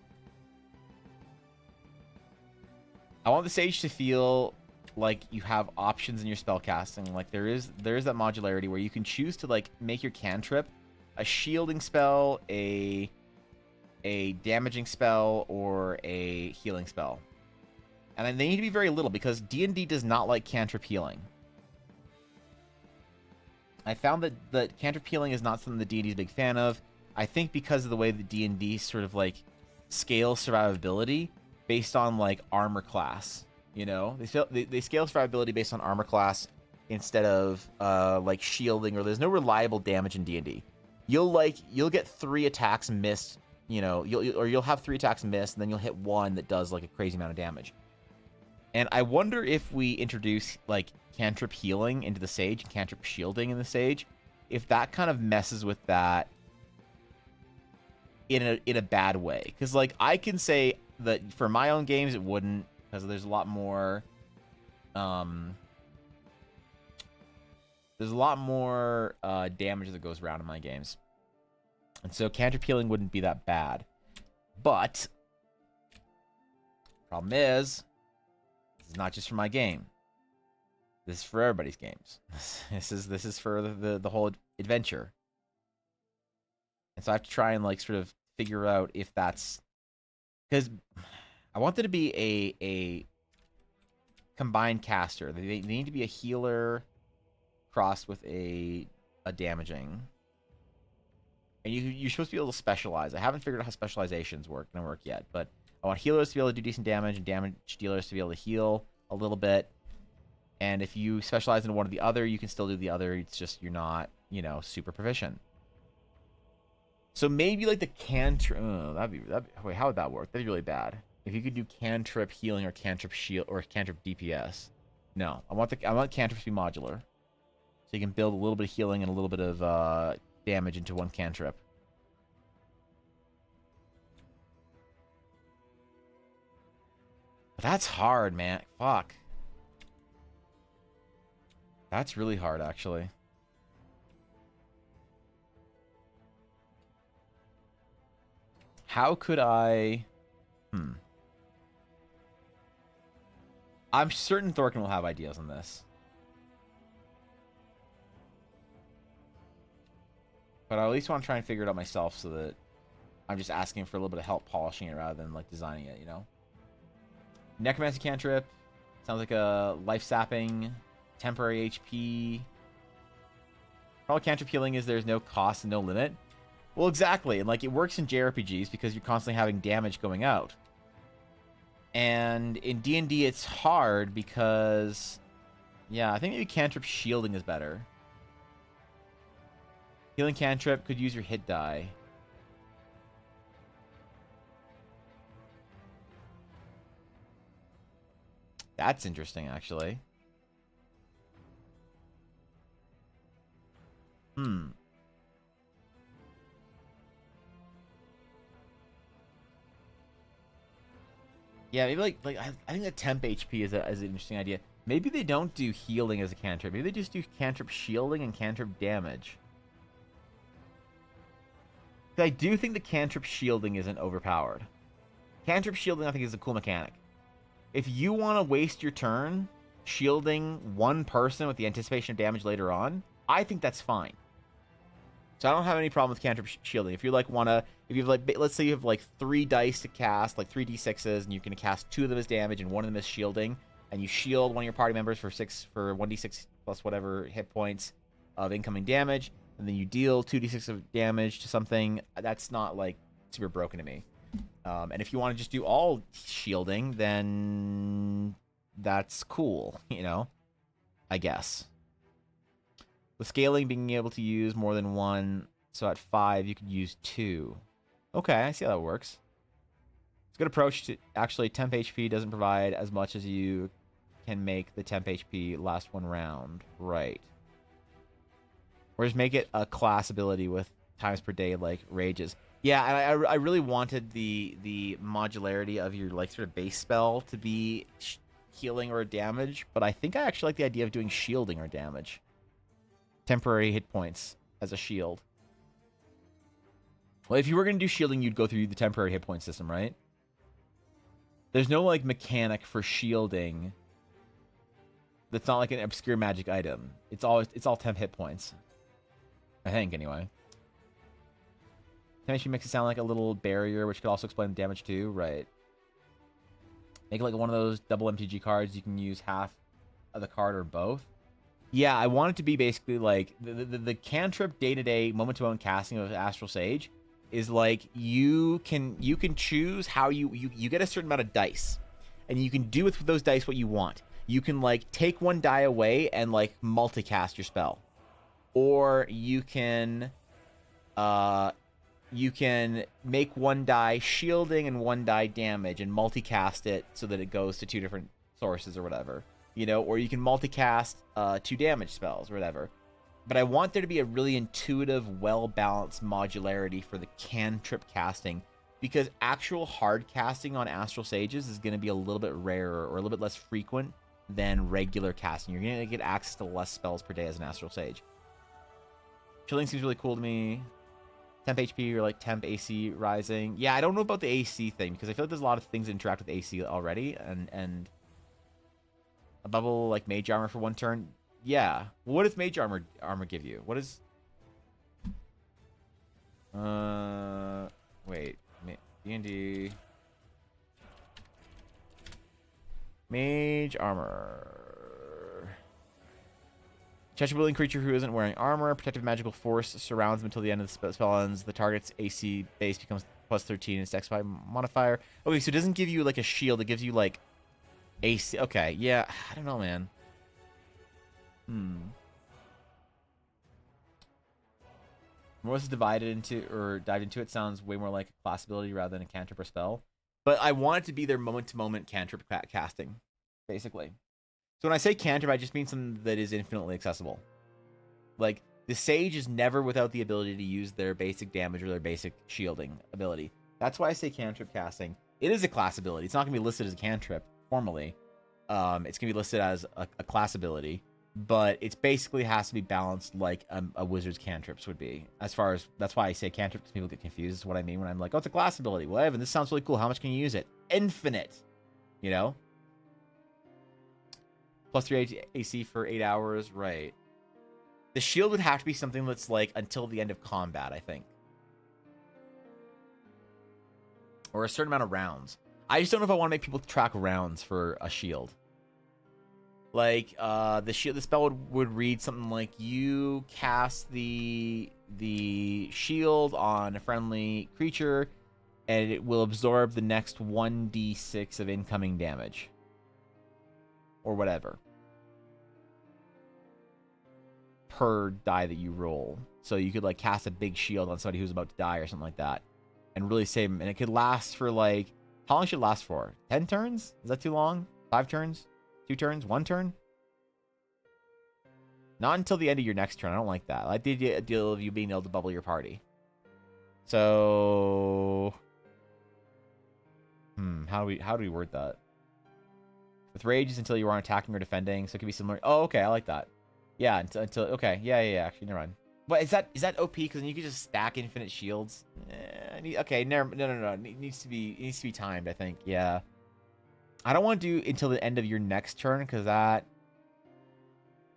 I want the Sage to feel like you have options in your spell casting. Like there is that modularity where you can choose to like make your cantrip a shielding spell, a damaging spell, or a healing spell. And they need to be very little because D&D does not like cantrip healing. I found that cantrip healing is not something that D&D is a big fan of. I think because of the way that D&D sort of like scales survivability based on like armor class, you know? They scale survivability based on armor class instead of like shielding, or there's no reliable damage in D&D. You'll get 3 attacks missed, you know, you'll have 3 attacks missed, and then you'll hit 1 that does like a crazy amount of damage. And I wonder if we introduce like cantrip healing into the Sage, cantrip shielding in the Sage, if that kind of messes with that in a bad way. Because like I can say that for my own games it wouldn't, because there's a lot more damage that goes around in my games. And so cantrip healing wouldn't be that bad. But problem is, it's not just for my game. This is for everybody's games. This is for the whole adventure. And so I have to try and like sort of figure out if that's because I want there to be a combined caster. They need to be a healer crossed with a damaging. And you're supposed to be able to specialize. I haven't figured out how specializations work yet, but I want healers to be able to do decent damage and damage dealers to be able to heal a little bit. And if you specialize in one or the other, you can still do the other. It's just you're not, you know, super proficient. So maybe like the cantrip. Wait, how would that work? That'd be really bad. If you could do cantrip healing or cantrip shield or cantrip DPS. No, I want cantrips to be modular, so you can build a little bit of healing and a little bit of damage into one cantrip. But that's hard, man. Fuck. That's really hard, actually. How could I... I'm certain Thorkin will have ideas on this. But I at least want to try and figure it out myself so that I'm just asking for a little bit of help polishing it rather than like designing it, you know? Necromancy cantrip. Sounds like a life sapping, temporary HP. All cantrip healing is there's no cost and no limit. Well, exactly. And like it works in JRPGs because you're constantly having damage going out. And in D&D it's hard because yeah, I think maybe cantrip shielding is better. Healing cantrip could use your hit die. That's interesting, actually. Yeah, maybe like I think the temp HP is an interesting idea. Maybe they don't do healing as a cantrip. Maybe they just do cantrip shielding and cantrip damage. I do think the cantrip shielding isn't overpowered. Cantrip shielding, I think, is a cool mechanic. If you want to waste your turn shielding one person with the anticipation of damage later on, I think that's fine. So I don't have any problem with cantrip shielding. If you like if you have like, let's say you have like 3 dice to cast, like 3d6s, and you can cast 2 of them as damage and 1 of them as shielding, and you shield one of your party members for 1d6 plus whatever hit points of incoming damage, and then you deal 2d6 of damage to something, that's not like super broken to me. And if you want to just do all shielding, then that's cool, you know, I guess. With scaling, being able to use more than 1, so at 5 you could use 2. Okay, I see how that works. It's a good approach to actually temp HP doesn't provide as much as you can make the temp HP last 1 round. Right. Or just make it a class ability with times per day like rages. Yeah, and I really wanted the modularity of your like sort of base spell to be healing or damage, but I think I actually like the idea of doing shielding or damage. Temporary hit points as a shield. Well, if you were going to do shielding, you'd go through the temporary hit point system, right? There's no like mechanic for shielding that's not like an obscure magic item. It's all temp hit points. I think, anyway. Temp HP makes it sound like a little barrier, which could also explain the damage too. Right. Make it like one of those double MTG cards. You can use half of the card or both. Yeah, I want it to be basically like the cantrip day-to-day, moment-to-moment casting of Astral Sage is like you can choose how you get a certain amount of dice, and you can do with those dice what you want. You can like take 1 die away and like multicast your spell, or you can make 1 die shielding and 1 die damage and multicast it so that it goes to 2 different sources or whatever. You know, or you can multicast 2 damage spells or whatever. But I want there to be a really intuitive, well-balanced modularity for the cantrip casting, because actual hard casting on Astral Sages is going to be a little bit rarer or a little bit less frequent than regular casting. You're going to get access to less spells per day as an Astral Sage. Chilling seems really cool to me. Temp HP or like temp AC rising. Yeah, I don't know about the AC thing because I feel like there's a lot of things that interact with AC already, and A bubble like mage armor for 1 turn. Yeah. What does mage armor give you? What is? Wait. D&D. Mage armor. Touch a willing creature who isn't wearing armor. Protective magical force surrounds them until the end of the spell ends. The target's AC base becomes plus 13 and its Dex modifier. Okay, so it doesn't give you like a shield. It gives you like AC. Okay, yeah. I don't know, man. More is divided into or dived into it sounds way more like a class ability rather than a cantrip or spell. But I want it to be their moment-to-moment cantrip casting, basically. So when I say cantrip, I just mean something that is infinitely accessible. Like, the Sage is never without the ability to use their basic damage or their basic shielding ability. That's why I say cantrip casting. It is a class ability. It's not going to be listed as a cantrip formally. It's going to be listed as a class ability. But it basically has to be balanced like a wizard's cantrips would be. As far as, that's why I say cantrip, because people get confused. Is what I mean when I'm like, oh, it's a class ability. Well, Evan, this sounds really cool. How much can you use it? Infinite. You know? Plus 3 AC for 8 hours. Right. The shield would have to be something that's like until the end of combat, I think. Or a certain amount of rounds. I just don't know if I want to make people track rounds for a shield. Like, the spell would read something like, you cast the shield on a friendly creature, and it will absorb the next 1d6 of incoming damage. Or whatever. Per die that you roll. So you could, like, cast a big shield on somebody who's about to die or something like that. And really save them. And it could last for, like, how long should it last for? 10 turns? Is that too long? 5 turns? 2 turns? 1 turn? Not until the end of your next turn. I don't like that. I like the idea of you being able to bubble your party. So... How do we word that? With rage is until you aren't attacking or defending, so it could be similar. Oh, okay, I like that. Yeah, until okay, yeah. Actually, never mind. But is that OP? Because then you could just stack infinite shields. Okay, no. It needs to be timed. I think. Yeah. I don't want to do until the end of your next turn because that.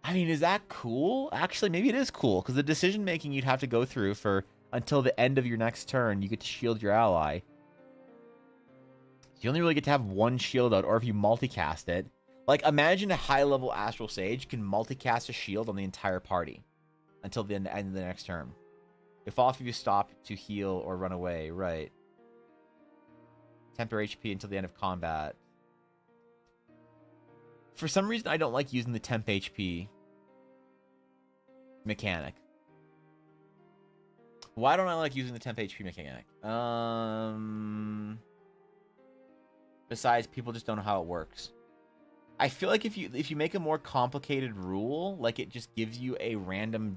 I mean, is that cool? Actually, maybe it is cool because the decision making you'd have to go through for until the end of your next turn, you get to shield your ally. You only really get to have one shield out, or if you multicast it. Like, imagine a high-level Astral Sage can multicast a shield on the entire party until the end of the next turn. If all of you stop to heal or run away, right. Temper HP until the end of combat. For some reason, I don't like using the temp HP mechanic. Why don't I like using the temp HP mechanic? Besides, people just don't know how it works. I feel like if you make a more complicated rule, like it just gives you a random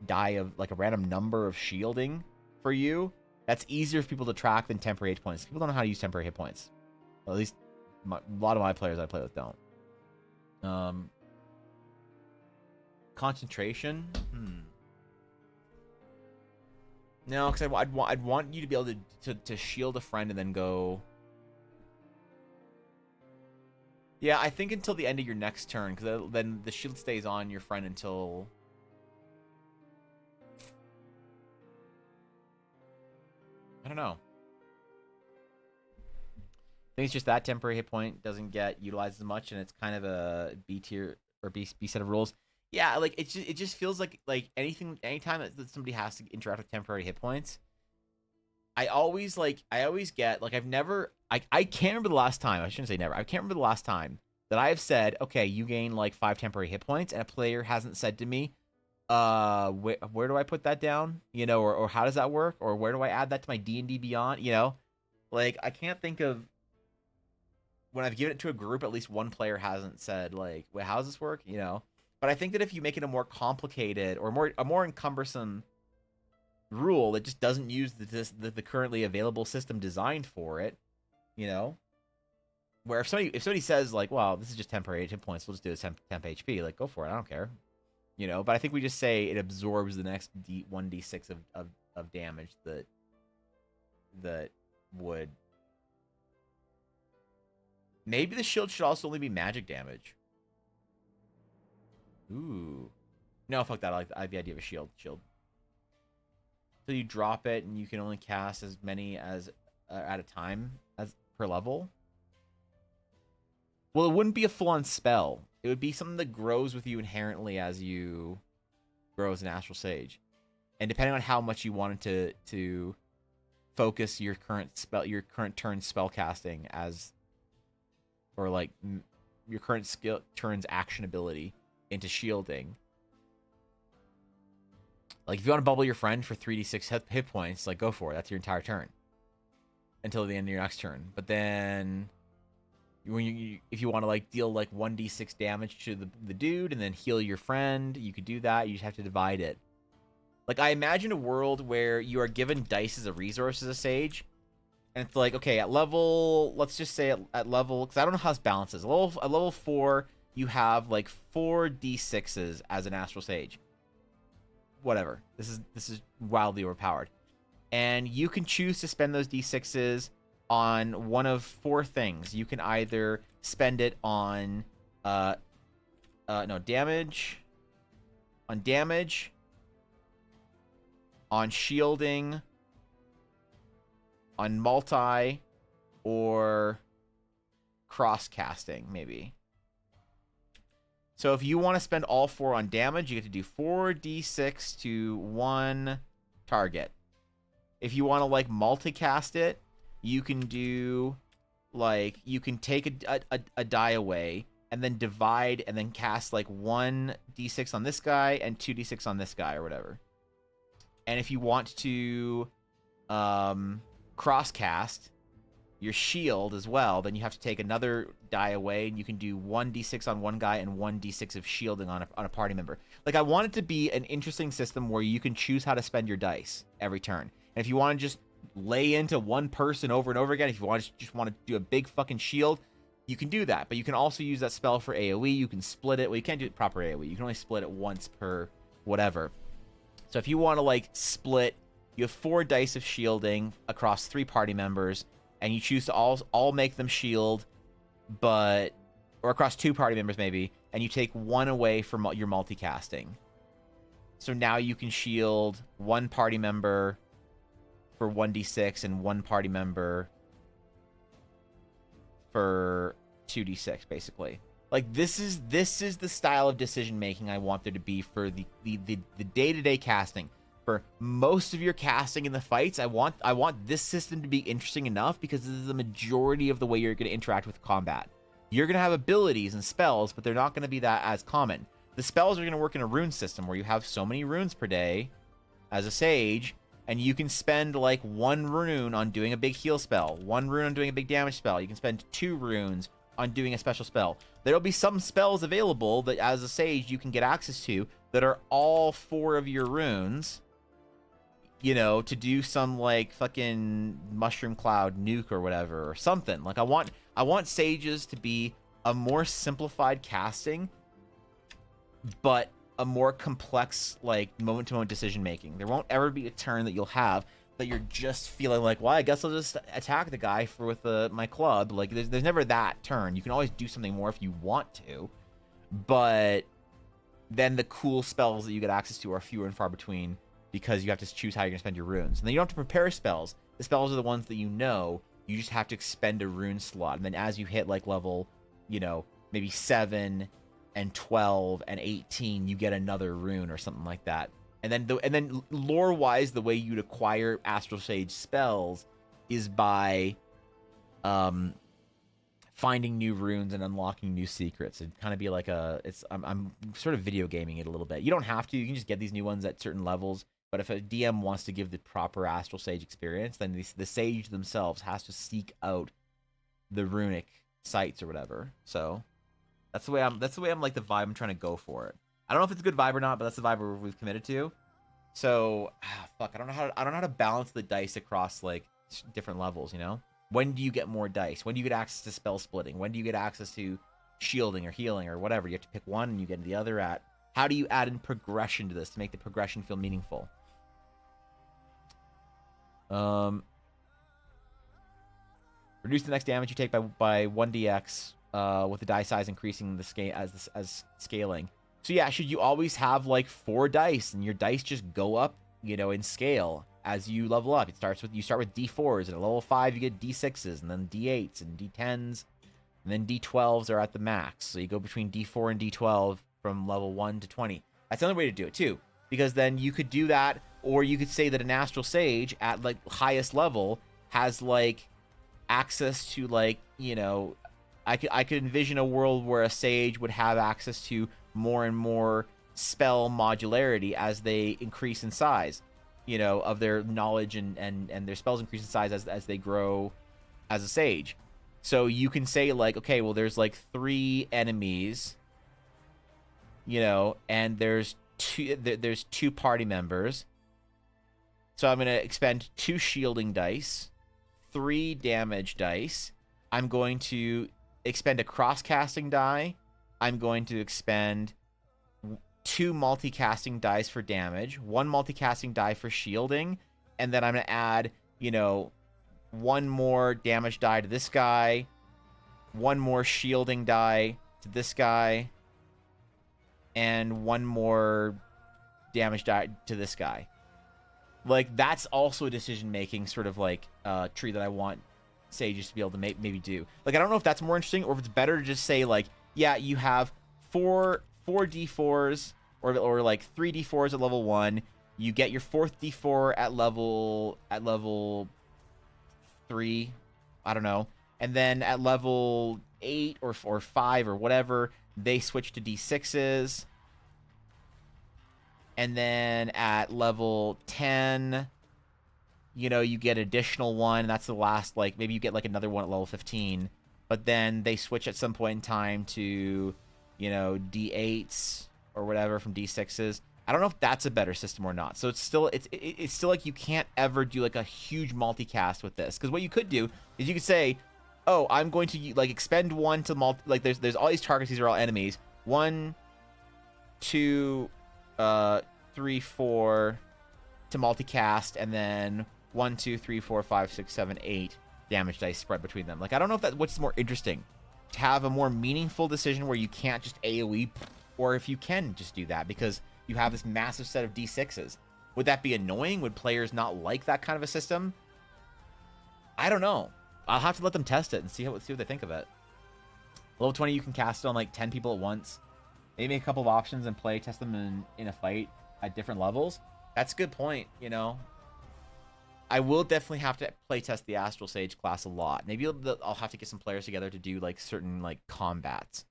die of like a random number of shielding for you, that's easier for people to track than temporary hit points. People don't know how to use temporary hit points. Well, at least a lot of my players I play with don't. Concentration? No, because I'd want you to be able to shield a friend and then go. Yeah, I think until the end of your next turn, because then the shield stays on your friend until. I don't know. I think it's just that temporary hit point doesn't get utilized as much, and it's kind of a B tier or B set of rules. Yeah, like it just feels like anytime that somebody has to interact with temporary hit points, I always get like I can't remember the last time. I shouldn't say never. I can't remember the last time that I have said, okay, you gain like 5 temporary hit points, and a player hasn't said to me, where do I put that down? You know, or how does that work? Or where do I add that to my D&D Beyond? You know, like I can't think of when I've given it to a group, at least one player hasn't said like, wait, how does this work? You know, but I think that if you make it a more complicated or a more encumbersome rule that just doesn't use the currently available system designed for it, you know, where if somebody says like, well, this is just temporary hit points, we'll just do a temp HP, like go for it, I don't care, you know. But I think we just say it absorbs the next 1d6 of damage that would. Maybe the shield should also only be magic damage. Ooh. No, fuck that. I like the idea of a shield. Shield. So you drop it, and you can only cast as many as at a time as per level. Well, it wouldn't be a full-on spell. It would be something that grows with you inherently as you grow as an Astral Sage. And depending on how much you wanted to focus your current turn spell casting as, or like your current skill turn's action ability into shielding. Like if you want to bubble your friend for 3d6 hit points, like go for it. That's your entire turn until the end of your next turn. But then when if you want to like deal like 1d6 damage to the dude and then heal your friend, you could do that. You just have to divide it. Like I imagine a world where you are given dice as a resource as a sage, and it's like, okay, at level, let's just say at level, because I don't know how this balances. At level 4, you have like 4 d6s as an Astral Sage. Whatever. This is wildly overpowered. And you can choose to spend those d6s on one of 4 things. You can either spend it on damage, on shielding, on multi, or cross casting, maybe. So if you want to spend all 4 on damage, you get to do 4d6 to 1 target. If you want to like multicast it, you can do like, you can take a die away and then divide and then cast like 1d6 on this guy and 2d6 on this guy or whatever. And if you want to cross cast your shield as well, then you have to take another die away, and you can do 1d6 on one guy and 1d6 of shielding on a party member. Like, I want it to be an interesting system where you can choose how to spend your dice every turn. And if you want to just lay into one person over and over again, if you just want to do a big fucking shield, you can do that. But you can also use that spell for AoE. You can split it. Well, you can't do it proper AoE. You can only split it once per whatever. So if you want to like split, you have 4 dice of shielding across 3 party members, and you choose to all make them shield, or across 2 party members maybe, and you take 1 away from your multicasting. So now you can shield 1 party member for 1d6 and 1 party member for 2d6, basically. Like, this is the style of decision making I want there to be for the day-to-day casting. For most of your casting in the fights, I want this system to be interesting enough, because this is the majority of the way you're going to interact with combat. You're going to have abilities and spells, but they're not going to be that as common. The spells are going to work in a rune system where you have so many runes per day as a sage, and you can spend like 1 rune on doing a big heal spell, 1 rune on doing a big damage spell. You can spend 2 runes on doing a special spell. There'll be some spells available that as a sage you can get access to that are all 4 of your runes, you know, to do some like fucking mushroom cloud nuke or whatever or something. Like I want sages to be a more simplified casting, but a more complex like moment-to-moment decision making. There won't ever be a turn that you'll have that you're just feeling like, well, I guess I'll just attack the guy with my club. Like, there's never that turn. You can always do something more if you want to, but then the cool spells that you get access to are fewer and far between, because you have to choose how you're going to spend your runes. And then you don't have to prepare spells. The spells are the ones that you know. You just have to expend a rune slot. And then as you hit, like, level, you know, maybe 7 and 12 and 18, you get another rune or something like that. And then lore-wise, the way you'd acquire Astral Sage spells is by finding new runes and unlocking new secrets. It'd kind of be like I'm sort of video gaming it a little bit. You don't have to. You can just get these new ones at certain levels. But if a DM wants to give the proper Astral Sage experience, then the sage themselves has to seek out the runic sites or whatever. So that's the way I'm like the vibe I'm trying to go for it. I don't know if it's a good vibe or not, but that's the vibe we've committed to. So, fuck, I don't know how to balance the dice across like different levels, you know? When do you get more dice? When do you get access to spell splitting? When do you get access to shielding or healing or whatever? You have to pick one and you get the other at. How do you add in progression to this to make the progression feel meaningful? Reduce the next damage you take by 1dx with the die size increasing the scale as scaling. So yeah, should you always have like 4 dice and your dice just go up, you know, in scale as you level up? You start with D4s, and at level 5 you get D6s, and then D8s and D10s, and then D12s are at the max. So you go between D4 and D12 from level 1 to 20. That's another way to do it too, because then you could do that, or you could say that an Astral Sage at like highest level has like access to like, you know, I could envision a world where a sage would have access to more and more spell modularity as they increase in size, you know, of their knowledge, and their spells increase in size as they grow as a sage. So you can say like, okay, well, there's like 3 enemies, you know, and there's 2 party members. So I'm going to expend 2 shielding dice, 3 damage dice. I'm going to expend a cross-casting die. I'm going to expend 2 multicasting dice for damage, 1 multicasting die for shielding, and then I'm going to add, you know, 1 more damage die to this guy, 1 more shielding die to this guy, and 1 more damage die to this guy. Like, that's also a decision-making sort of, like, tree that I want sages to be able to maybe do. Like, I don't know if that's more interesting, or if it's better to just say, like, yeah, you have 4 D4s, or like 3 D4s at level 1. You get your 4th D4 at level 3. I don't know. And then at level 8 or 5 or whatever, they switch to D6s. And then at level 10, you know, you get additional one. That's the last, like, maybe you get like another one at level 15. But then they switch at some point in time to, you know, D8s or whatever from D6s. I don't know if that's a better system or not. So it's still like you can't ever do like a huge multicast with this. Because what you could do is you could say, oh, I'm going to like expend 1 to like there's all these targets. These are all enemies. 1, 2, 3, 4 to multicast, and then 1, 2, 3, 4, 5, 6, 7, 8 damage dice spread between them. Like, I don't know if that's what's more interesting, to have a more meaningful decision where you can't just AoE, or if you can just do that because you have this massive set of D6s. Would that be annoying? Would players not like that kind of a system? I don't know. I'll have to let them test it and see what they think of it. Level 20, you can cast it on like 10 people at once. Maybe make a couple of options and test them in a fight at different levels. That's a good point, you know. I will definitely have to play test the Astral Sage class a lot. Maybe I'll have to get some players together to do like certain like combats.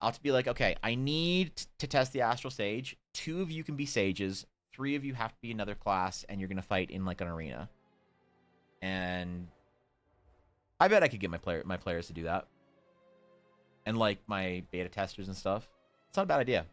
I'll have to be like, okay, I need to test the Astral Sage. 2 of you can be sages. 3 of you have to be another class, and you're gonna fight in like an arena. And I bet I could get my players to do that. And like my beta testers and stuff. It's not a bad idea.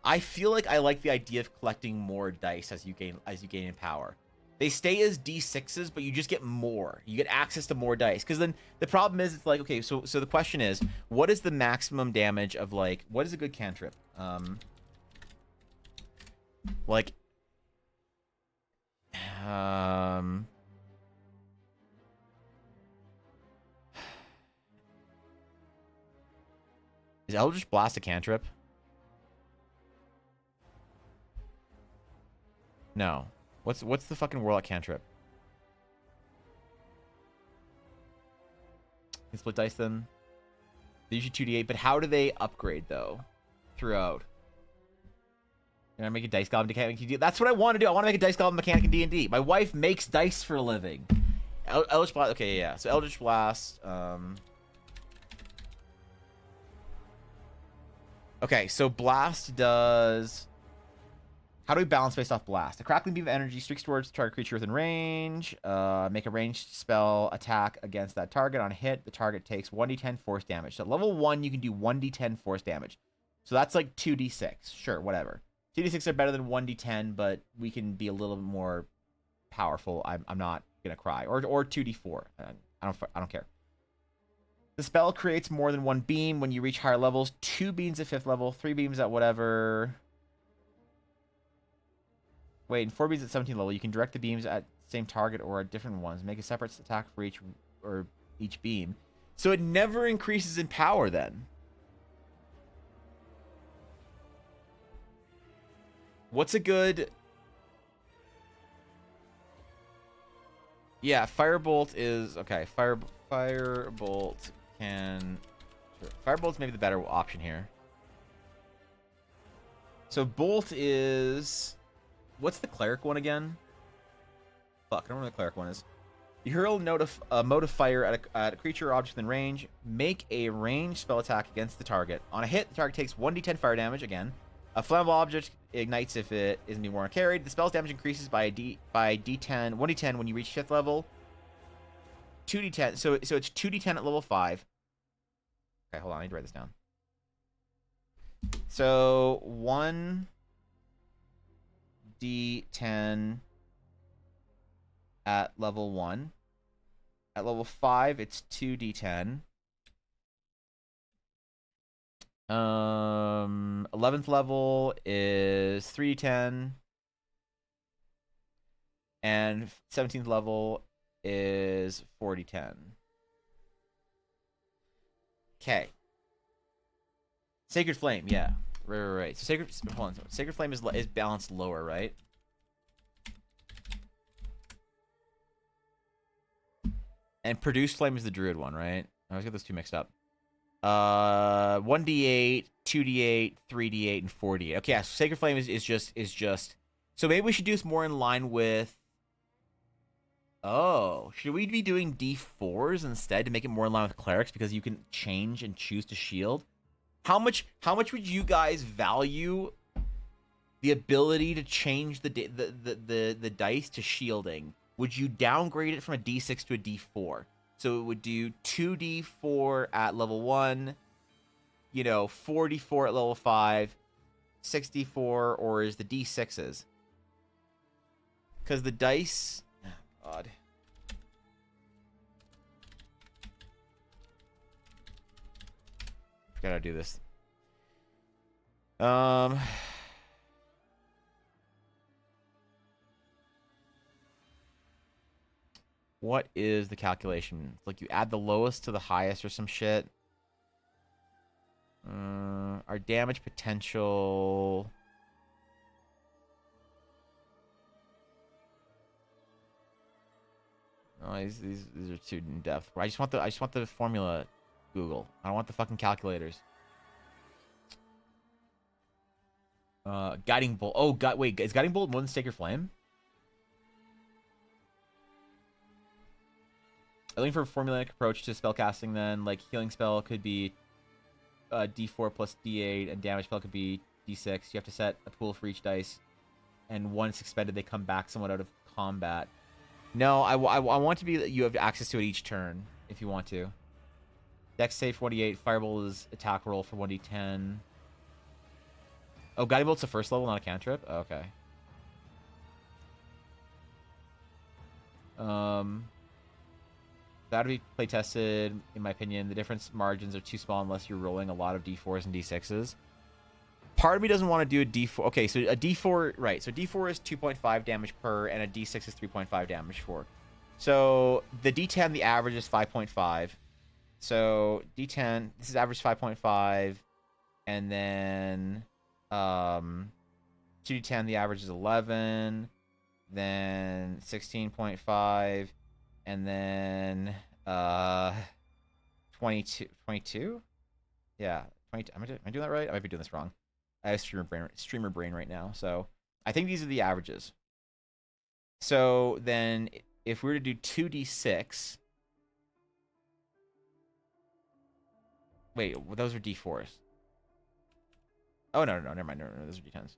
I feel like I like the idea of collecting more dice as you gain in power. They stay as D6s, but you just get more. You get access to more dice. Because then the problem is, it's like, okay, so the question is, what is the maximum damage of, like, what is a good cantrip? Like, is Eldritch Blast a cantrip? No. What's the fucking Warlock cantrip? You can split dice them. They usually 2d8, but how do they upgrade though? Throughout. Can I make a dice goblin mechanic? That's what I want to do. I want to make a dice goblin mechanic in D&D. My wife makes dice for a living. Eldritch Blast. Okay, yeah. So Eldritch Blast. Okay, so Blast does. How do we balance based off Blast? A crackling beam of energy streaks towards the target creature within range. Make a ranged spell attack against that target. On hit, the target takes 1d10 force damage. So at level 1, you can do 1d10 force damage. So that's like 2d6. Sure, whatever. 2d6 are better than 1d10, but we can be a little bit more powerful. I'm not gonna cry. Or 2d4. I don't care. The spell creates more than 1 beam when you reach higher levels. 2 beams at 5th level, 3 beams at whatever. Wait, and 4 beams at 17th level. You can direct the beams at the same target or at different ones. Make a separate attack for each beam. So it never increases in power then. What's a good... Yeah, Firebolt is... Okay, Firebolt can... Sure. Firebolt's maybe the better option here. So Bolt is... What's the Cleric one again? Fuck, I don't know what the Cleric one is. You hurl a mode of fire at a creature or object within range. Make a ranged spell attack against the target. On a hit, the target takes 1d10 fire damage again. A flammable object ignites if it isn't being worn or carried. The spell's damage increases by d10, 1d10 when you reach 5th level. 2d10. So it's 2d10 at level 5. Okay, hold on. I need to write this down. So 1d10 at level 1. At level 5, it's 2d10. 11th level is 3d10. And 17th level is 4d10. Okay. Sacred Flame, yeah. Right. So Sacred Flame is balanced lower, right? And Produced Flame is the Druid one, right? I always get those two mixed up. 1d8, 2d8, 3d8, and 4d8. Okay, yeah, so Sacred Flame is just. So maybe we should do this more in line with. Oh, should we be doing d4s instead to make it more in line with clerics because you can change and choose to shield? How much would you guys value the ability to change the dice to shielding? Would you downgrade it from a d6 to a d4? So it would do 2d4 at level 1, 4d4 at level 5, 6d4, or is the d6s? Because the dice... Oh, God. Gotta do this. What is the calculation? Like you add the lowest to the highest or some shit. Our damage potential. Oh, these are too in depth. I just want the formula. Google. I don't want the fucking calculators. Guiding Bolt. Oh, God, wait. Is Guiding Bolt more than Sacred Flame? I'm looking for a formulaic approach to spellcasting then. Like, healing spell could be d4 plus d8, and damage spell could be d6. You have to set a pool for each dice, and once expended, they come back somewhat out of combat. No, I want to be that you have access to it each turn, if you want to. Dex save for 1d8. Firebolt is attack roll for 1d10. Oh, Guiding Bolt's a first level, not a cantrip? Oh, okay. That would be play tested, in my opinion. The difference margins are too small unless you're rolling a lot of d4s and d6s. Part of me doesn't want to do a d4. Okay, so a d4, right. So d4 is 2.5 damage per, and a d6 is 3.5 damage for. So the d10, the average is 5.5. So d10, this is average 5.5. And then 2d10, the average is 11. Then 16.5. And then 22? Yeah, 22. Am I doing that right? I might be doing this wrong. I have streamer brain right now. So I think these are the averages. So then if we were to do 2d6. Wait, those are d4s. Oh, no, never mind. No, those are d10s.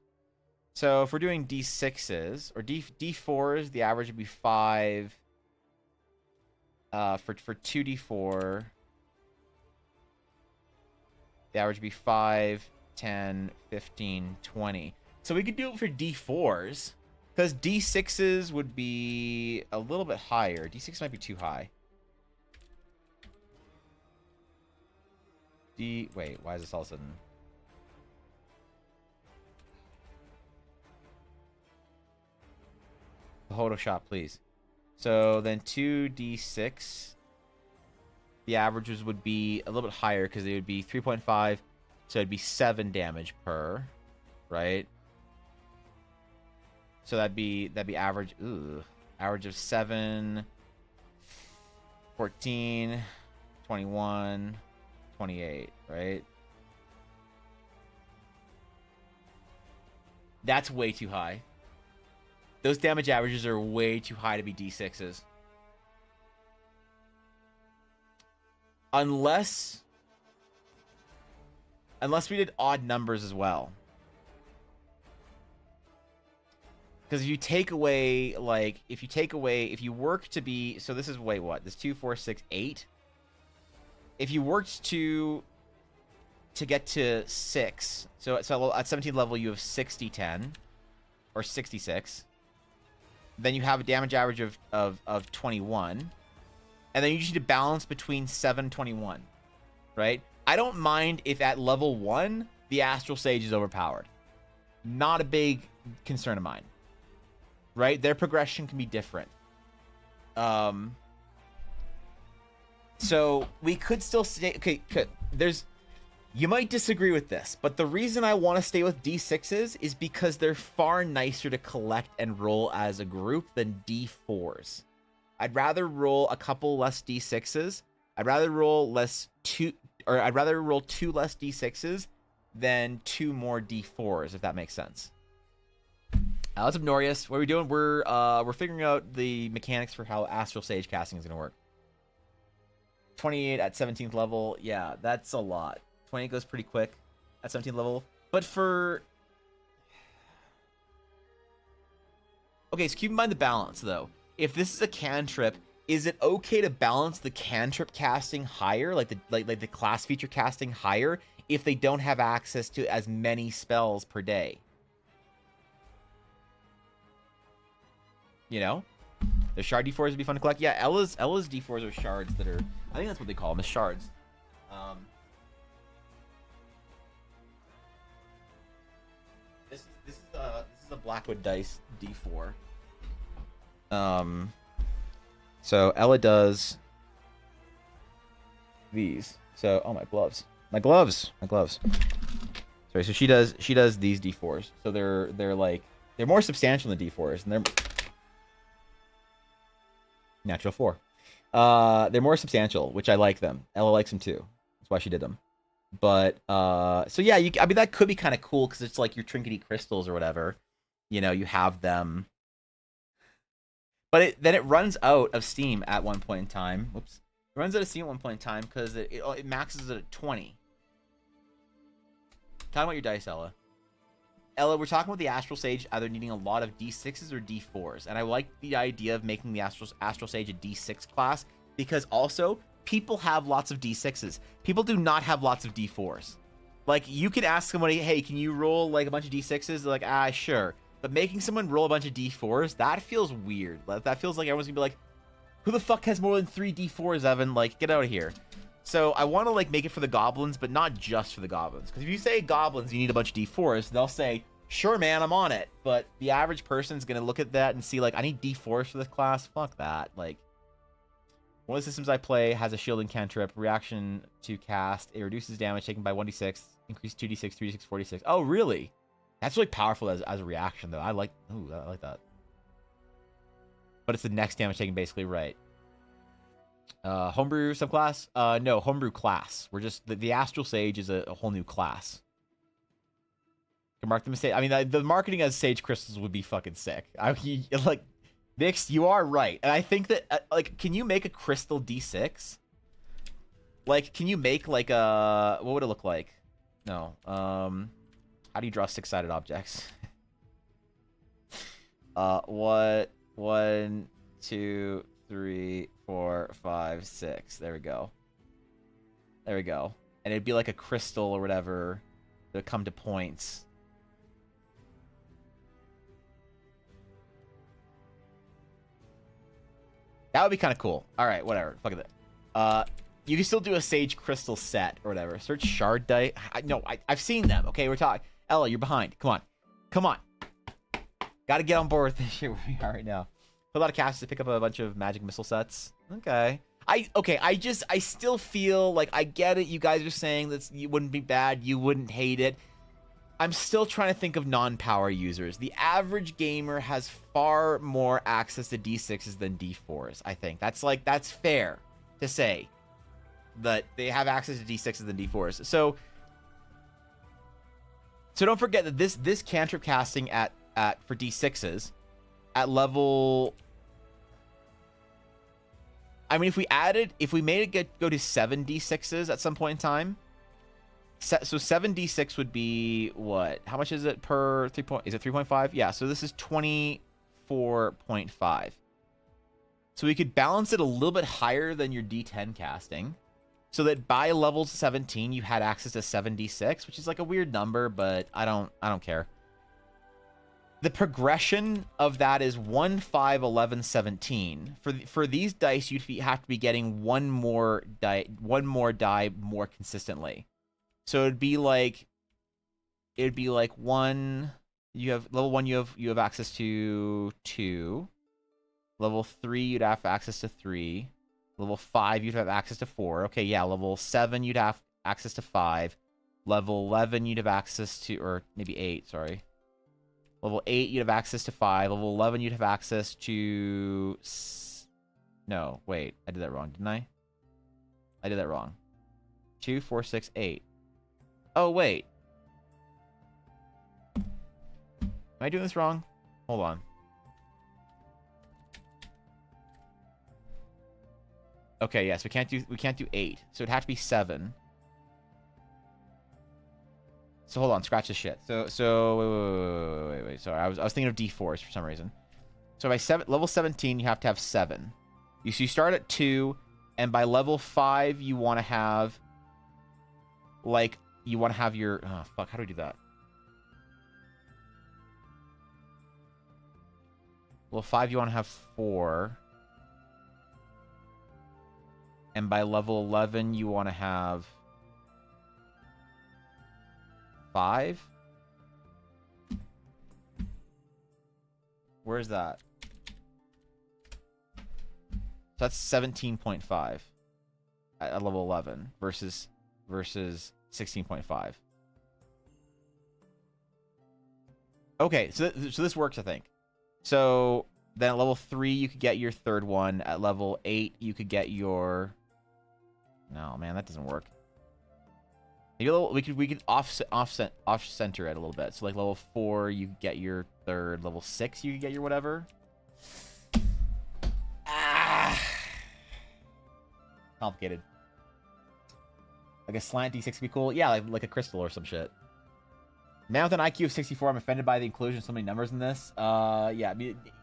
So if we're doing d6s, or d4s, the average would be 5. For 2d4, the average would be 5, 10, 15, 20. So we could do it for d4s, because d6s would be a little bit higher. d6 might be too high. Wait, why is this all of a sudden? Photoshop, please. So then 2d6, the averages would be a little bit higher because they would be 3.5, so it'd be 7 damage per, right? So that'd be average. Ooh, average of 7, 14, 21, 28, right? That's way too high. Those damage averages are way too high to be D6s. Unless we did odd numbers as well. Because if you take away, like, if you work to be, so this is, wait, what? This 2, 4, 6, 8. If you worked to get to 6, so at 17th level you have 60, 10, or 66. Then you have a damage average of 21. And then you just need to balance between 7 and 21, right? I don't mind if at level 1, the Astral Sage is overpowered. Not a big concern of mine, right? Their progression can be different. So we could still stay, okay, you might disagree with this, but the reason I want to stay with D6s is because they're far nicer to collect and roll as a group than D4s. I'd rather roll a couple less D6s. I'd rather roll two less D6s than 2 more D4s, if that makes sense. What's up, Norius? What are we doing? We're figuring out the mechanics for how Astral Sage casting is going to work. 28 at 17th level. Yeah, that's a lot. 28 goes pretty quick at 17th level. But for... Okay, so keep in mind the balance, though. If this is a cantrip, is it okay to balance the cantrip casting higher, like the class feature casting higher, if they don't have access to as many spells per day? You know, the shard D4s would be fun to collect. Yeah, Ella's D4s are shards that are, I think that's what they call them, is shards. This is a Blackwood dice D4. So Ella does these. So, oh, my gloves. Sorry, so she does these D4s. So they're more substantial than D4s, and they're natural 4. They're more substantial, which I like them. Ella likes them too. That's why she did them. But so yeah, I mean that could be kind of cool because it's like your trinkety crystals or whatever. You know, you have them. But then it runs out of steam at one point in time. Whoops. It runs out of steam at one point in time because it maxes it at 20. Talking about your dice, Ella. Ella, we're talking about the Astral Sage either needing a lot of D6s or D4s. And I like the idea of making the Astral Sage a D6 class because also people have lots of D6s. People do not have lots of D4s. Like, you can ask somebody, hey, can you roll like a bunch of D6s? They're like, sure. But making someone roll a bunch of D4s, that feels weird. That feels like everyone's gonna be like, who the fuck has more than 3 D4s, Evan? Like, get out of here. So I want to like make it for the goblins, but not just for the goblins. Because if you say goblins, you need a bunch of D4s, they'll say, sure, man, I'm on it. But the average person's gonna look at that and see like, I need D4s for this class. Fuck that. Like, one of the systems I play has a shielding cantrip, reaction to cast. It reduces damage taken by 1d6, increase 2d6, 3d6, 4d6. Oh, really? That's really powerful as a reaction, though. I like that. But it's the next damage taken, basically, right? Homebrew subclass? No, homebrew class. We're just the Astral Sage is a whole new class. Can mark the mistake. I mean, the marketing as Sage Crystals would be fucking sick. Like, Vix, you are right, and I think that like, can you make a crystal D6? Like, can you make like a what would it look like? No. How do you draw 6-sided objects? What? 1, 2, 3, 4, 5, 6. There we go. There we go. And it'd be like a crystal or whatever that would come to points. That would be kind of cool. All right, whatever. Fuck it. You can still do a Sage Crystal set or whatever. Search Shard Dice. I've seen them. Okay, we're talking. Ella, you're behind. Come on. Come on. Got to get on board with this shit where we are right now. Put a lot of cash to pick up a bunch of magic missile sets. Okay. I still feel like I get it. You guys are saying that you wouldn't be bad. You wouldn't hate it. I'm still trying to think of non-power users. The average gamer has far more access to D6s than D4s, I think. That's fair to say that they have access to D6s than D4s. So don't forget that this cantrip casting at for D6s at level, I mean, if we made it go to 7 D6s at some point in time, so 7 D6 would be what? How much is it per 3 point? Is it 3.5? Yeah, so this is 24.5. So we could balance it a little bit higher than your D10 casting, so that by level 17 you had access to 7 D6, which is like a weird number, but I don't care. The progression of that is 1, 5, 11, 17. For these dice, you'd have to be getting one more die more consistently. So it'd be like one. You have level 1. You have access to 2. Level 3, you'd have access to 3. Level 5, you'd have access to 4. Okay, yeah. Level 7, you'd have access to 5. Level 11, you'd have access to, or maybe 8. Sorry. Level 8, you'd have access to 5. Level 11, you'd have access to... No, wait. I did that wrong, didn't I? I did that wrong. 2, 4, 6, 8. Oh, wait. Am I doing this wrong? Hold on. Okay, yes, we can't do 8. So it'd have to be 7. So hold on, scratch this shit. So wait. Sorry, I was thinking of D4s for some reason. So by level 17, you have to have 7. You start at 2, and by level 5, you want to have your, oh fuck, how do we do that? Level 5, you want to have 4. And by level 11, you want to have 5? Where's that? So that's 17.5 at level 11 versus 16.5. Okay, so this works, I think. So then at level 3, you could get your third one. At level 8, you could get your... No, man, that doesn't work. Maybe we could off center it a little bit. So like level 4, you get your third. Level 6, you get your whatever. Complicated. Like a slant D6 would be cool. Yeah, like a crystal or some shit. Man with an IQ of 64, I'm offended by the inclusion of so many numbers in this. Yeah,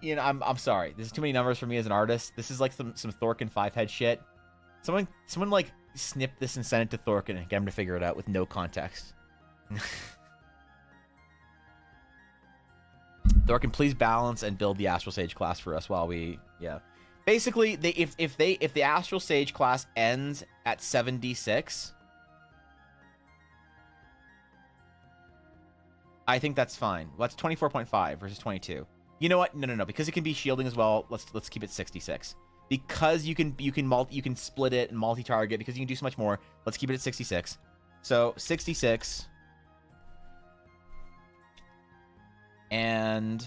you know, I'm sorry. This is too many numbers for me as an artist. This is like some Thorkin 5-head shit. Someone like snip this and send it to Thorkin and get him to figure it out with no context. Thorkin, please balance and build the Astral Sage class for us while we, yeah. Basically, if the Astral Sage class ends at 7d6, I think that's fine. Well, that's 24.5 versus 22. You know what? No. Because it can be shielding as well. Let's keep it 66. Because you can split it and multi-target, because you can do so much more. Let's keep it at 66. So 66, and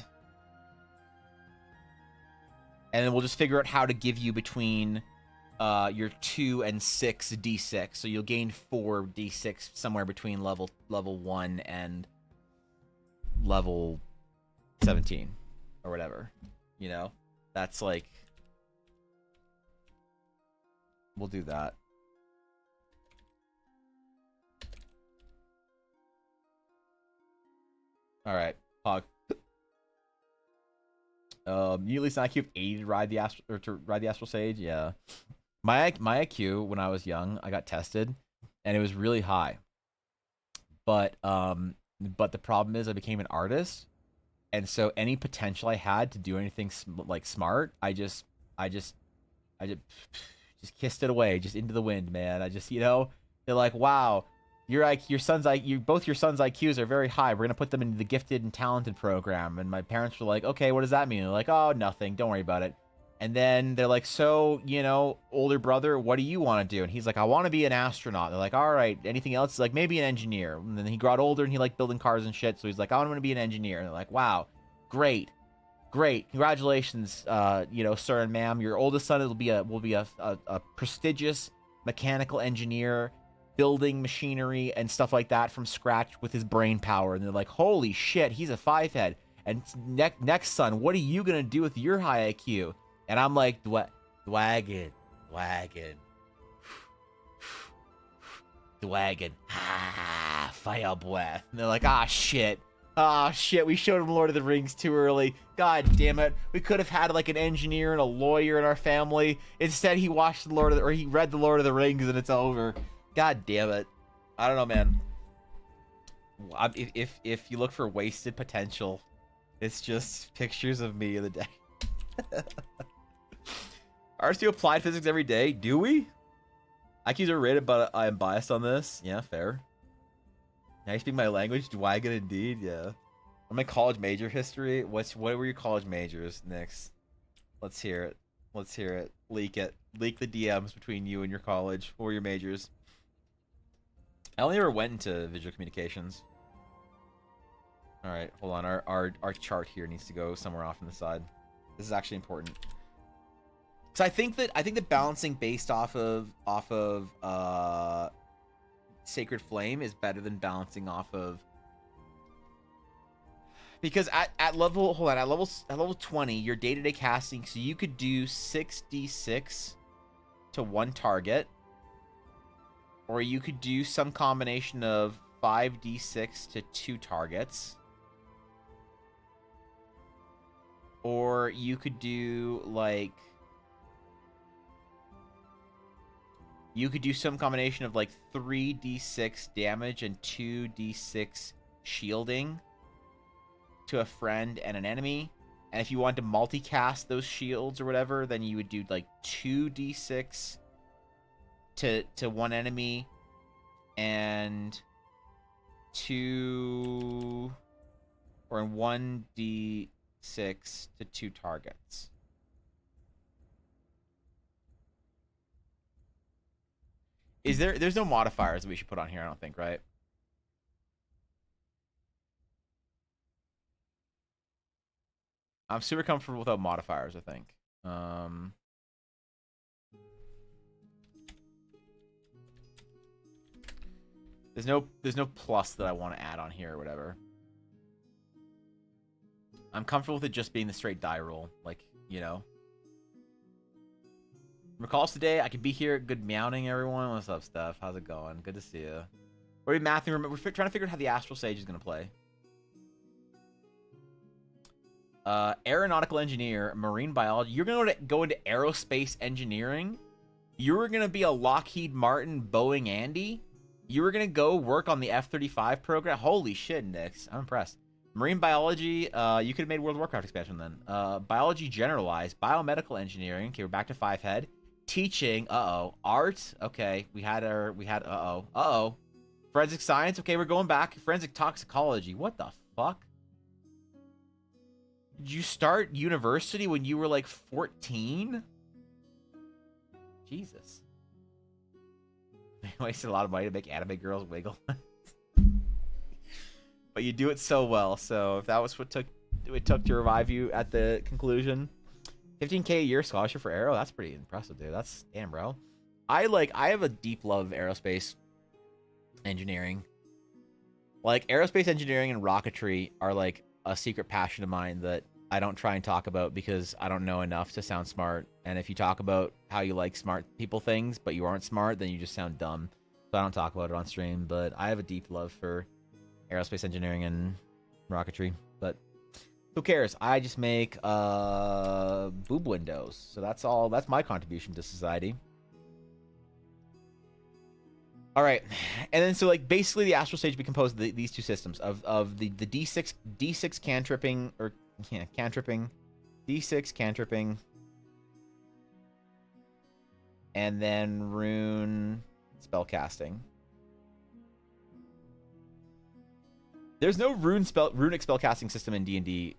then we'll just figure out how to give you between your 2 and 6 d6. So you'll gain 4 d6 somewhere between level 1 and level 17 or whatever. You know, that's like, we'll do that. All right, Hog. You at least an IQ of 80 to ride the Astral Sage. Yeah, my IQ when I was young, I got tested, and it was really high. But the problem is I became an artist, and so any potential I had to do anything like smart, I just kissed it away, just into the wind, man. I just, you know, they're like, wow, both your son's IQs are very high. We're gonna put them into the gifted and talented program. And my parents were like, okay, what does that mean? They're like, oh, nothing. Don't worry about it. And then they're like, so, you know, older brother, what do you want to do? And he's like, I want to be an astronaut. They're like, all right, anything else? He's like, maybe an engineer. And then he got older and he liked building cars and shit. So he's like, I want to be an engineer. And they're like, wow, great. Congratulations, you know, sir and ma'am. Your oldest son will be a prestigious mechanical engineer, building machinery and stuff like that from scratch with his brain power. And they're like, holy shit, he's a 5-head. And next son, what are you gonna do with your high IQ? And I'm like, Dwagon, fire breath. And they're like, shit, we showed him Lord of the Rings too early. God damn it, we could have had like an engineer and a lawyer in our family. Instead, he watched he read the Lord of the Rings, and it's over. God damn it. I don't know, man. If you look for wasted potential, it's just pictures of me of the day. Ours do applied physics every day. Do we? IQs are rated, but I am biased on this. Yeah, fair. Now you speak my language. Dwagon indeed. Yeah. On my college major history. What were your college majors, Nix? Let's hear it. Leak it. Leak the DMs between you and your college. What were your majors? I only ever went into visual communications. All right, hold on. Our chart here needs to go somewhere off on the side. This is actually important. So I think that balancing based off of Sacred Flame is better than balancing off of, because at level 20 your day-to-day casting, so you could do 6d6 to one target, or you could do some combination of 5d6 to 2 targets, or you could do like some combination of like 3d6 damage and 2d6 shielding to a friend and an enemy. And if you want to multicast those shields or whatever, then you would do like 2d6 to one enemy and 1d6 to 2 targets. There's no modifiers that we should put on here, I don't think, right? I'm super comfortable without modifiers, I think. There's no plus that I want to add on here or whatever. I'm comfortable with it just being the straight die roll, like, you know. Recalls today, I could be here. Good meowing, everyone. What's up, Steph? How's it going? Good to see you. We're mathing. We're trying to figure out how the Astral Sage is going to play. Aeronautical engineer, marine biology. You're going to go into aerospace engineering. You were going to be a Lockheed Martin Boeing Andy. You were going to go work on the F-35 program. Holy shit, Nix. I'm impressed. Marine biology, you could have made World of Warcraft expansion then. Biology generalized. Biomedical engineering. Okay, we're back to 5-head. Teaching, art, okay, we had forensic science, okay, we're going back. Forensic toxicology, what the fuck? Did you start university when you were like 14? Jesus. I wasted a lot of money to make anime girls wiggle. But you do it so well, so if that was what it took to revive you at the conclusion. 15K a year scholarship for Aero? That's pretty impressive, dude. That's damn, bro. I have a deep love of aerospace engineering. Like, aerospace engineering and rocketry are like a secret passion of mine that I don't try and talk about because I don't know enough to sound smart. And if you talk about how you like smart people things, but you aren't smart, then you just sound dumb. So I don't talk about it on stream, but I have a deep love for aerospace engineering and rocketry. But who cares? I just make boob windows. So that's all. That's my contribution to society. All right. And then so like basically the Astral Stage be composed of these two systems of the D6 cantripping or cantripping, D6 cantripping, and then rune spellcasting. There's no runic spellcasting system in D&D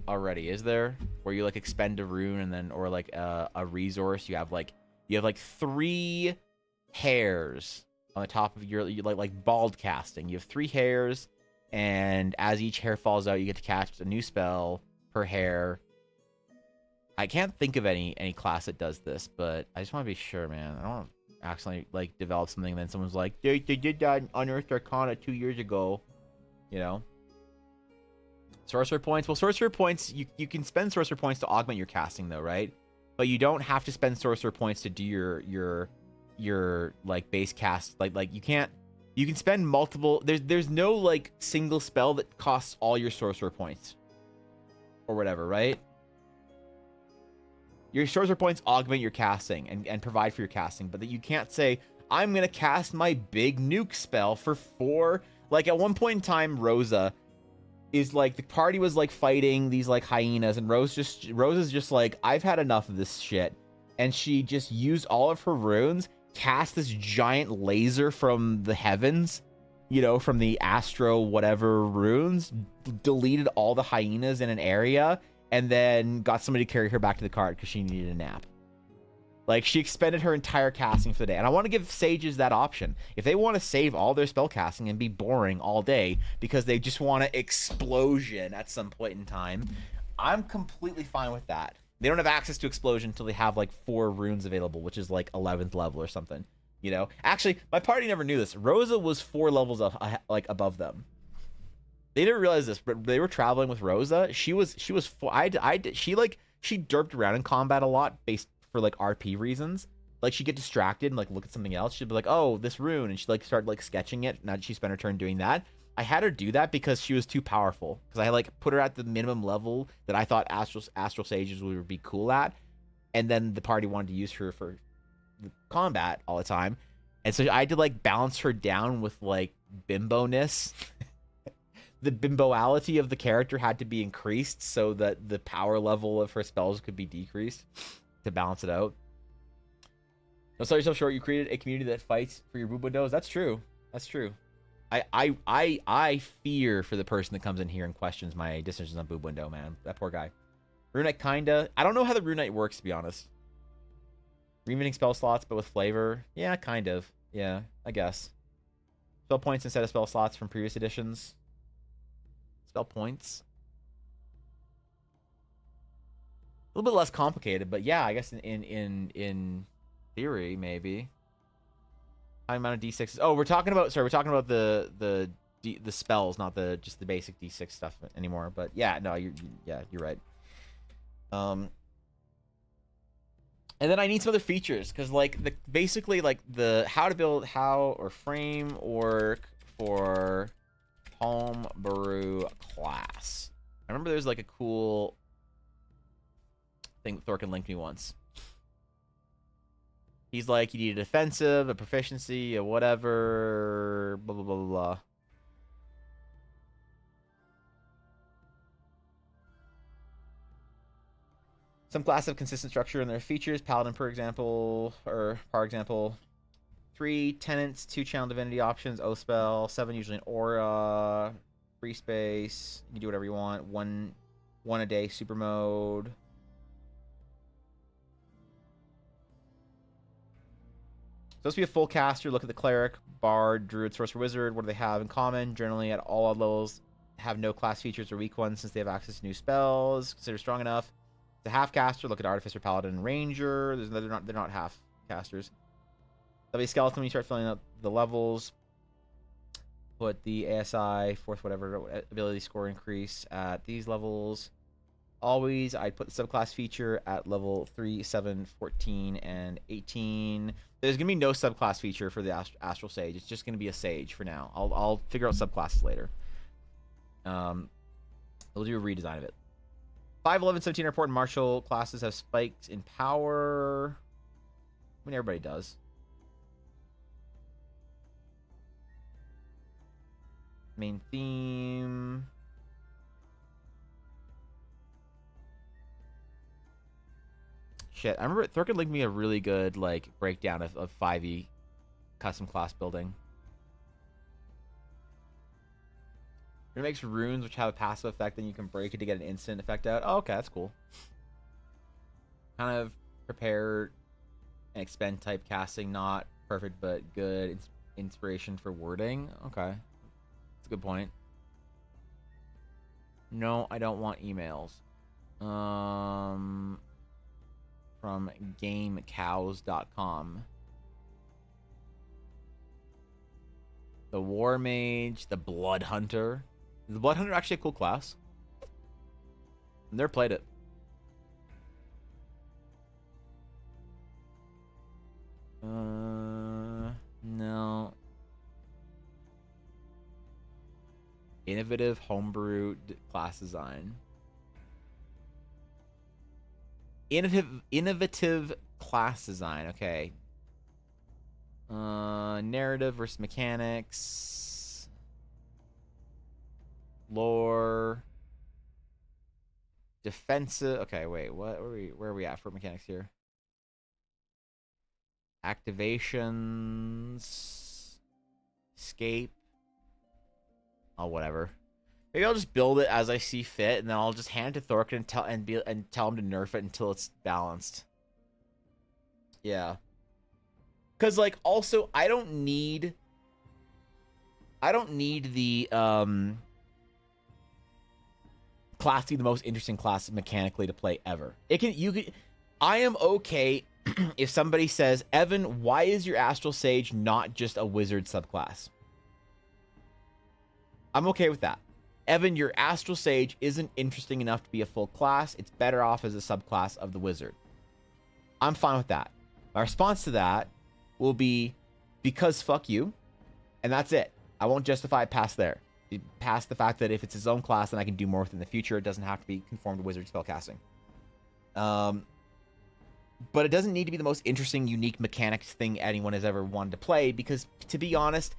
already, is there? Where you like expend a rune and then, or like a resource. You have like 3 hairs on the top of your like bald casting. You have 3 hairs, and as each hair falls out, you get to cast a new spell per hair. I can't think of any class that does this, but I just want to be sure, man. I don't want to accidentally like develop something and then someone's like, they did that in Unearthed Arcana 2 years ago, you know. Sorcerer points. Well, sorcerer points, you can spend sorcerer points to augment your casting though, right? But you don't have to spend sorcerer points to do your like base cast. Like you can't. You can spend multiple. There's no like single spell that costs all your sorcerer points, or whatever, right? Your sorcerer points augment your casting and provide for your casting, but that you can't say, I'm gonna cast my big nuke spell for 4. Like at one point in time, Rosa is like, the party was like fighting these like hyenas, and Rose is just like, I've had enough of this shit. And she just used all of her runes, cast this giant laser from the heavens, you know, from the astro whatever runes, deleted all the hyenas in an area, and then got somebody to carry her back to the cart because she needed a nap. Like, she expended her entire casting for the day. And I want to give sages that option. If they want to save all their spell casting and be boring all day because they just want to explosion at some point in time, I'm completely fine with that. They don't have access to explosion until they have like 4 runes available, which is like 11th level or something. You know? Actually, my party never knew this. Rosa was 4 levels like above them. They didn't realize this, but they were traveling with Rosa. She was she derped around in combat a lot based for like RP reasons. Like, she'd get distracted and like look at something else. She'd be like, oh, this rune, and she'd like start like sketching it. Now she spent her turn doing that. I had her do that because she was too powerful. Because I like put her at the minimum level that I thought astral sages would be cool at, and then the party wanted to use her for the combat all the time, and so I had to like balance her down with like bimbo-ness. The bimboality of the character had to be increased so that the power level of her spells could be decreased to balance it out. Don't sell yourself short. You created a community that fights for your boob windows. That's true. That's true. I fear for the person that comes in here and questions my decisions on boob window, man. That poor guy. Rune Knight, kinda. I don't know how the Rune Knight works, to be honest. Remitting spell slots, but with flavor. Yeah, kind of. Yeah, I guess. Spell points instead of spell slots from previous editions. Spell points. A little bit less complicated, but yeah, I guess in theory, maybe. High amount of D6s. Oh, we're talking about the spells, not just the basic D6 stuff anymore. But yeah, no, you're right. And then I need some other features, because like basically the how to build or framework for homebrew class. I remember there's like a cool thing Thorkin linked me once. He's like, you need a defensive, a proficiency, a whatever, blah blah blah blah blah. Some classes have consistent structure in their features. Paladin, for example, 3 tenants, 2 channel divinity options, O spell, 7 usually an aura, free space. You can do whatever you want. One a day super mode. Supposed to be a full caster. Look at the cleric, bard, druid, sorcerer, wizard. What do they have in common? Generally, at all levels, have no class features or weak ones since they have access to new spells. Consider strong enough. The half caster. Look at artificer, paladin, and ranger. They're not half casters. There'll be a skeleton when you start filling up the levels. Put the ASI, fourth whatever ability score increase at these levels. Always, I'd put the subclass feature at level 3, 7, 14, and 18. There's going to be no subclass feature for the Astral Sage. It's just going to be a Sage for now. I'll figure out subclasses later. We'll do a redesign of it. 5, 11, 17 are important. Martial classes have spikes in power. I mean, everybody does. Main theme. Shit, I remember Thorkin linked me a really good like breakdown of 5e custom class building. It makes runes which have a passive effect, then you can break it to get an instant effect out. Oh, okay, that's cool. Kind of prepare and expend type casting, not perfect but good inspiration for wording. Okay, that's a good point. No, I don't want emails. From gamecows.com. The War Mage, the Blood Hunter. Is the Blood Hunter actually a cool class? I've never played it. No. Innovative homebrew class design. Innovative class design. Okay. Narrative versus mechanics. Lore. Defensive. Okay, wait. Where are we at for mechanics here? Activations. Escape. Oh, whatever. Maybe I'll just build it as I see fit, and then I'll just hand it to Thorkin and tell him to nerf it until it's balanced. Yeah. Cause like also I don't need the class to be the most interesting class mechanically to play ever. I am okay if somebody says, Evan, why is your Astral Sage not just a wizard subclass? I'm okay with that. Evan, your Astral Sage isn't interesting enough to be a full class. It's better off as a subclass of the wizard. I'm fine with that. My response to that will be because fuck you, and that's it. I won't justify it past there. Past the fact that if it's his own class, then I can do more with it in the future. It doesn't have to be conformed to wizard spellcasting. But it doesn't need to be the most interesting, unique mechanics thing anyone has ever wanted to play, because to be honest,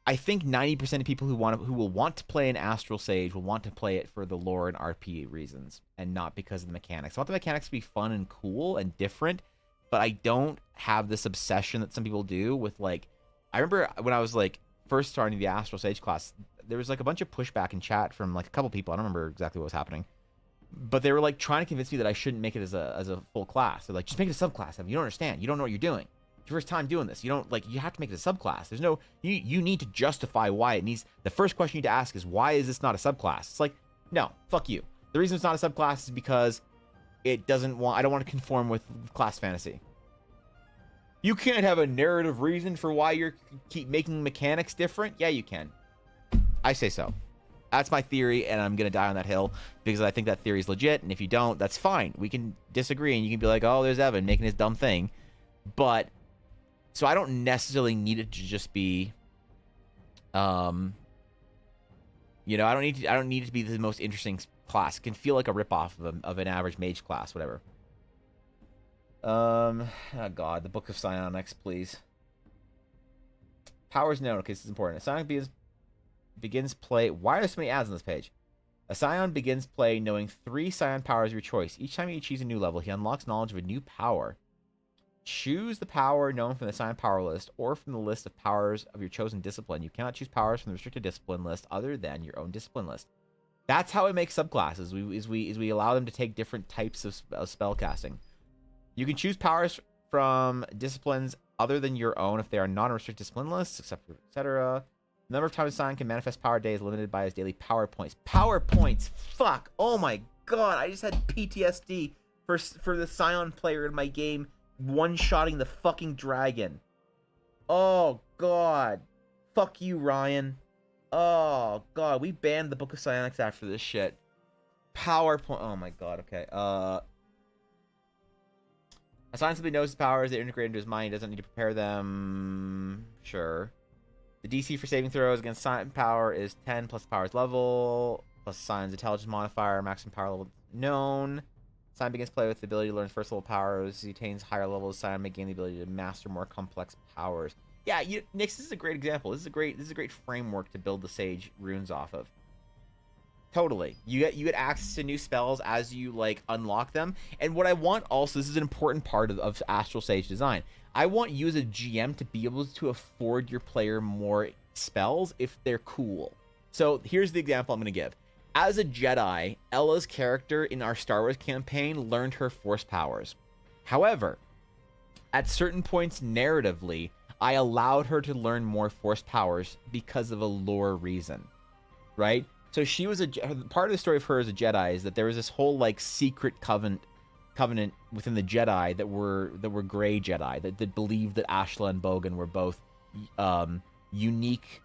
I think 90% of people who will want to play an Astral Sage will want to play it for the lore and RP reasons, and not because of the mechanics. I want the mechanics to be fun and cool and different, but I don't have this obsession that some people do with, like, I remember when I was like first starting the Astral Sage class, there was like a bunch of pushback in chat from like a couple people. I don't remember exactly what was happening, but they were like trying to convince me that I shouldn't make it as a full class. They're like, just make it a subclass. I mean, you don't understand. You don't know what you're doing. It's your first time doing this. You don't like. You have to make it a subclass. There's no. You need to justify why it needs. The first question you need to ask is, why is this not a subclass? It's like, no, fuck you. The reason it's not a subclass is because it doesn't want. I don't want to conform with class fantasy. You can't have a narrative reason for why you're keep making mechanics different. Yeah, you can. I say so. That's my theory, and I'm gonna die on that hill because I think that theory is legit. And if you don't, that's fine. We can disagree, and you can be like, "Oh, there's Evan making his dumb thing," but so I don't necessarily need it to just be, I don't need it to be the most interesting class. It can feel like a ripoff of an average mage class, whatever. Oh god, the Book of Psionics, please. Powers known. Okay, this is important. A Scion begins play. Why are there so many ads on this page? A Scion begins play knowing 3 Scion powers of your choice. Each time he achieves a new level, he unlocks knowledge of a new power. Choose the power known from the Scion power list or from the list of powers of your chosen discipline. You cannot choose powers from the restricted discipline list other than your own discipline list. That's how it makes subclasses. We allow them to take different types of spell casting. You can choose powers from disciplines other than your own if they are non-restricted discipline lists, etc. The number of times a Scion can manifest power day is limited by his daily power points. Power points! Fuck! Oh my god, I just had PTSD for the Scion player in my game one-shotting the fucking dragon. Oh god. Fuck you, Ryan. Oh god, we banned the Book of Psionics after this shit. Power point. Oh my god, okay. A Scion simply knows his powers. They're integrated into his mind. He doesn't need to prepare them. Sure. The DC for saving throws against Scion power is 10 plus power's level, plus Scion's intelligence modifier, maximum power level known. Scion begins play with the ability to learn first level powers. He attains higher levels. Scion may gain the ability to master more complex powers. Yeah, Nix, this is a great example. This is a great framework to build the Sage runes off of. Totally. You get access to new spells as you like unlock them. And what I want also, this is an important part of Astral Sage design. I want you as a GM to be able to afford your player more spells if they're cool. So here's the example I'm going to give. As a Jedi, Ella's character in our Star Wars campaign learned her Force powers. However, at certain points narratively, I allowed her to learn more Force powers because of a lore reason, right? So she was part of the story of her as a Jedi is that there was this whole like secret covenant within the Jedi that were gray Jedi that believed that Ashla and Bogan were both unique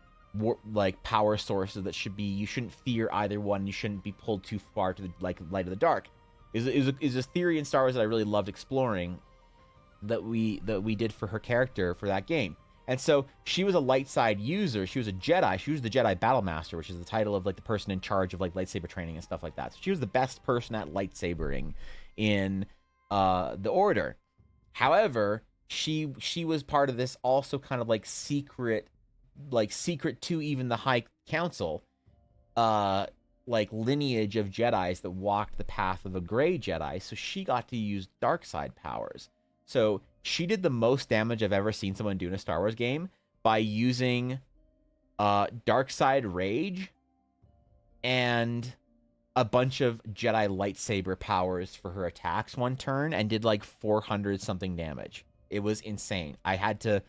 like power sources that you shouldn't fear either one. You shouldn't be pulled too far to the like light of the dark. Is a theory in Star Wars that I really loved exploring that we did for her character for that game. And so she was a light side user. She was a Jedi. She was the Jedi Battle Master, which is the title of like the person in charge of like lightsaber training and stuff like that. So she was the best person at lightsabering in the Order. However, she was part of this also kind of like secret to even the High Council, like lineage of Jedis that walked the path of a gray Jedi. So she got to use dark side powers. So she did the most damage I've ever seen someone do in a Star Wars game by using dark side rage and a bunch of Jedi lightsaber powers for her attacks one turn, and did like 400 something damage. It was insane. I had to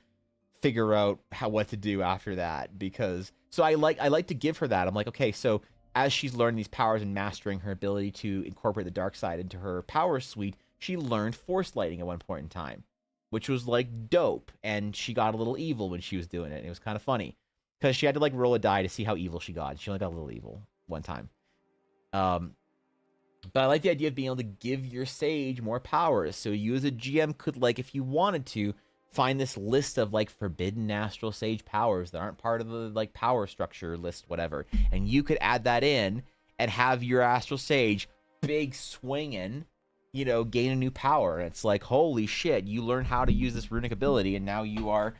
figure out what to do after that, because so I like to give her that. I'm like, okay, so as she's learning these powers and mastering her ability to incorporate the dark side into her power suite, she learned force lighting at one point in time, which was like dope, and she got a little evil when she was doing it. And it was kind of funny because she had to like roll a die to see how evil she got. She only got a little evil one time. But I like the idea of being able to give your sage more powers. So you as a GM could, like, if you wanted to, find this list of like forbidden astral sage powers that aren't part of the like power structure list, whatever. And you could add that in and have your astral sage big swinging, you know, gain a new power. And it's like, holy shit, you learn how to use this runic ability, and now you are,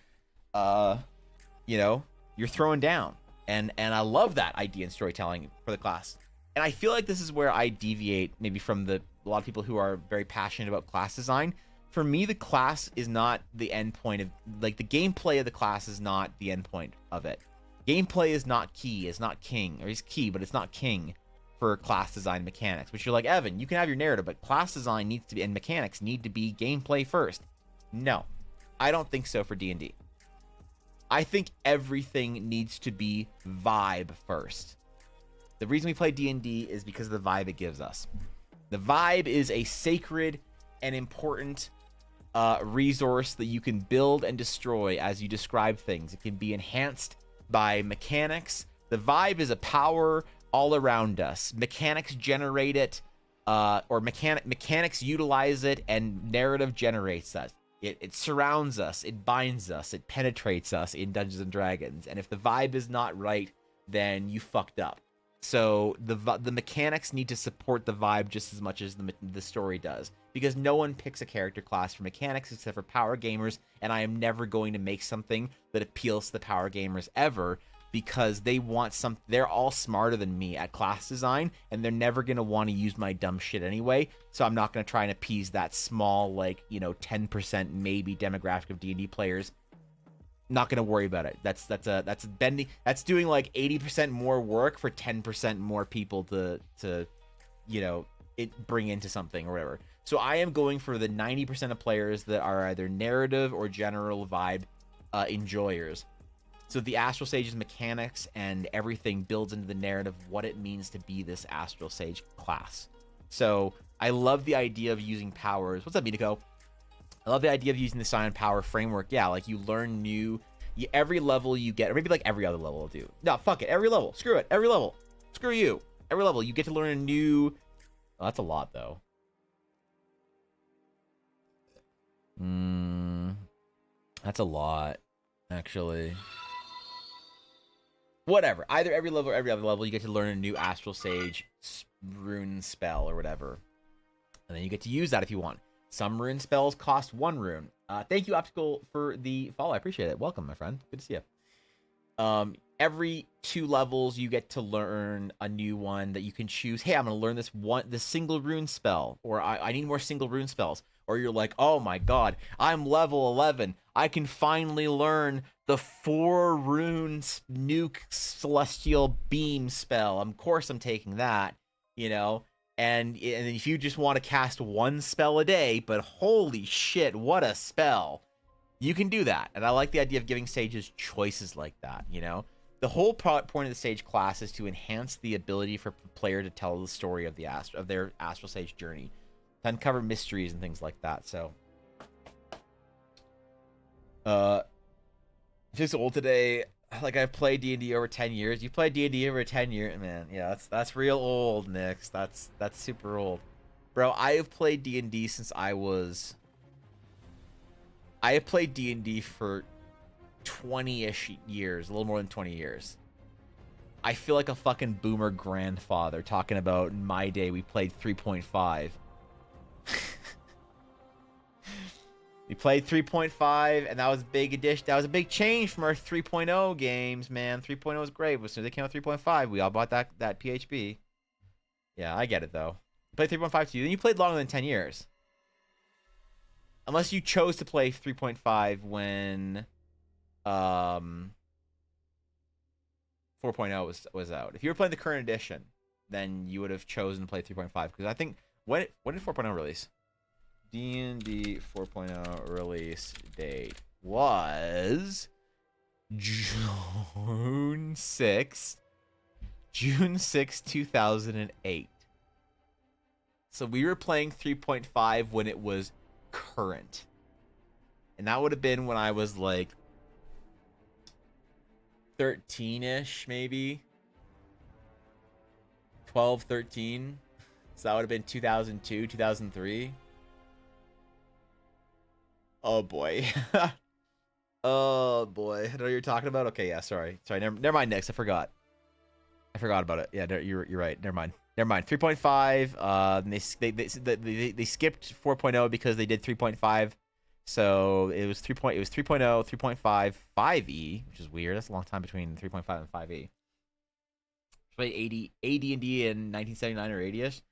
you know, you're throwing down. And I love that idea in storytelling for the class. And I feel like this is where I deviate maybe from a lot of people who are very passionate about class design. For me, the class is not the end point of, like, the gameplay of the class is not the end point of it. Gameplay is not key, is not king, or is key, but it's not king for class design mechanics. Which you're like, Evan, you can have your narrative, but class design needs to be, and mechanics need to be gameplay first. No, I don't think so for D&D. I think everything needs to be vibe first. The reason we play D&D is because of the vibe it gives us. The vibe is a sacred and important resource that you can build and destroy as you describe things. It can be enhanced by mechanics. The vibe is a power all around us. Mechanics generate it, or mechanics utilize it, and narrative generates us. It surrounds us, it binds us, it penetrates us in Dungeons and Dragons. And if the vibe is not right, then you fucked up. So the mechanics need to support the vibe just as much as the story does, because no one picks a character class for mechanics except for power gamers, and I am never going to make something that appeals to the power gamers ever, because they want some. They're all smarter than me at class design, and they're never going to want to use my dumb shit anyway. So I'm not going to try and appease that small, like, you know, 10% maybe demographic of D&D players. Not gonna worry about it. That's bending. That's doing like 80% more work for 10% more people to you know, bring into something or whatever. So I am going for the 90% of players that are either narrative or general vibe enjoyers. So the Astral Sage's mechanics and everything builds into the narrative of what it means to be this Astral Sage class. So I love the idea of using powers. What's up, Mitoko? I love the idea of using the Scion Power framework. Yeah, like you learn new, every level you get, or maybe like every other level will do. No, fuck it, every level. Screw it, every level. Screw you. Every level you get to learn a new. Oh, that's a lot though. That's a lot, actually. Whatever. Either every level or every other level, you get to learn a new Astral Sage rune spell or whatever, and then you get to use that if you want. Some rune spells cost 1 rune. Thank you, Optical, for the follow. I appreciate it. Welcome, my friend. Good to see you. every 2 levels you get to learn a new one that you can choose. Hey, I'm gonna learn this single rune spell, or I need more single rune spells. Or you're like, oh my god, I'm level 11. I can finally learn the 4 runes nuke celestial beam spell. Of course I'm taking that, you know. And if you just want to cast 1 spell a day, but holy shit, what a spell. You can do that. And I like the idea of giving sages choices like that, you know? The whole point of the sage class is to enhance the ability for the player to tell the story of their astral sage journey, to uncover mysteries and things like that. So, just old today. Like, I've played D&D over 10 years. You played D&D over 10 years, man. Yeah, that's real old, Nix. That's super old, bro. I have played D&D since I have played D&D for 20-ish years, a little more than 20 years. I feel like a fucking boomer grandfather talking about in my day we played 3.5. We played 3.5, and that was a big addition. That was a big change from our 3.0 games, man. 3.0 was great. As soon as they came out 3.5, we all bought that PHP. Yeah, I get it, though. You played 3.5 too. Then you played longer than 10 years. Unless you chose to play 3.5 when 4.0 was out. If you were playing the current edition, then you would have chosen to play 3.5. Because I think, when did 4.0 release? D&D 4.0 release date was June 6th, 2008. So we were playing 3.5 when it was current. And that would have been when I was like 13-ish, maybe 12, 13. So that would have been 2002, 2003. Oh boy. Oh boy. I know what you're talking about. Okay, yeah, sorry. Never mind, Nix. I forgot about it. Yeah, you're right. Never mind. 3.5. They skipped 4.0 because they did 3.5. So it was 3.0, 3.5, 5e, which is weird. That's a long time between 3.5 and 5e. Played AD&D in 1979 or 80ish.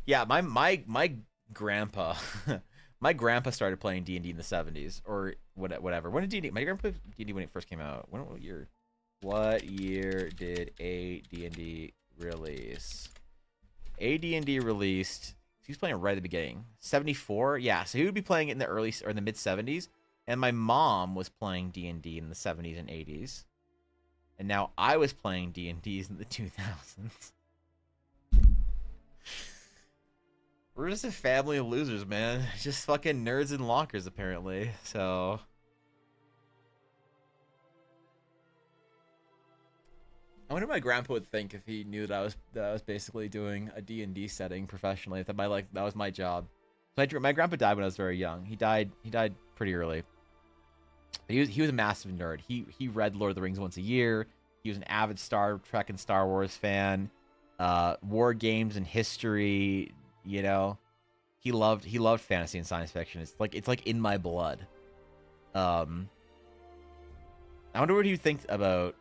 Yeah, my grandpa my grandpa started playing D&D in the 70s or whatever. When did D&D? My grandpa played D&D when it first came out. What year? What year did AD&D release? AD&D released. He was playing right at the beginning. 74? Yeah, so he would be playing it in the early or in the mid 70s. And my mom was playing D&D in the 70s and 80s. And now I was playing D&Ds in the 2000s. We're just a family of losers, man. Just fucking nerds in lockers, apparently. So I wonder what my grandpa would think if he knew that I was basically doing a D&D setting professionally. If that was my job. My grandpa died when I was very young. He died pretty early. But he was a massive nerd. He read Lord of the Rings once a year. He was an avid Star Trek and Star Wars fan. War games and history, you know. He loved fantasy and science fiction. It's like in my blood. I wonder what you think about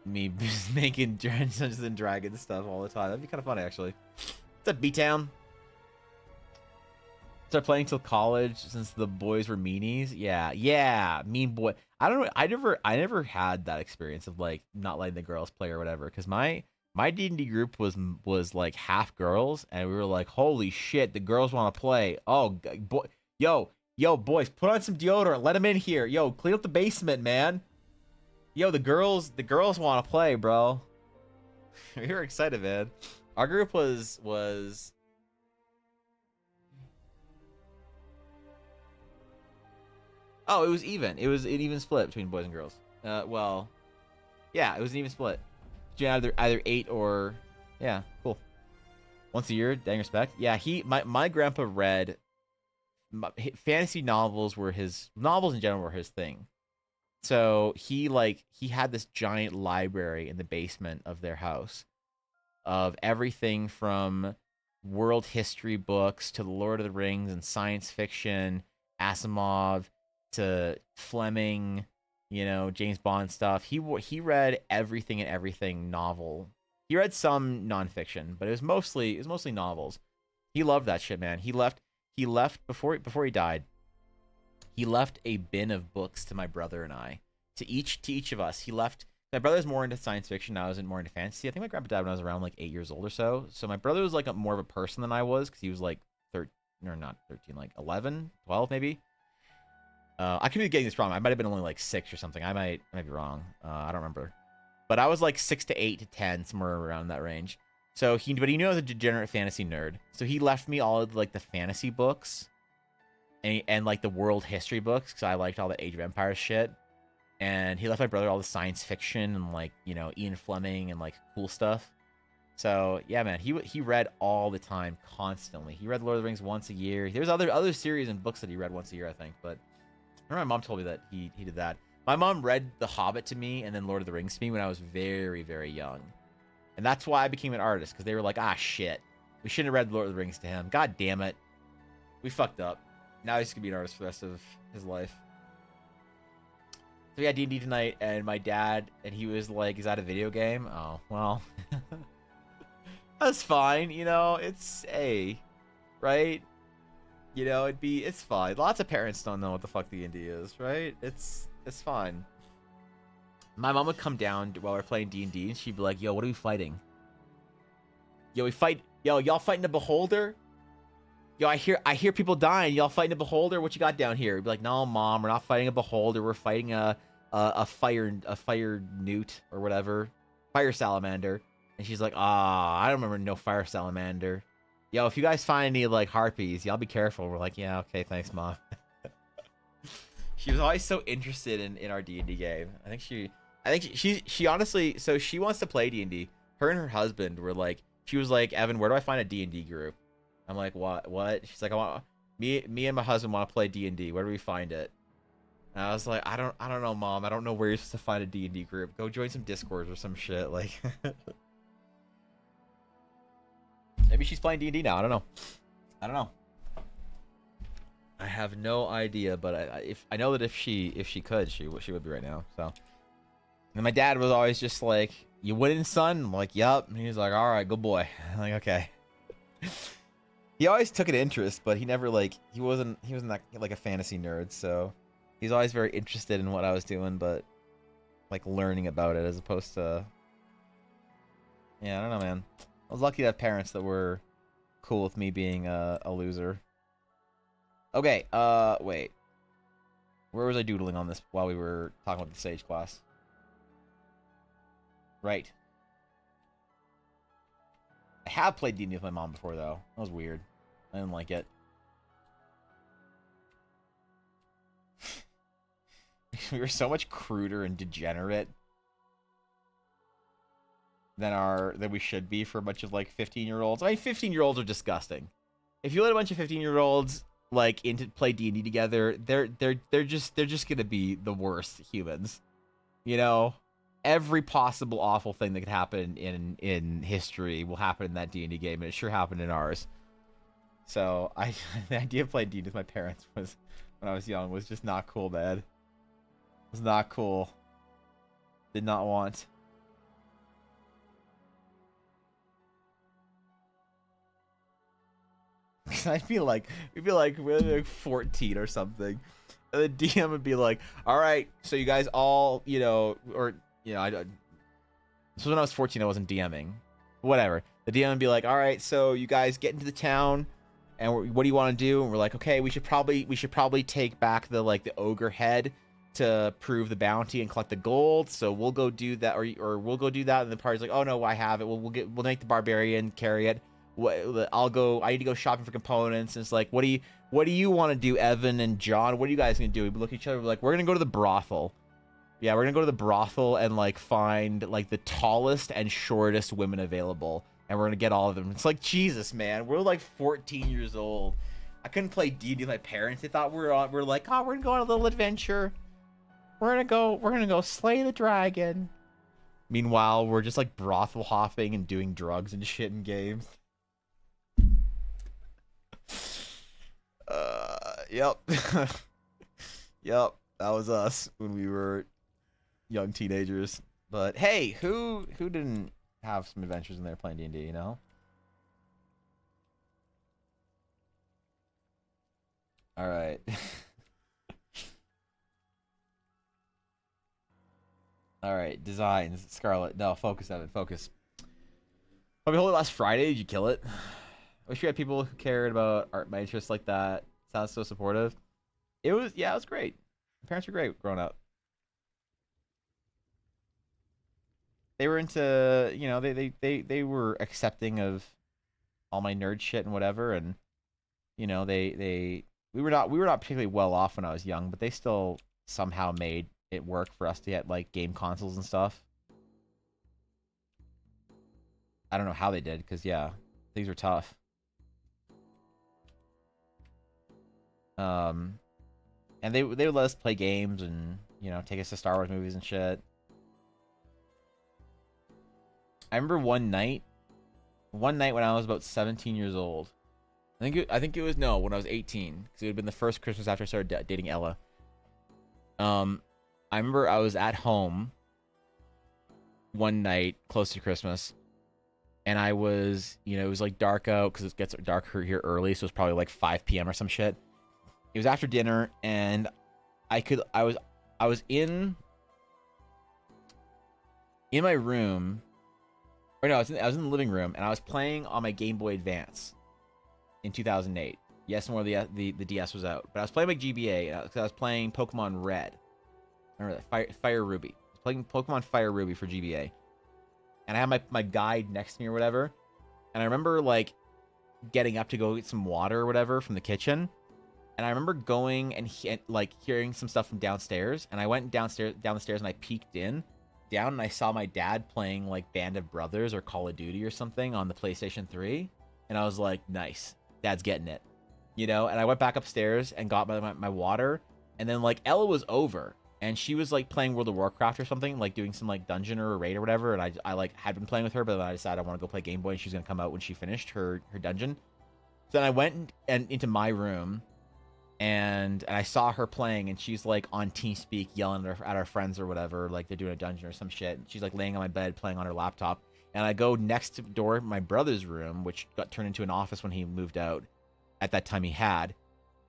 me just making Dungeons and Dragons stuff all the time. That'd be kind of funny, actually. What's up, B-Town? Started playing till college since the boys were meanies. Yeah, mean boy. I don't know. I never had that experience of like not letting the girls play or whatever. Because my D&D group was like half girls, and we were like, holy shit, the girls want to play. Oh boy, yo boys, put on some deodorant. Let them in here. Yo, clean up the basement, man. Yo, the girls want to play, bro. We were excited, man. Our group was. Oh, it was even. It was an even split between boys and girls. Well, yeah, it was an even split. Either 8 or, yeah, cool. Once a year, dang respect. Yeah, my grandpa read fantasy novels in general were his thing. So he had this giant library in the basement of their house of everything from world history books to the Lord of the Rings and science fiction, Asimov to Fleming, you know, James Bond stuff. He read everything and everything novel. He read some nonfiction, but it was mostly novels. He loved that shit, man. He left before he died. He left a bin of books to my brother and I, to each of us. He left. My brother's more into science fiction. I was more into fantasy. I think my grandpa died when I was around like 8 years old or so. So my brother was like more of a person than I was because he was like 13, or not 13, like 11, 12 maybe. I could be getting this wrong. I might have been only like 6 or something. I might be wrong. I don't remember. But I was like 6 to 8 to 10, somewhere around that range. But he knew I was a degenerate fantasy nerd. So he left me all of like the fantasy books and like the world history books because I liked all the Age of Empires shit. And he left my brother all the science fiction and like, you know, Ian Fleming and like cool stuff. So yeah, man, he read all the time, constantly. He read Lord of the Rings once a year. There's other series and books that he read once a year, I think. But I remember my mom told me that he did that. My mom read The Hobbit to me and then Lord of the Rings to me when I was very, very young. And that's why I became an artist, because they were like, ah, shit. We shouldn't have read Lord of the Rings to him. God damn it. We fucked up. Now he's going to be an artist for the rest of his life. So yeah, D&D tonight, and my dad, and he was like, is that a video game? Oh, well. That's fine, you know, it's A, right? You know, it's fine. Lots of parents don't know what the fuck D&D is, right? It's fine. My mom would come down while we're playing D&D, and she'd be like, yo, what are we fighting? Yo, y'all fighting a beholder? Yo, I hear people dying. Y'all fighting a beholder? What you got down here? He'd be like, no, mom, we're not fighting a beholder. We're fighting a fire newt or whatever. Fire salamander. And she's like, I don't remember no fire salamander. Yo, if you guys find any like harpies, y'all be careful. We're like, yeah, okay, thanks, mom. She was always so interested in our D&D game. I think she honestly, so she wants to play D&D. Her and her husband were like, she was like, Evan, where do I find a D&D group? I'm like, what? She's like, me and my husband want to play D&D. Where do we find it? And I was like, I don't know, mom. I don't know where you're supposed to find a D&D group. Go join some Discords or some shit. Like, maybe she's playing D&D now. I don't know. I have no idea, but I know that if she could, she would be right now. So, and my dad was always just like, "You winning, son?" I'm like, "Yup." And he was like, "All right, good boy." I'm like, okay. He always took an interest, but he never he wasn't that like a fantasy nerd. So he's always very interested in what I was doing, but like learning about it as opposed to, yeah, I don't know, man. I was lucky to have parents that were cool with me being a loser. Okay, wait. Where was I doodling on this while we were talking about the Sage class? Right. I have played D&D with my mom before, though. That was weird. I didn't like it. We were so much cruder and degenerate than we should be for a bunch of, like, 15-year-olds. I mean, 15-year-olds are disgusting. If you let a bunch of 15-year-olds like into play D&D together, they're just gonna be the worst humans. You know, every possible awful thing that could happen in history will happen in that D&D game, and it sure happened in ours. So the idea of playing D&D with my parents was, when I was young, was just not cool, man. It was not cool. Did not want. we'd be like 14 or something, and the DM would be like, all right, so you guys all, you know, or, you know, so when I was 14, I wasn't DMing, whatever. The DM would be like, all right, so you guys get into the town, and what do you want to do? And we're like, okay, we should probably take back the ogre head to prove the bounty and collect the gold. So we'll go do that, or we'll go do that. And the party's like, oh no, I have it. We'll make the barbarian carry it. I need to go shopping for components. And it's like, what do you want to do, Evan and John? What are you guys gonna do? We look at each other, we're like, we're gonna go to the brothel. Yeah, we're gonna go to the brothel and like find like the tallest and shortest women available, and we're gonna get all of them. It's like, Jesus, man, we're like 14 years old. I couldn't play D&D with my parents. They thought we're like, oh, we're gonna go on a little adventure. We're gonna go slay the dragon. Meanwhile, we're just like brothel hopping and doing drugs and shit in games. Yep. Yep, that was us when we were young teenagers. But hey, who didn't have some adventures in there playing D&D, you know? All right. All right, designs. Scarlet. No, focus, Evan. Focus. Probably holy last Friday. Did you kill it? I wish we had people who cared about art, my interests like that. Sounds so supportive. It was, yeah, it was great. My parents were great growing up. They were into, you know, they were accepting of all my nerd shit and whatever, and you know, we were not particularly well off when I was young, but they still somehow made it work for us to get like game consoles and stuff. I don't know how they did, because yeah, things were tough. And they would let us play games and, you know, take us to Star Wars movies and shit. I remember one night when I was about 17 years old. I think it was, no, when I was 18, because it had been the first Christmas after I started dating Ella. I remember I was at home one night close to Christmas, and I was, you know, it was like dark out because it gets dark here early, so it was probably like 5 p.m. or some shit. It was after dinner, and I was in my room, or no, I was in the living room, and I was playing on my Game Boy Advance in 2008. Yes, more the DS was out, but I was playing my GBA. I was playing Pokemon Red. Remember that? Fire Ruby. I was playing Pokemon Fire Ruby for GBA, and I had my guide next to me or whatever. And I remember like getting up to go get some water or whatever from the kitchen. And I remember going and like hearing some stuff from downstairs. And I went down the stairs and I peeked down, and I saw my dad playing like Band of Brothers or Call of Duty or something on the PlayStation 3. And I was like, nice, Dad's getting it, you know. And I went back upstairs and got my water. And then like Ella was over, and she was like playing World of Warcraft or something, like doing some like dungeon or a raid or whatever. And I like had been playing with her, but then I decided I want to go play Game Boy, and she's gonna come out when she finished her dungeon. So then I went into my room. And I saw her playing, and she's like on TeamSpeak yelling at our friends or whatever, like they're doing a dungeon or some shit. She's like laying on my bed playing on her laptop. And I go next door, my brother's room, which got turned into an office when he moved out. At that time he had.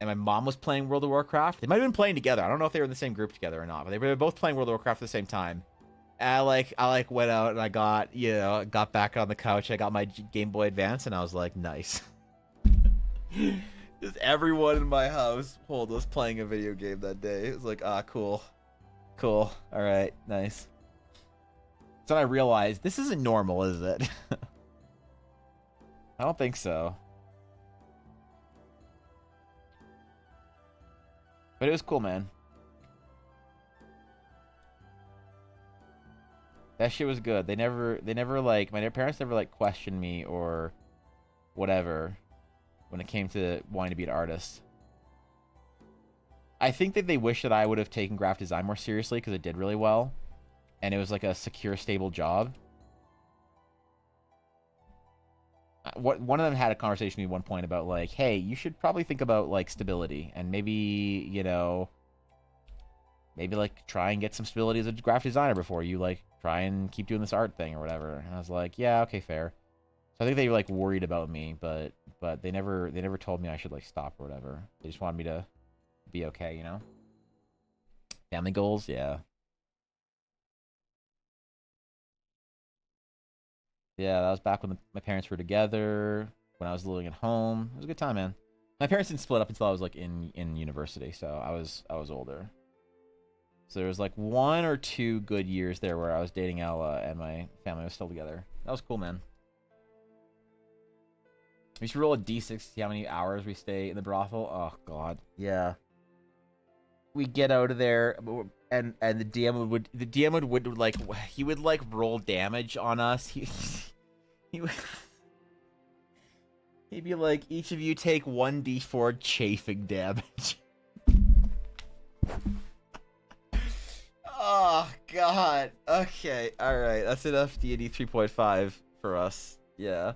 And my mom was playing World of Warcraft. They might have been playing together. I don't know if they were in the same group together or not, but they were both playing World of Warcraft at the same time. And I went out and I got back on the couch. I got my Game Boy Advance, and I was like, nice. Just everyone in my house was playing a video game that day. It was like, cool. All right, nice. So I realized this isn't normal, is it? I don't think so. But it was cool, man. That shit was good. They never like, my parents never like questioned me or whatever when it came to wanting to be an artist. I think that they wish that I would have taken graphic design more seriously, because it did really well. And it was like a secure, stable job. One of them had a conversation with me at one point about like, hey, you should probably think about like stability, and maybe, you know, maybe like try and get some stability as a graphic designer before you like try and keep doing this art thing or whatever. And I was like, yeah, okay, fair. So I think they were like worried about me, but they never told me I should like stop or whatever. They just wanted me to be okay, you know? Family goals, yeah. Yeah, that was back when my parents were together, when I was living at home. It was a good time, man. My parents didn't split up until I was like in university, so I was older. So there was like 1 or 2 good years there where I was dating Ella and my family was still together. That was cool, man. We should roll a d6, see how many hours we stay in the brothel. Oh god, yeah. We get out of there, and the DM would like, he would like roll damage on us. He would, he'd be like, each of you take 1d4 chafing damage. Oh god. Okay, all right. That's enough D&D 3.5 for us. Yeah.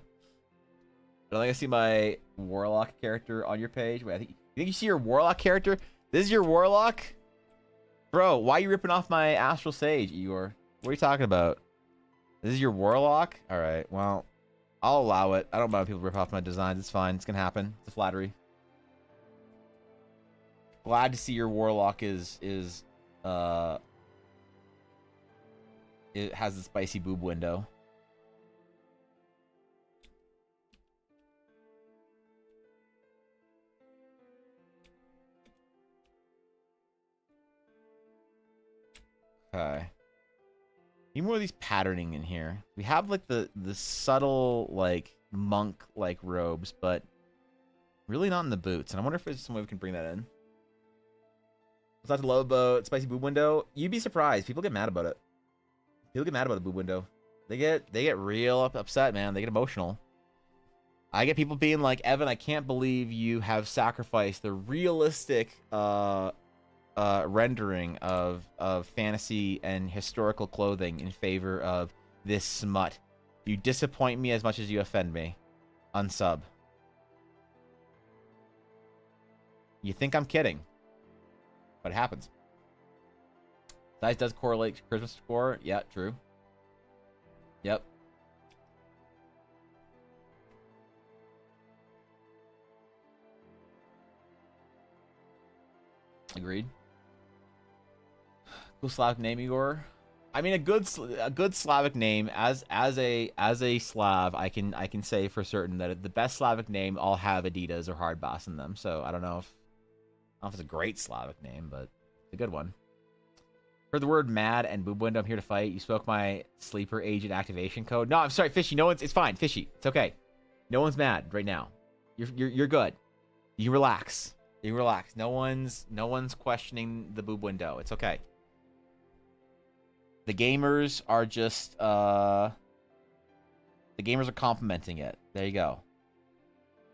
I don't think I see my warlock character on your page. Wait, you think you see your warlock character? This is your warlock? Bro, why are you ripping off my Astral Sage, Igor? What are you talking about? This is your Warlock? Alright, well, I'll allow it. I don't mind when people rip off my designs. It's fine. It's gonna happen. It's a flattery. Glad to see your Warlock it has a spicy boob window. Okay. Need more of these patterning in here. We have like the subtle like monk like robes, but really not in the boots. And I wonder if there's some way we can bring that in. What's not to love about spicy boob window? You'd be surprised. People get mad about it. People get mad about the boob window. They get real upset, man. They get emotional. I get people being like, Evan, I can't believe you have sacrificed the realistic rendering of fantasy and historical clothing in favor of this smut. You disappoint me as much as you offend me. Unsub. You think I'm kidding, but it happens. Size does correlate to Christmas score. Yeah, true. Yep. Agreed. Cool Slavic name, Igor. I mean, a good Slavic name as a Slav, I can say for certain that the best Slavic name all have Adidas or Hardbass in them. So I don't know if it's a great Slavic name, but it's a good one. For the word mad and boob window, I'm here to fight. You spoke my sleeper agent activation code. No, I'm sorry, Fishy. No one's. It's fine, Fishy. It's okay. No one's mad right now. You're good. You relax. You relax. No one's questioning the boob window. It's okay. The gamers are just the gamers are complimenting it. There you go.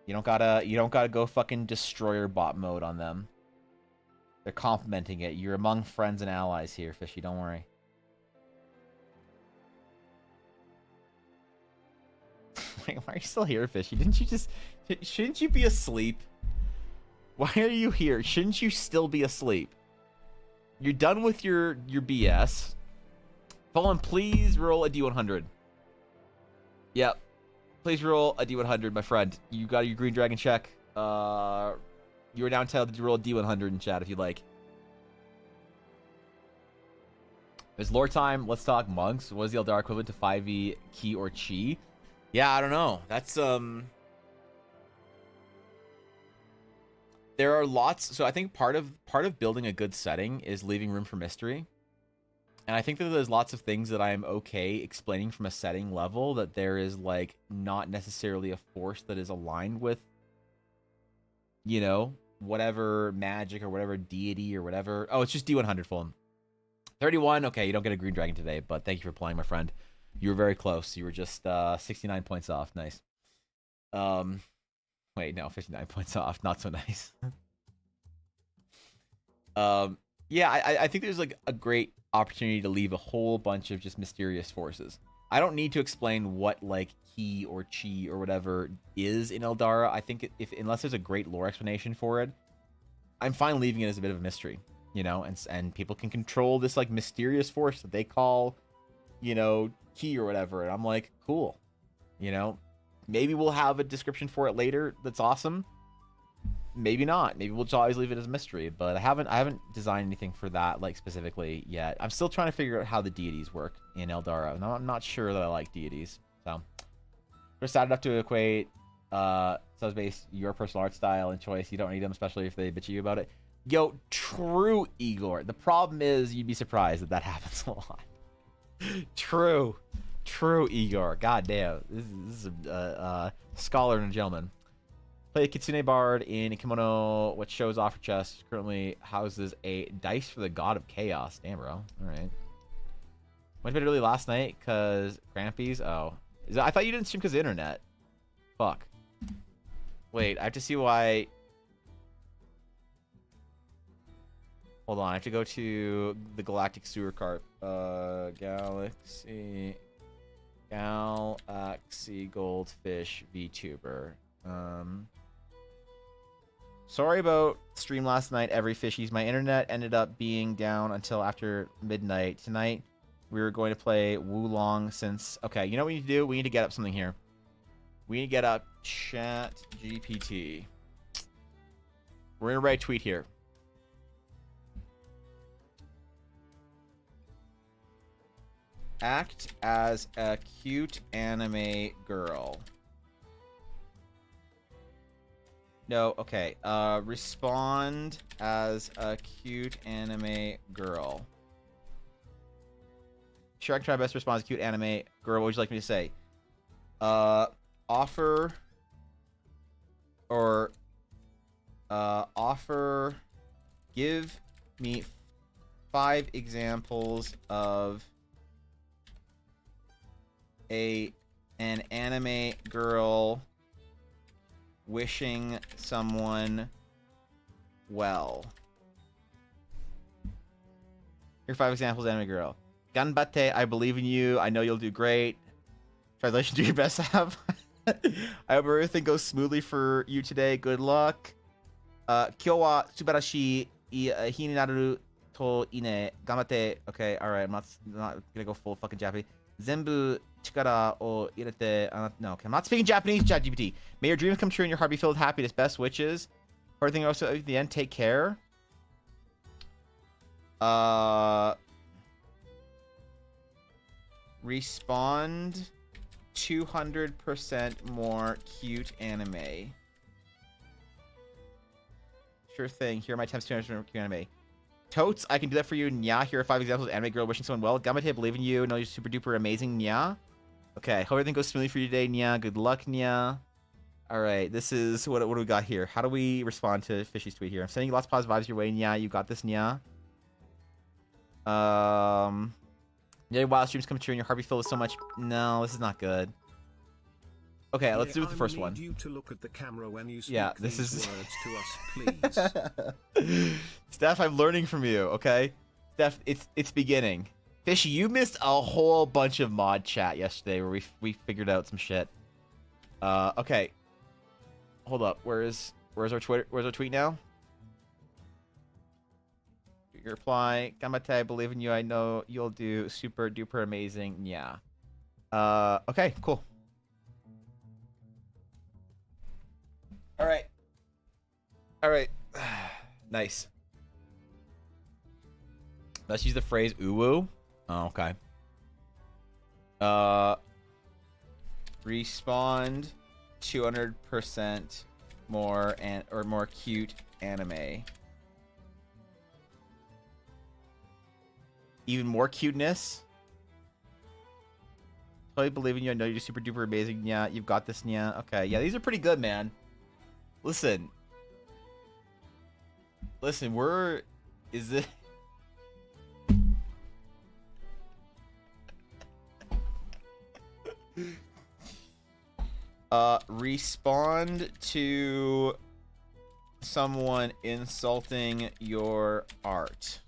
You don't gotta go fucking destroyer bot mode on them. They're complimenting it. You're among friends and allies here, Fishy. Don't worry. Why are you still here, Fishy? Shouldn't you be asleep? Why are you here? Shouldn't you still be asleep? You're done with your BS. Fallen, please roll a D100. Yep. Please roll a D100, my friend. You got your green dragon check. You are now entitled to roll a D100 in chat if you'd like. There's lore time. Let's talk monks. What is the Eldar equivalent to 5e Ki or Chi? Yeah, I don't know. That's there are lots. So I think part of building a good setting is leaving room for mystery. And I think that there's lots of things that I'm okay explaining from a setting level that there is like not necessarily a force that is aligned with, you know, whatever magic or whatever deity or whatever. Oh, it's just D100 full. 31. Okay, you don't get a green dragon today, but thank you for playing, my friend. You were very close. You were just 69 points off. Nice. Wait, no, 59 points off. Not so nice. Yeah, I think there's like a great opportunity to leave a whole bunch of just mysterious forces. I don't need to explain what like Ki or Chi or whatever is in Eldara. I think unless there's a great lore explanation for it, I'm fine leaving it as a bit of a mystery, you know, and people can control this like mysterious force that they call, you know, Ki or whatever. And I'm like, cool, you know, maybe we'll have a description for it later. That's awesome. Maybe not. Maybe we'll just always leave it as a mystery. But I haven't designed anything for that like specifically yet. I'm still trying to figure out how the deities work in Eldara. No, I'm not sure that I like deities. So we're sad enough to equate subspace your personal art style and choice. You don't need them, especially if they bitch you about it. Yo, true, Igor. The problem is you'd be surprised that happens a lot. True, Igor. God damn, this is a scholar and a gentleman. Play a Kitsune Bard in a kimono, which shows off her chest. Currently houses a dice for the god of chaos. Damn, bro. All right. Went to bed early last night because Crampies. Oh, I thought you didn't stream because of the internet. Fuck. Wait, I have to see why. Hold on, I have to go to the Galactic Sewer Carp. Galaxy Goldfish VTuber. Sorry about stream last night, every fishies. My internet ended up being down until after midnight. Tonight, we were going to play Wulong since... Okay, you know what we need to do? We need to get up something here. We need to get up Chat GPT. We're going to write a tweet here. Act as a cute anime girl. No, okay. Respond as a cute anime girl. Sure, I can try my best to respond as a cute anime girl. What would you like me to say? Offer give me 5 examples of an anime girl wishing someone well. Here are 5 examples of anime girl. Ganbatte, I believe in you. I know you'll do great. Translation, do your best to have. I hope everything goes smoothly for you today. Good luck. Kyo wa subarashii hi ni naru to ine. Ganbatte. Okay, alright. I'm not gonna go full fucking Japanese. Zenbu chikara o irete. No, okay. I'm not speaking Japanese, ChatGPT. May your dreams come true and your heart be filled with happiness. Best wishes. Everything else at the end. Take care. Respond 200% more cute anime. Sure thing. Here are my tips 200% more cute anime. Totes, I can do that for you. Nya, here are 5 examples of anime girl wishing someone well. Gamate, I believe in you. No, you're super duper amazing. Nya. Okay, hope everything goes smoothly for you today, Nya. Good luck, Nya. Alright, this is... What do we got here? How do we respond to Fishy's tweet here? I'm sending you lots of positive vibes your way, Nya. You got this, Nya. Yeah, wild streams come true and your heart be filled with so much... No, this is not good. Okay, let's do it with the first one. You to look at the camera when you speak this these is words to us, please. Steph, I'm learning from you, okay? Steph, it's beginning. Fishy, you missed a whole bunch of mod chat yesterday where we figured out some shit. Okay. Hold up. Where's our Twitter? Where's our tweet now? Your reply. Gamate, I believe in you. I know you'll do super duper amazing. Yeah. Okay, cool. All right. Nice. Let's use the phrase uwu. Oh, okay. Respond 200% more or more cute anime. Even more cuteness. Totally believe in you. I know you're super duper amazing. Yeah, you've got this. Yeah. Okay. Yeah, these are pretty good, man. Listen, is it? Respond to someone insulting your art.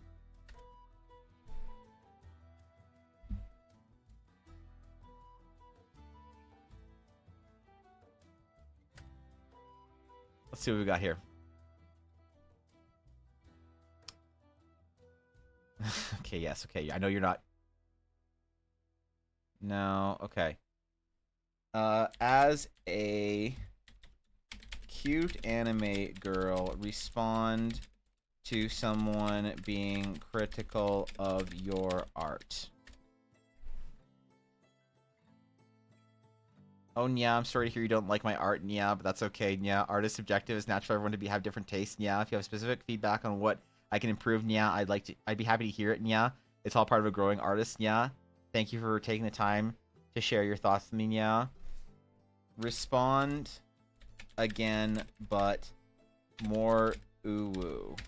Let's see what we got here. Okay, yes, okay. I know you're not. No, okay. As a cute anime girl, respond to someone being critical of your art. Oh, yeah, I'm sorry to hear you don't like my art, yeah, but that's okay, yeah. Art is subjective. It's natural for everyone to have different tastes, yeah. If you have specific feedback on what I can improve, yeah, I'd be happy to hear it, yeah. It's all part of a growing artist, yeah. Thank you for taking the time to share your thoughts with me, yeah. Respond again, but more uwu.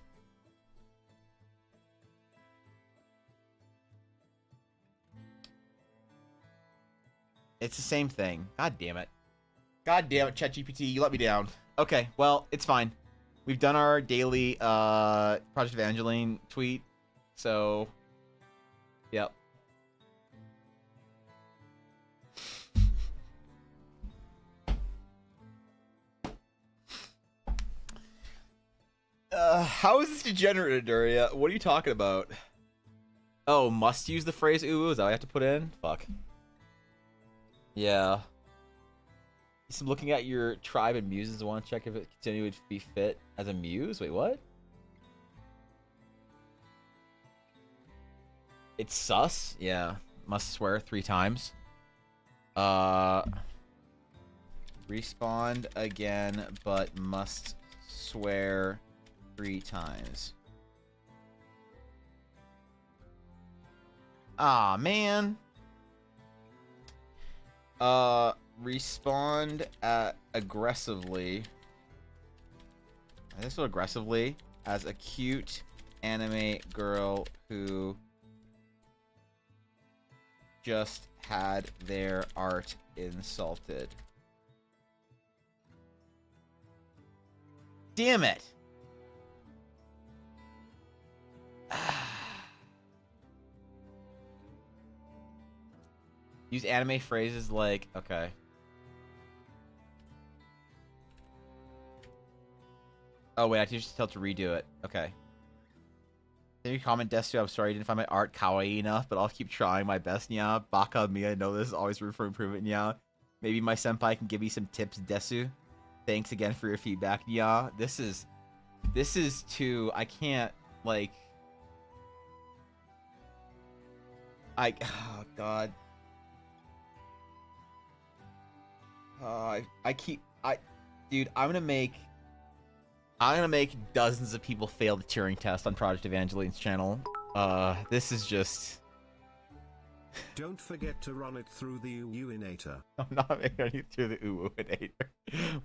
It's the same thing. God damn it. God damn it, ChatGPT, you let me down. Okay, well, it's fine. We've done our daily Project Evangeline tweet, so yep. How is this degenerate, Daria? What are you talking about? Oh, must use the phrase ooh, is that what I have to put in? Fuck. Yeah. So looking at your tribe and muses, I want to check if it continue to be fit as a muse. Wait, what? It's sus? Yeah. Must swear 3 times. Respawn again, but must swear 3 times. Ah, man. Respond aggressively. This will aggressively as a cute anime girl who just had their art insulted. Damn it. Use anime phrases like, okay. Oh, wait, I just tell to redo it. Okay. Can you comment, Desu? I'm sorry I didn't find my art kawaii enough, but I'll keep trying my best, yeah. Baka me, I know there's always room for improvement, yeah. Maybe my senpai can give me some tips, Desu. Thanks again for your feedback, yeah. This is too, I can't, like... oh, God. Dude, I'm gonna make dozens of people fail the Turing test on Project Evangeline's channel. This is just... Don't forget to run it through the Uinator. I'm not running it through the Uinator.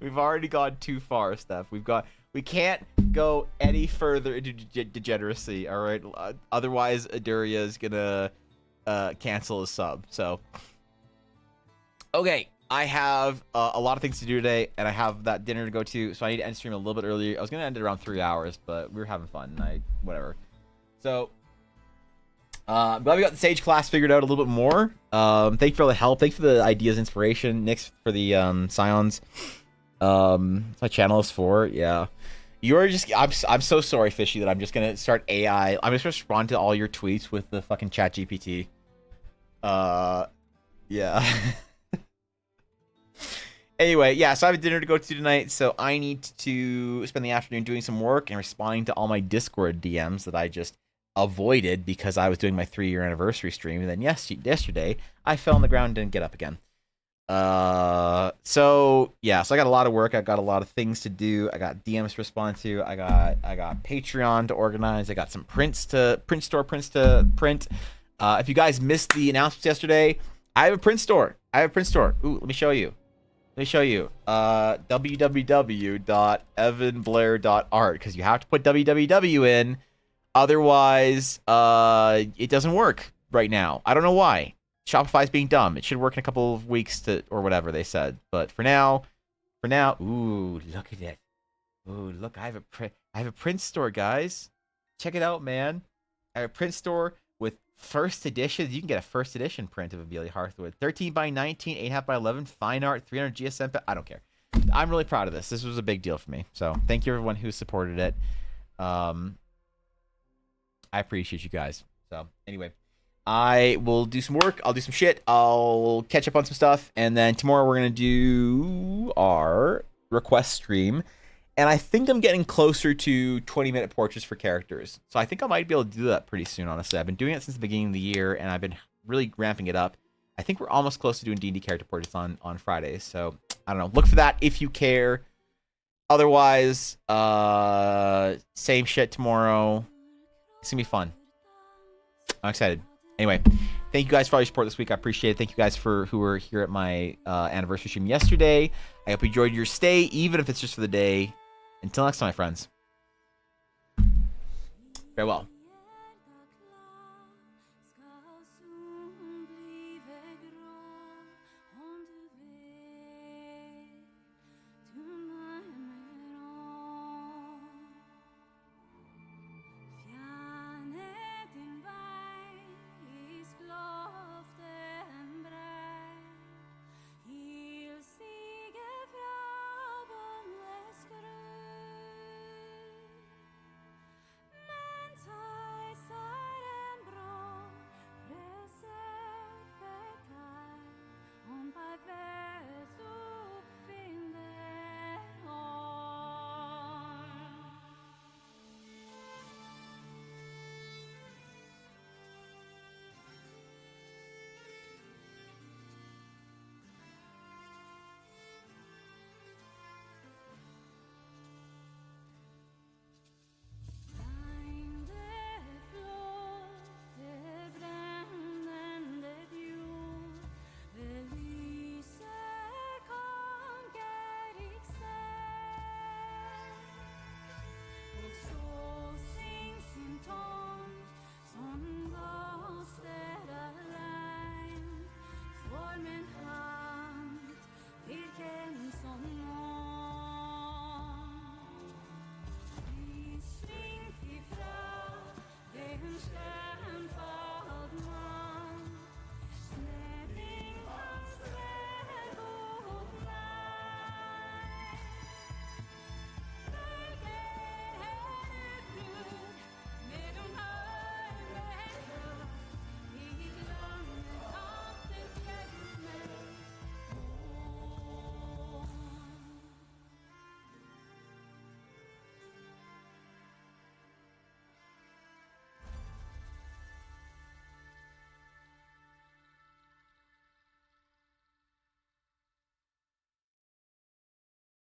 We've already gone too far, Steph. We can't go any further into degeneracy, alright? Otherwise, Aduria is gonna cancel his sub, so... Okay. I have a lot of things to do today, and I have that dinner to go to, so I need to end stream a little bit earlier. I was going to end it around 3 hours, but we were having fun, whatever. So, I'm glad we got the Sage class figured out a little bit more. Thank you for all the help. Thanks for the ideas, inspiration. Nick's for the Scions. My channel is for, yeah. You're just, I'm so sorry, Fishy, that I'm just going to start AI. I'm just going to respond to all your tweets with the fucking chat GPT. Yeah. Anyway, yeah, so I have a dinner to go to tonight, so I need to spend the afternoon doing some work and responding to all my Discord DMs that I just avoided because I was doing my 3-year anniversary stream, and then yesterday, I fell on the ground and didn't get up again. So I got a lot of work, I got a lot of things to do, I got DMs to respond to, I got Patreon to organize, I got some prints to print. If you guys missed the announcements yesterday, I have a print store. Ooh, let me show you. www.evanblair.art, because you have to put www in, otherwise it doesn't work right now. I don't know why. Shopify's being dumb. It should work in a couple of weeks or whatever they said. But for now, ooh, look at it. Ooh, look, I have a print store, guys. Check it out, man. I have a print store with first editions. You can get a first edition print of Amelia Hearthwood. 13 by 19, 8.5 by 11, fine art, 300 GSM. I don't care. I'm really proud of this. This was a big deal for me. So thank you everyone who supported it. I appreciate you guys. So anyway, I will do some work. I'll do some shit. I'll catch up on some stuff. And then tomorrow we're going to do our request stream. And I think I'm getting closer to 20-minute portraits for characters. So I think I might be able to do that pretty soon, honestly. I've been doing it since the beginning of the year, and I've been really ramping it up. I think we're almost close to doing D&D character portraits on Fridays. So, I don't know. Look for that if you care. Otherwise, same shit tomorrow. It's going to be fun. I'm excited. Anyway, thank you guys for all your support this week. I appreciate it. Thank you guys who were here at my anniversary stream yesterday. I hope you enjoyed your stay, even if it's just for the day. Until next time, my friends. Farewell.